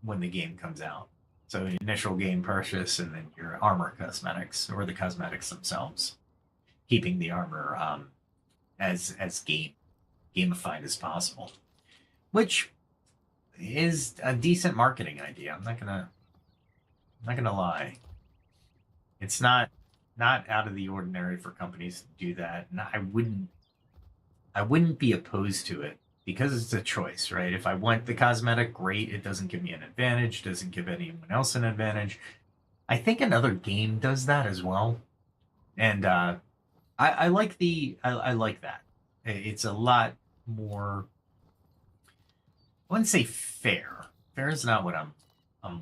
when the game comes out. So initial game purchase and then your armor cosmetics, or the cosmetics themselves, keeping the armor as gamified as possible. Which is a decent marketing idea. I'm not gonna lie. It's not out of the ordinary for companies to do that, and I wouldn't be opposed to it because it's a choice, right? If I want the cosmetic, great. It doesn't give me an advantage, doesn't give anyone else an advantage. I think another game does that as well, and I like I like that. It's a lot more. I wouldn't say fair. Fair is not what I'm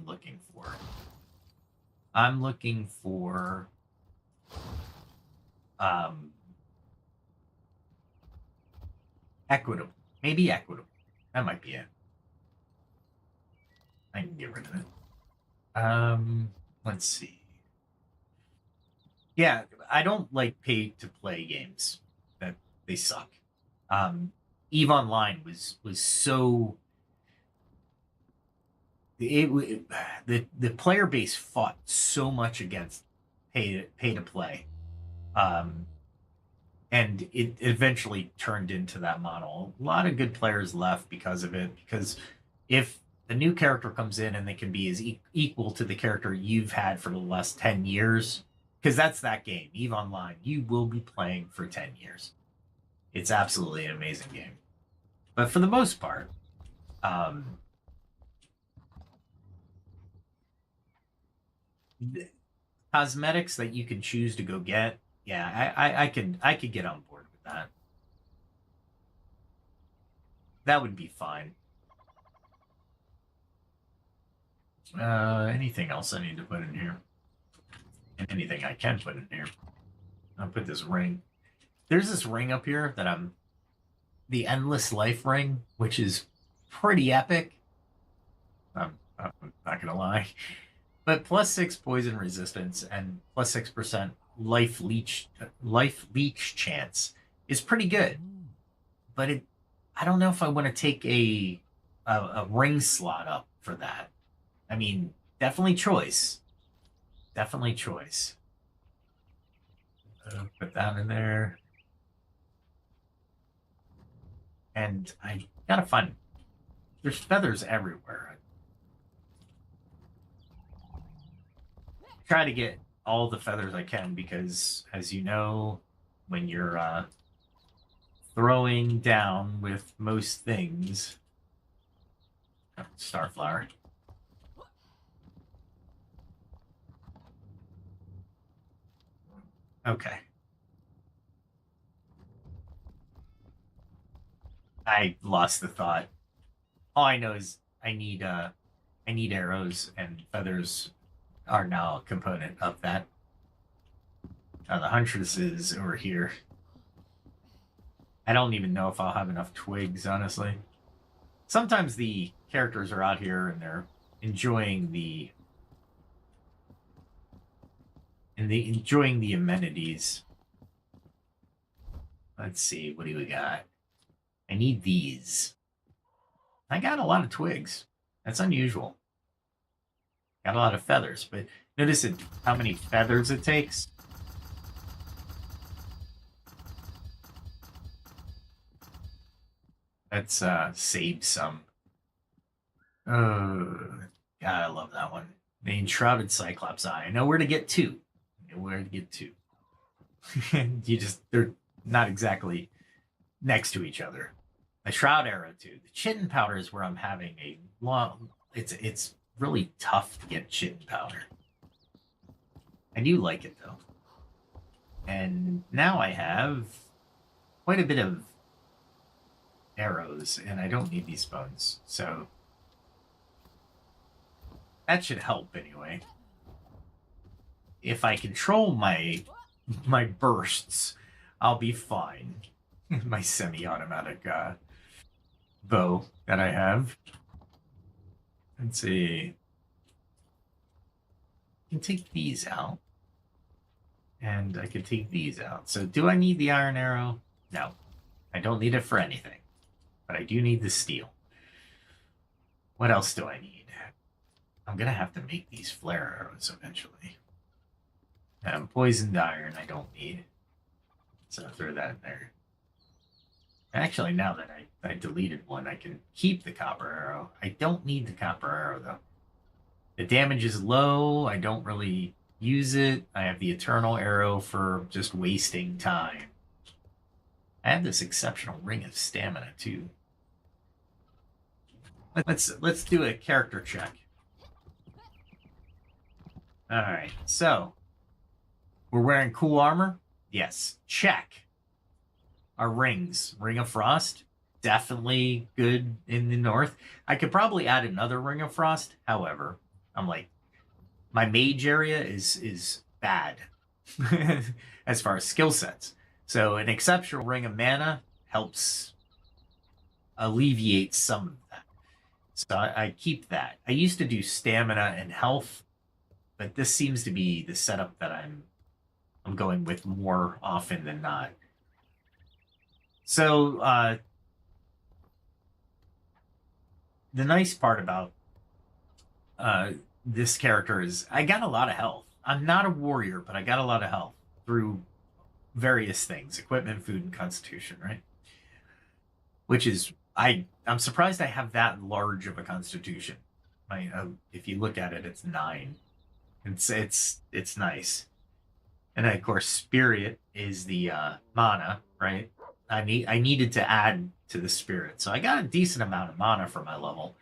looking for. I'm looking for um equitable. Maybe equitable. That might be it. I can get rid of it. Let's see. Yeah, I don't like pay to play games. That they suck. Eve Online was so the player base fought so much against pay to play, um, and it eventually turned into that model. A lot of good players left because of it. Because if the new character comes in and they can be as equal to the character you've had for the last 10 years, because that's that game, Eve Online, you will be playing for 10 years. It's absolutely an amazing game, but for the most part, um, cosmetics that you can choose to go get, yeah, I could get on board with that. That would be fine. Anything else I need to put in here? And anything I can put in here. I'll put this ring. There's this ring up here that the Endless Life ring, which is pretty epic. I'm not gonna lie. But +6 poison resistance and +6% life leech chance is pretty good. But I don't know if I want to take a ring slot up for that. I mean, definitely choice. Definitely choice. Put that in there. And I gotta find. There's feathers everywhere. Try to get all the feathers I can because, as you know, when you're throwing down with most things, Starflower. Okay. I lost the thought. All I know is I need arrows, and feathers are now a component of that. The huntress is over here. I don't even know if I'll have enough twigs, honestly. Sometimes the characters are out here and they're enjoying the amenities. Let's see, what do we got? I need these. I got a lot of twigs. That's unusual. Got a lot of feathers, but notice how many feathers it takes. Let's save some. God, I love that one. The Enshrouded Cyclops Eye. I know where to get to. They're not exactly next to each other. The Shroud Arrow too. The Chitin Powder is where I'm having a long. It's really tough to get chitin powder. I do like it though. And now I have quite a bit of arrows, and I don't need these bones, so that should help anyway. If I control my bursts, I'll be fine. My semi-automatic bow that I have. Let's see. I can take these out. And I can take these out. So do I need the iron arrow? No. I don't need it for anything. But I do need the steel. What else do I need? I'm going to have to make these flare arrows eventually. Poisoned iron I don't need. So I'll throw that in there. Actually, now that I deleted one, I can keep the copper arrow. I don't need the copper arrow, though. The damage is low. I don't really use it. I have the eternal arrow for just wasting time. I have this exceptional ring of stamina, too. Let's do a character check. All right, so we're wearing cool armor. Yes, check. Our rings, Ring of Frost, definitely good in the north. I could probably add another Ring of Frost. However, I'm like, my mage area is bad as far as skill sets. So an exceptional Ring of Mana helps alleviate some of that. So I keep that. I used to do stamina and health, but this seems to be the setup that I'm going with more often than not. So the nice part about this character is I got a lot of health. I'm not a warrior, but I got a lot of health through various things: equipment, food, and constitution, right? Which is I'm surprised I have that large of a constitution. If you look at it, it's 9. It's nice. And then, of course, spirit is the mana, right? I needed to add to the spirit, so I got a decent amount of mana for my level.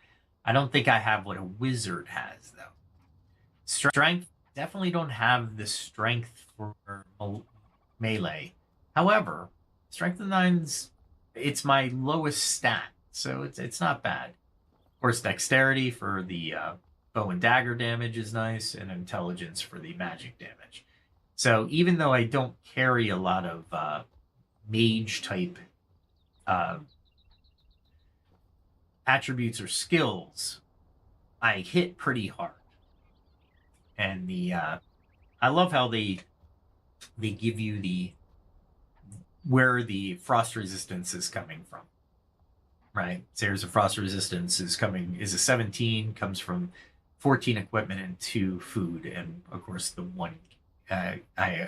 I don't think I have what a wizard has, though. Strength, definitely don't have the strength for melee. However, strength of 9's, it's my lowest stat, so it's not bad. Of course, dexterity for the bow and dagger damage is nice, and intelligence for the magic damage. So even though I don't carry a lot of mage type attributes or skills, I hit pretty hard. And I love how they give you where the frost resistance is coming from. Right? So here's a frost resistance is a 17, comes from 14 equipment and 2 food, and of course the 1 I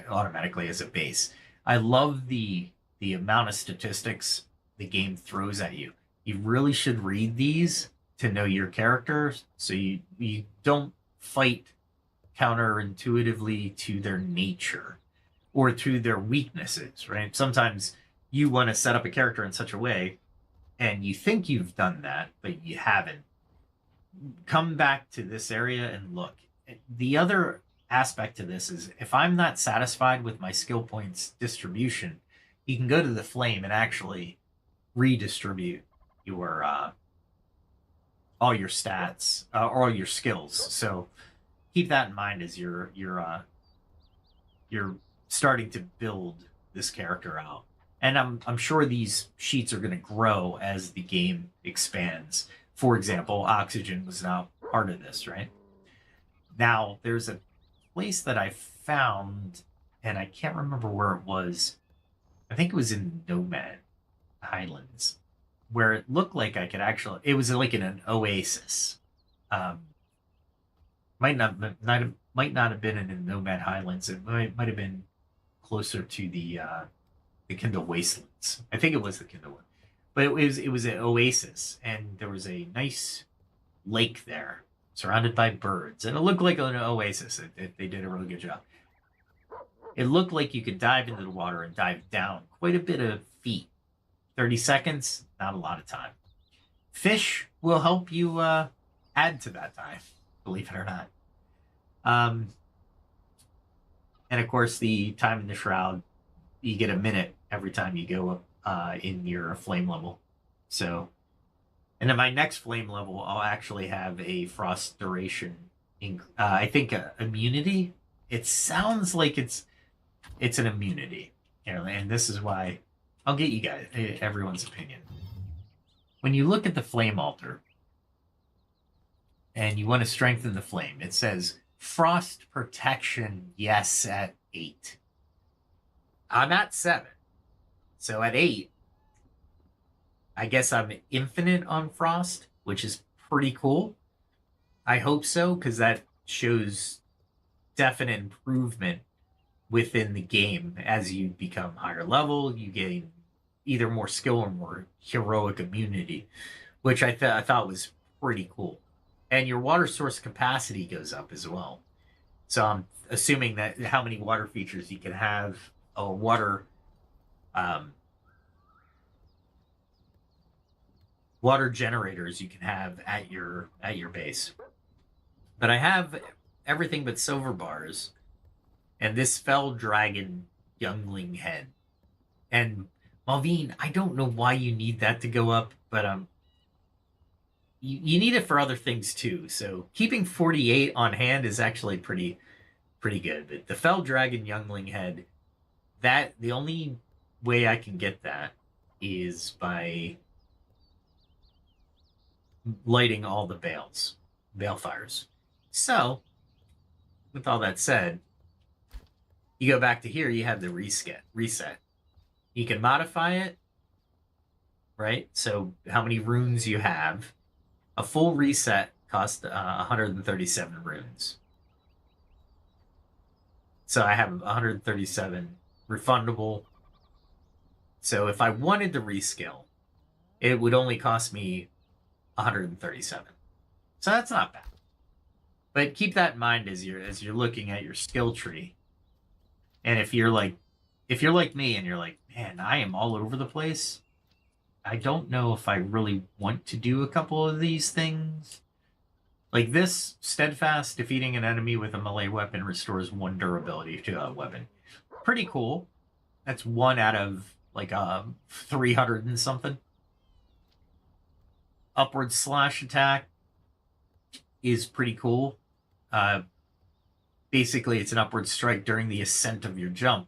automatically as a base. I love the amount of statistics the game throws at you. You really should read these to know your character, so you don't fight counterintuitively to their nature or to their weaknesses, right? Sometimes you want to set up a character in such a way and you think you've done that, but you haven't. Come back to this area and look. The other aspect to this is if I'm not satisfied with my skill points distribution, you can go to the flame and actually redistribute your all your stats or all your skills. So keep that in mind as you're starting to build this character out. And I'm sure these sheets are going to grow as the game expands. For example, oxygen was not part of this, right? Now, there's a place that I found, and I can't remember where it was. I think it was in Nomad Highlands, where it looked like I could actually... It was like in an oasis. Might not have been in the Nomad Highlands. It might have been closer to the Kindle Wastelands. I think it was the Kindle one. But it was an oasis, and there was a nice lake there, surrounded by birds, and it looked like an oasis. They did a really good job. It looked like you could dive into the water and dive down quite a bit of feet. 30 seconds, not a lot of time. Fish will help you add to that time, believe it or not. And of course, the time in the shroud, you get a minute every time you go up in your flame level. So, and in my next flame level, I'll actually have a frost duration. I think immunity. It sounds like it's an immunity, and this is why I'll get you guys everyone's opinion. When you look at the flame altar and you want to strengthen the flame, it says frost protection, yes, at 8. I'm at 7. So at 8, I guess I'm infinite on frost, which is pretty cool. I hope so, because that shows definite improvement within the game. As you become higher level, you gain either more skill or more heroic immunity, which I thought was pretty cool. And your water source capacity goes up as well. So I'm assuming that how many water features you can have, or um, water generators you can have at your base. But I have everything but silver bars and this fell dragon youngling head. And Malvine, I don't know why you need that to go up, but you need it for other things too. So keeping 48 on hand is actually pretty good. But the fell dragon youngling head, that the only way I can get that is by lighting all the balefires. So, with all that said, you go back to here, you have the reset. You can modify it, right? So how many runes you have. A full reset costs 137 runes. So I have 137 refundable. So if I wanted to reskill, it would only cost me 137. So that's not bad. But keep that in mind as you're looking at your skill tree. And if you're like me and you're like, man, I am all over the place, I don't know if I really want to do a couple of these things. Like this, steadfast, defeating an enemy with a melee weapon restores 1 durability to a weapon. Pretty cool. That's 1 out of like 300 and something. Upward slash attack is pretty cool. Basically, it's an upward strike during the ascent of your jump.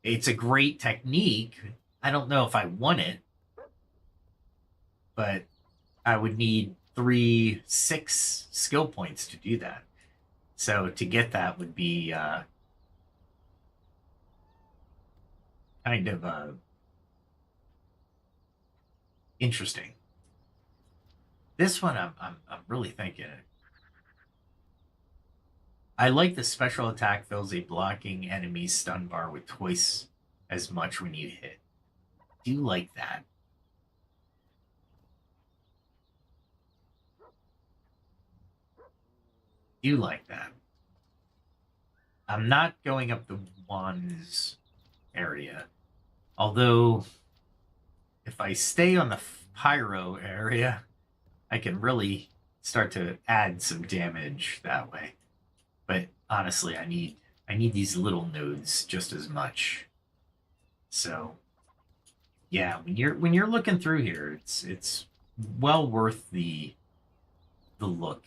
It's a great technique. I don't know if I want it, but I would need 6 skill points to do that. So to get that would be kind of interesting. This one, I'm really thinking. I like the special attack fills a blocking enemy stun bar with twice as much when you hit. Do like that. Do like that. I'm not going up the wands area. Although, if I stay on the pyro area, I can really start to add some damage that way. But honestly, I need these little nodes just as much. So, yeah, when you're looking through here, it's well worth the look.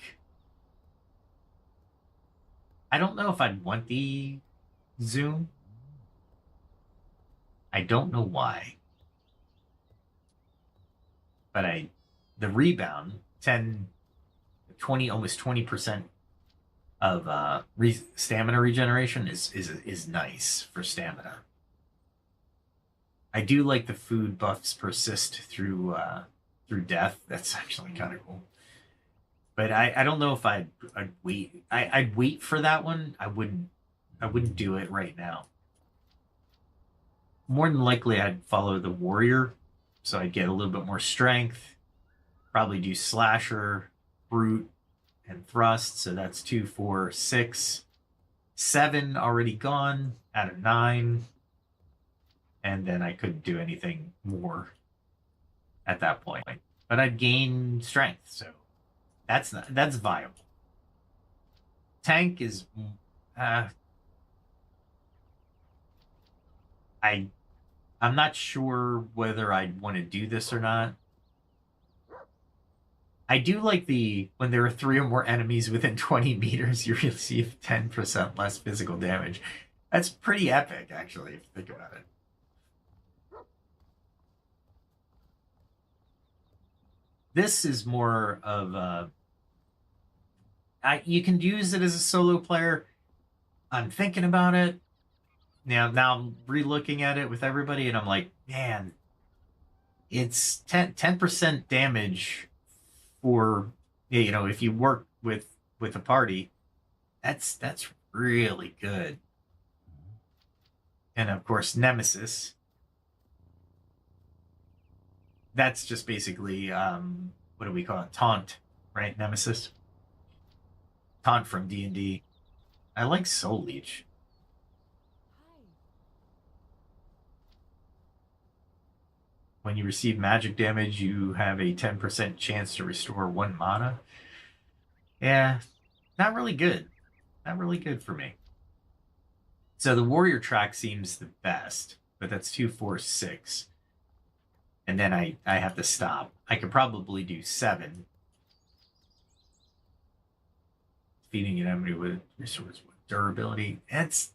I don't know if I'd want the zoom. I don't know why. But the rebound, 10, 20, almost 20% of stamina regeneration is nice for stamina. I do like the food buffs persist through death. That's actually kind of cool. But I don't know if I'd wait. I'd wait for that one. I wouldn't do it right now. More than likely, I'd follow the warrior, so I'd get a little bit more strength. Probably do slasher, brute, and thrust. So that's 2, 4, 6, 7 already gone out of 9, and then I couldn't do anything more at that point. But I'd gain strength, so that's viable. Tank is I'm not sure whether I'd want to do this or not. I do like when there are 3 or more enemies within 20 meters, you receive 10% less physical damage. That's pretty epic, actually, if you think about it. This is more of you can use it as a solo player. I'm thinking about it. Now I'm re-looking at it with everybody, and I'm like, man, it's 10% damage for, if you work with a party. That's really good. And of course, Nemesis. That's just basically, what do we call it? Taunt, right? Nemesis. Taunt from D&D. I like Soul Leech. When you receive magic damage, you have a 10% chance to restore 1 mana. Yeah, not really good. Not really good for me. So the warrior track seems the best, but that's 2, 4, 6. And then I have to stop. I could probably do 7. Feeding an enemy with resource with durability. It's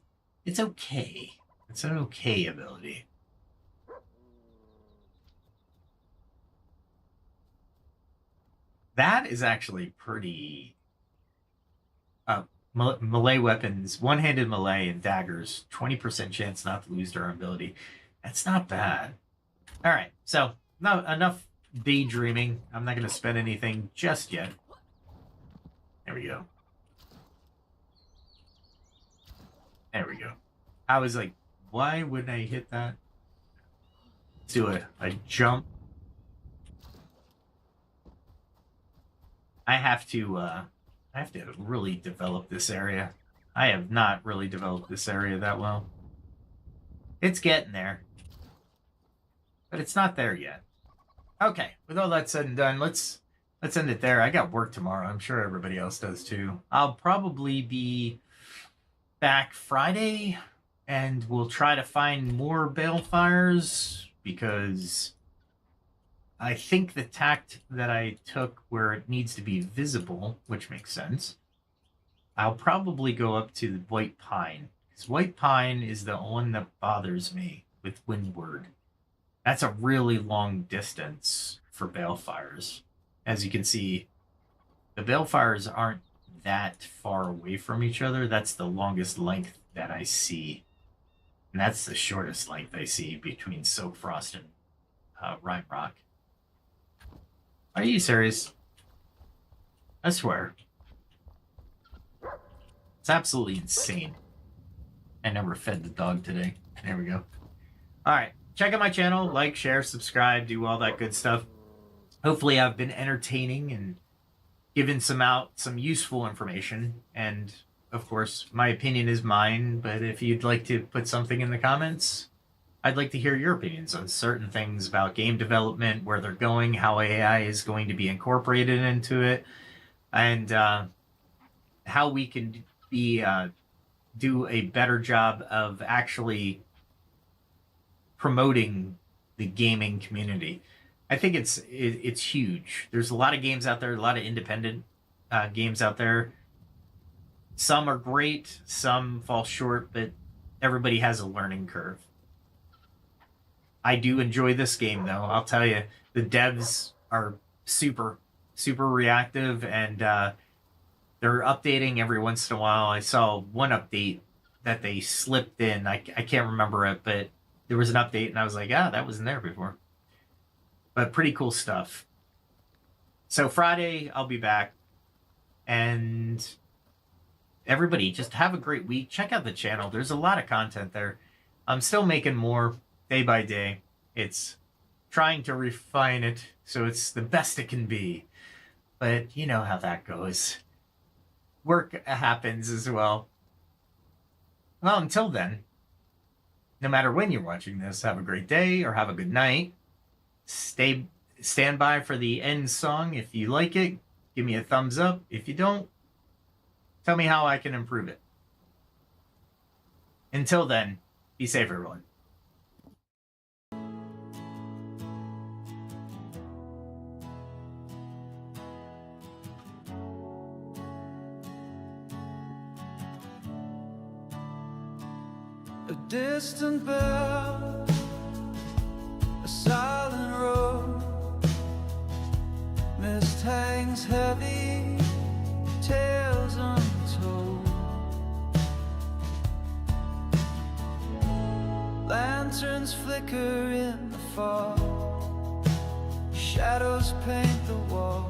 okay. It's an okay ability. That is actually pretty... melee weapons, one-handed melee and daggers, 20% chance not to lose durability. That's not bad. All right, so enough daydreaming. I'm not going to spend anything just yet. There we go. There we go. I was like, why wouldn't I hit that? Let's do a jump. I have to really develop this area. I have not really developed this area that well. It's getting there. But it's not there yet. Okay, with all that said and done, let's end it there. I got work tomorrow. I'm sure everybody else does too. I'll probably be back Friday, and we'll try to find more balefires, because I think the tact that I took where it needs to be visible, which makes sense, I'll probably go up to the White Pine, because White Pine is the one that bothers me with Windward. That's a really long distance for balefires. As you can see, the balefires aren't that far away from each other. That's the longest length that I see. And that's the shortest length I see between Soak Frost and Rime Rock. Are you serious? I swear. It's absolutely insane. I never fed the dog today. There we go. Alright. Check out my channel. Like, share, subscribe, do all that good stuff. Hopefully I've been entertaining and given some useful information. And, of course, my opinion is mine. But if you'd like to put something in the comments, I'd like to hear your opinions on certain things about game development, where they're going, how AI is going to be incorporated into it, and how we can do a better job of actually promoting the gaming community. I think it's huge. There's a lot of games out there, a lot of independent games out there. Some are great, some fall short, but everybody has a learning curve. I do enjoy this game, though. I'll tell you, the devs are super reactive, and they're updating every once in a while. I saw one update that they slipped in. I can't remember it, but there was an update, and I was like, that wasn't there before. But pretty cool stuff. So Friday, I'll be back. And everybody, just have a great week. Check out the channel. There's a lot of content there. I'm still making more day by day. It's trying to refine it so it's the best it can be. But you know how that goes. Work happens as well. Well, until then, no matter when you're watching this, have a great day or have a good night. Stand by for the end song. If you like it, give me a thumbs up. If you don't, tell me how I can improve it. Until then, be safe, everyone. A distant bell, a silent road, mist hangs heavy, tales untold. Lanterns flicker in the fog, shadows paint the wall.